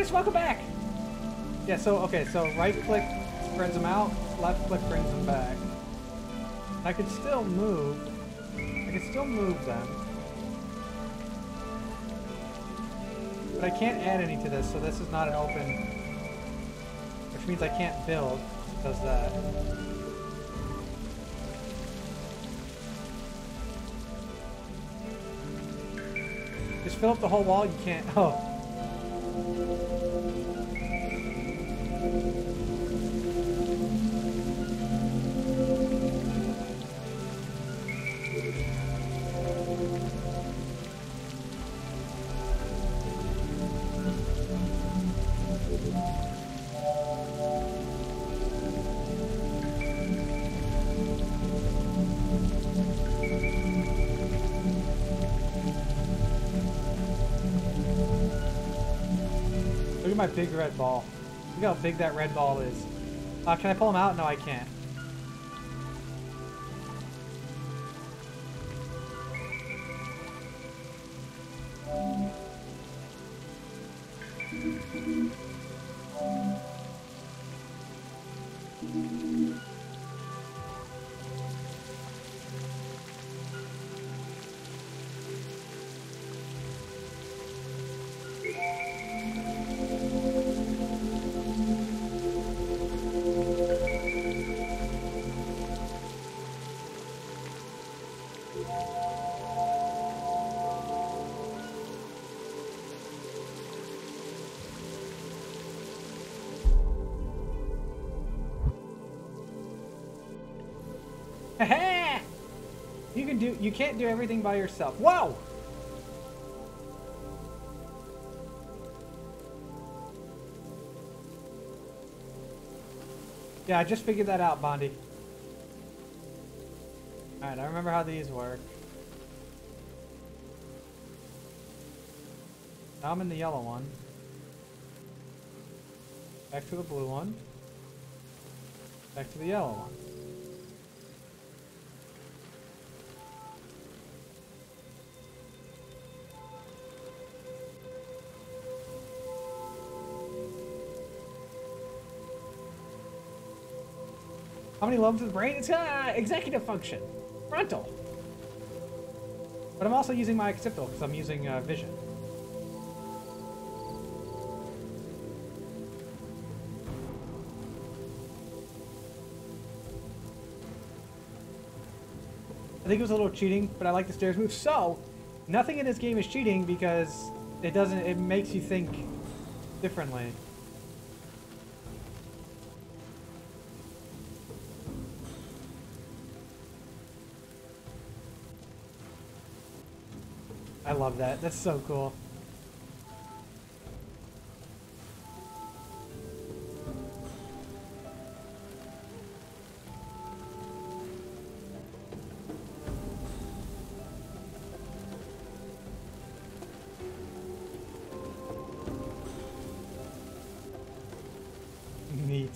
Chris, welcome back. Yeah, so, okay, so right click spreads them out, left click brings them back. I can still move. I can still move them. But I can't add any to this, so this is not an open, which means I can't build. It does that. Just fill up the whole wall, you can't. Oh. Look at my big red ball. Look how big that red ball is. Can I pull him out? No, I can't. You can't do everything by yourself. Whoa! Yeah, I just figured that out, Bondi. Alright, I remember how these work. Now I'm in the yellow one. Back to the blue one. Back to the yellow one. How many lobes of the brain? It's executive function. Frontal. But I'm also using my occipital because I'm using vision. I think it was a little cheating, but I like the stairs move. So, nothing in this game is cheating because it makes you think differently. I love that. That's so cool. Neat.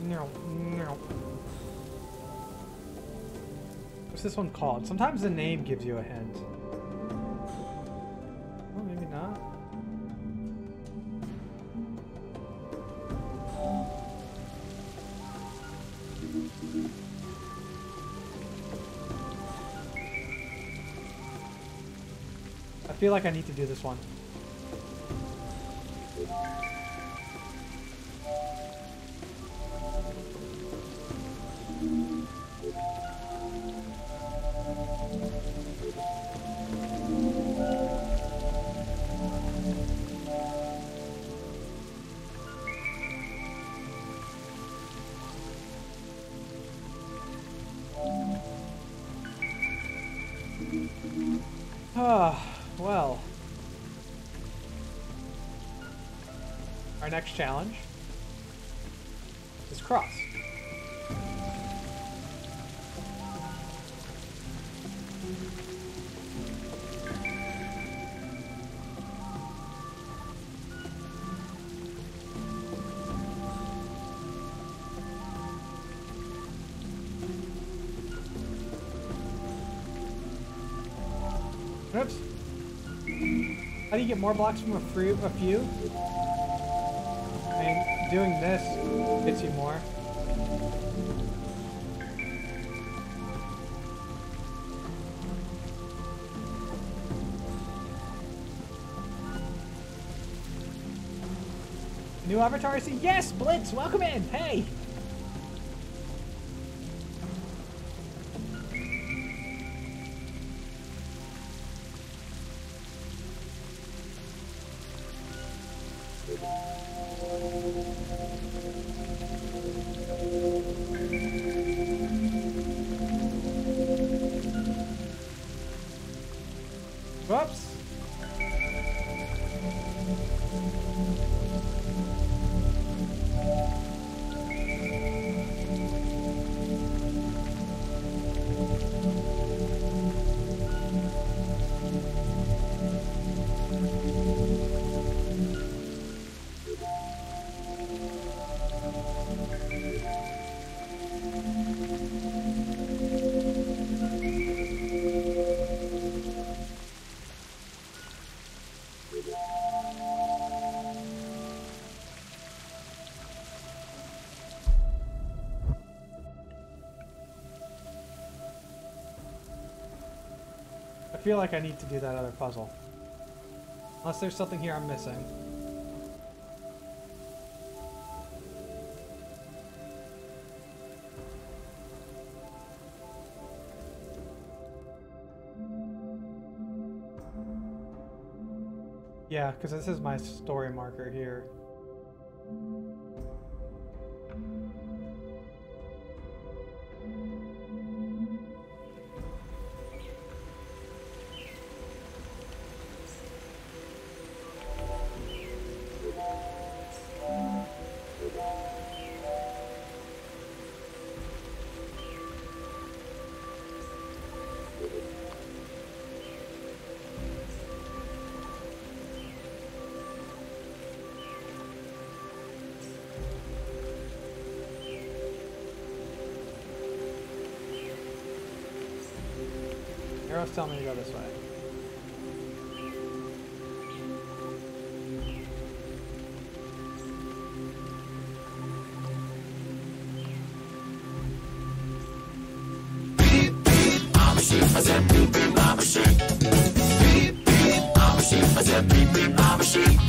No, no. What's this one called? Sometimes the name gives you a hint. I feel like I need to do this one. Well. Our next challenge is cross. Oops. How do you get more blocks from a few? doing this gets you more. New avatar, I see. Yes, Blitz, welcome in. Hey. Whoops. I feel like I need to do that other puzzle. Unless there's something here I'm missing. Yeah, because this is my story marker here. Arrow's telling me to go this way. Beep, beep, I'm a machine. I said beep, beep, I'm a machine. Beep, beep, I'm a machine. I said beep, beep, I'm a machine.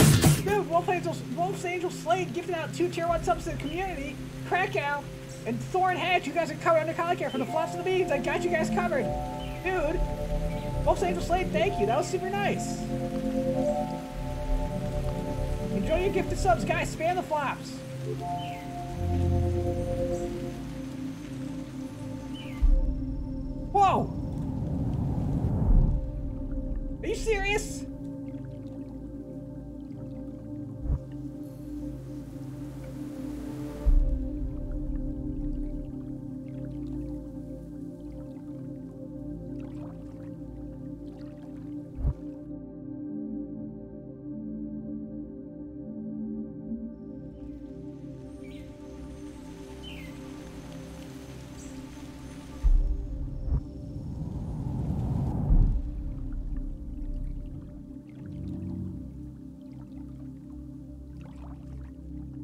Dude, Wolf's Angel Slade gifted out 2 tier 1 subs to the community. Krakow and Thorn Hatch, you guys are covered under collar care from the flops and the beads. I got you guys covered. Dude, Wolf's Angel Slade, thank you. That was super nice. Enjoy your gifted subs, guys. Spam the flops. Whoa! Are you serious?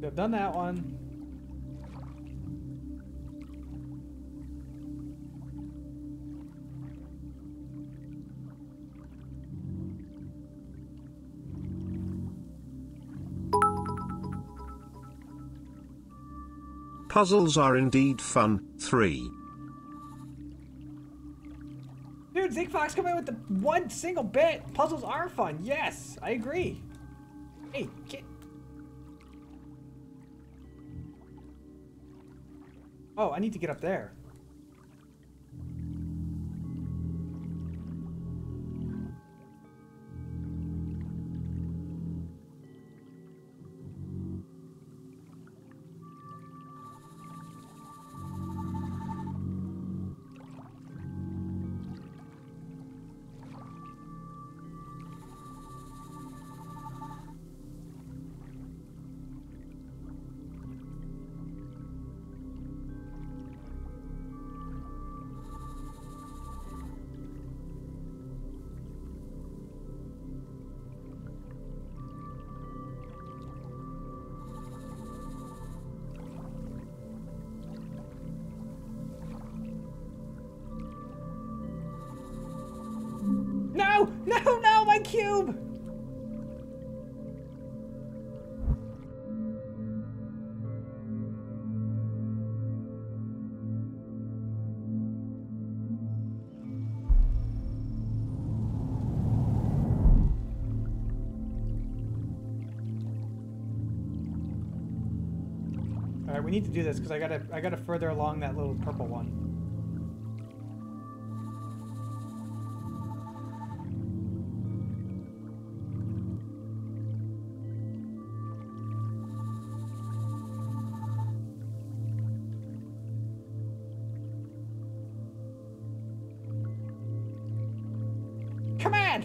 I've done that one. Puzzles are indeed fun. 3. Dude, Zigfox coming in with the one single bit. Puzzles are fun. Yes, I agree. Hey, kid. Oh, I need to get up there. No, my cube! Alright, we need to do this because I gotta further along that little purple one. Come on!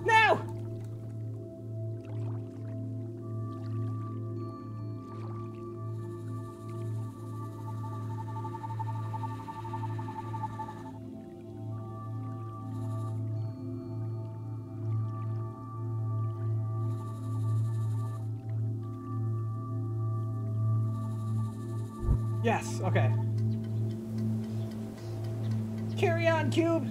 No! Yes, okay. Carry on, cube!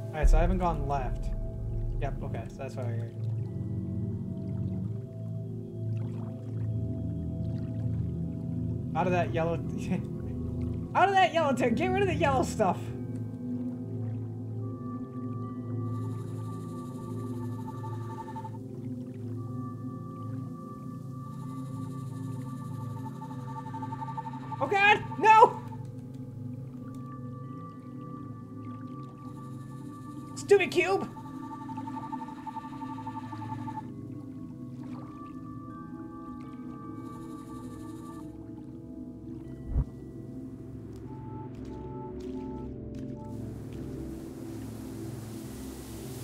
Alright, so I haven't gone left. Yep, okay, so that's what I heard. Out of that yellow... Out of that yellow tank! Get rid of the yellow stuff! Oh god! No! Stupid cube!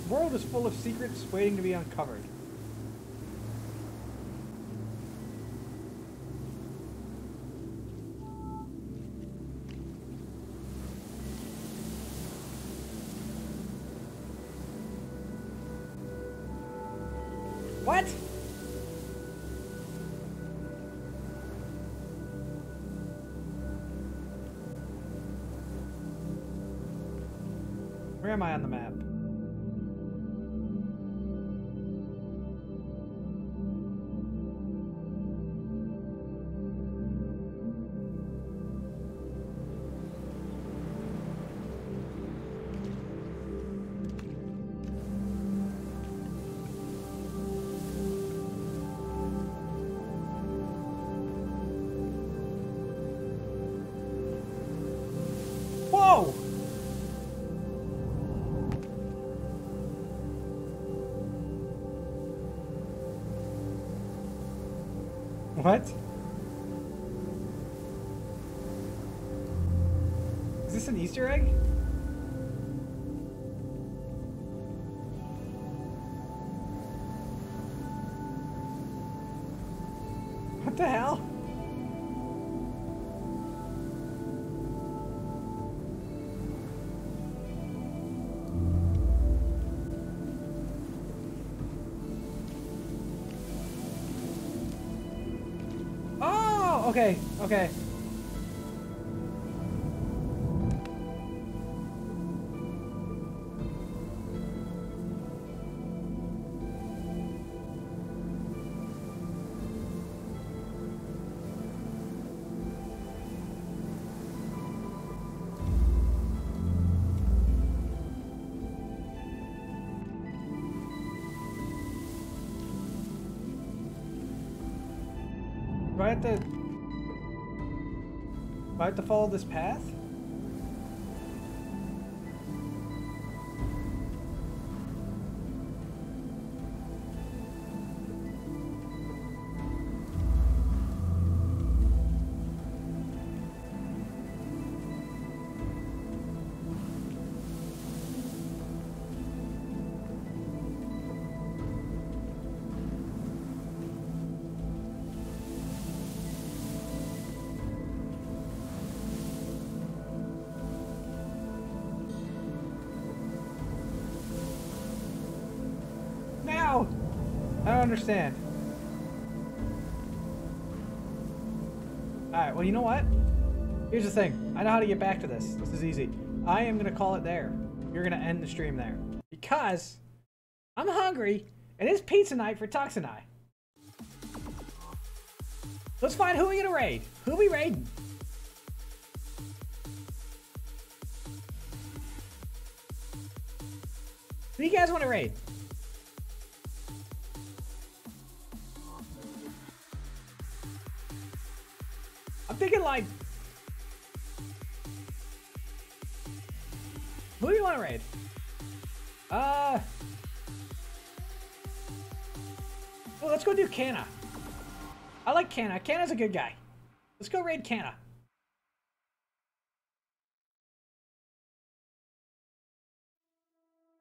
The world is full of secrets waiting to be uncovered. What? Where am I on the map? Whoa! What? Is this an Easter egg? What the hell? Oh, okay, okay. Do I have to follow this path? How? I don't understand. Alright, well, you know what? Here's the thing. I know how to get back to this. This is easy. I am going to call it there. You're going to end the stream there. Because I'm hungry, and it's pizza night for Tux and I. Let's find who we going to raid. Who we raiding? Who do you guys want to raid? I'm thinking like... Who do you want to raid? Well, let's go do Canna. I like Canna. Canna's a good guy. Let's go raid Canna.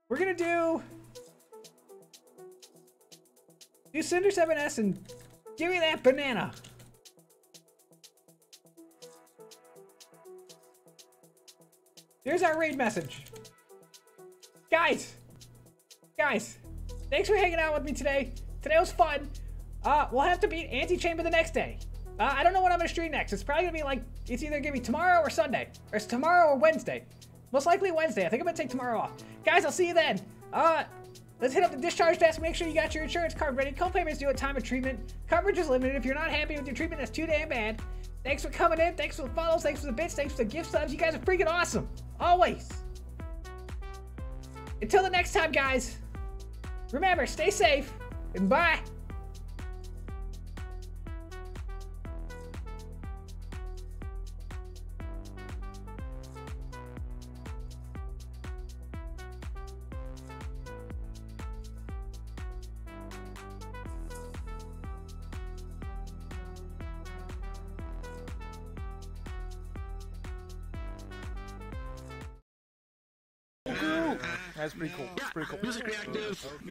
We're gonna do Cinder 7S and give me that banana. There's our raid message. Guys, thanks for hanging out with me today. Today was fun. We'll have to beat Antichamber the next day. I don't know what I'm gonna stream next. It's probably gonna be like, it's either gonna be tomorrow or Sunday. Or it's tomorrow or Wednesday. Most likely Wednesday. I think I'm gonna take tomorrow off. Guys, I'll see you then. Let's hit up the discharge desk. Make sure you got your insurance card ready. Co-payments due at time of treatment. Coverage is limited. If you're not happy with your treatment, that's too damn bad. Thanks for coming in. Thanks for the follows. Thanks for the bits. Thanks for the gift subs. You guys are freaking awesome. Always. Until the next time, guys. Remember, stay safe. And bye. That's pretty cool. It's pretty cool. Music reactive.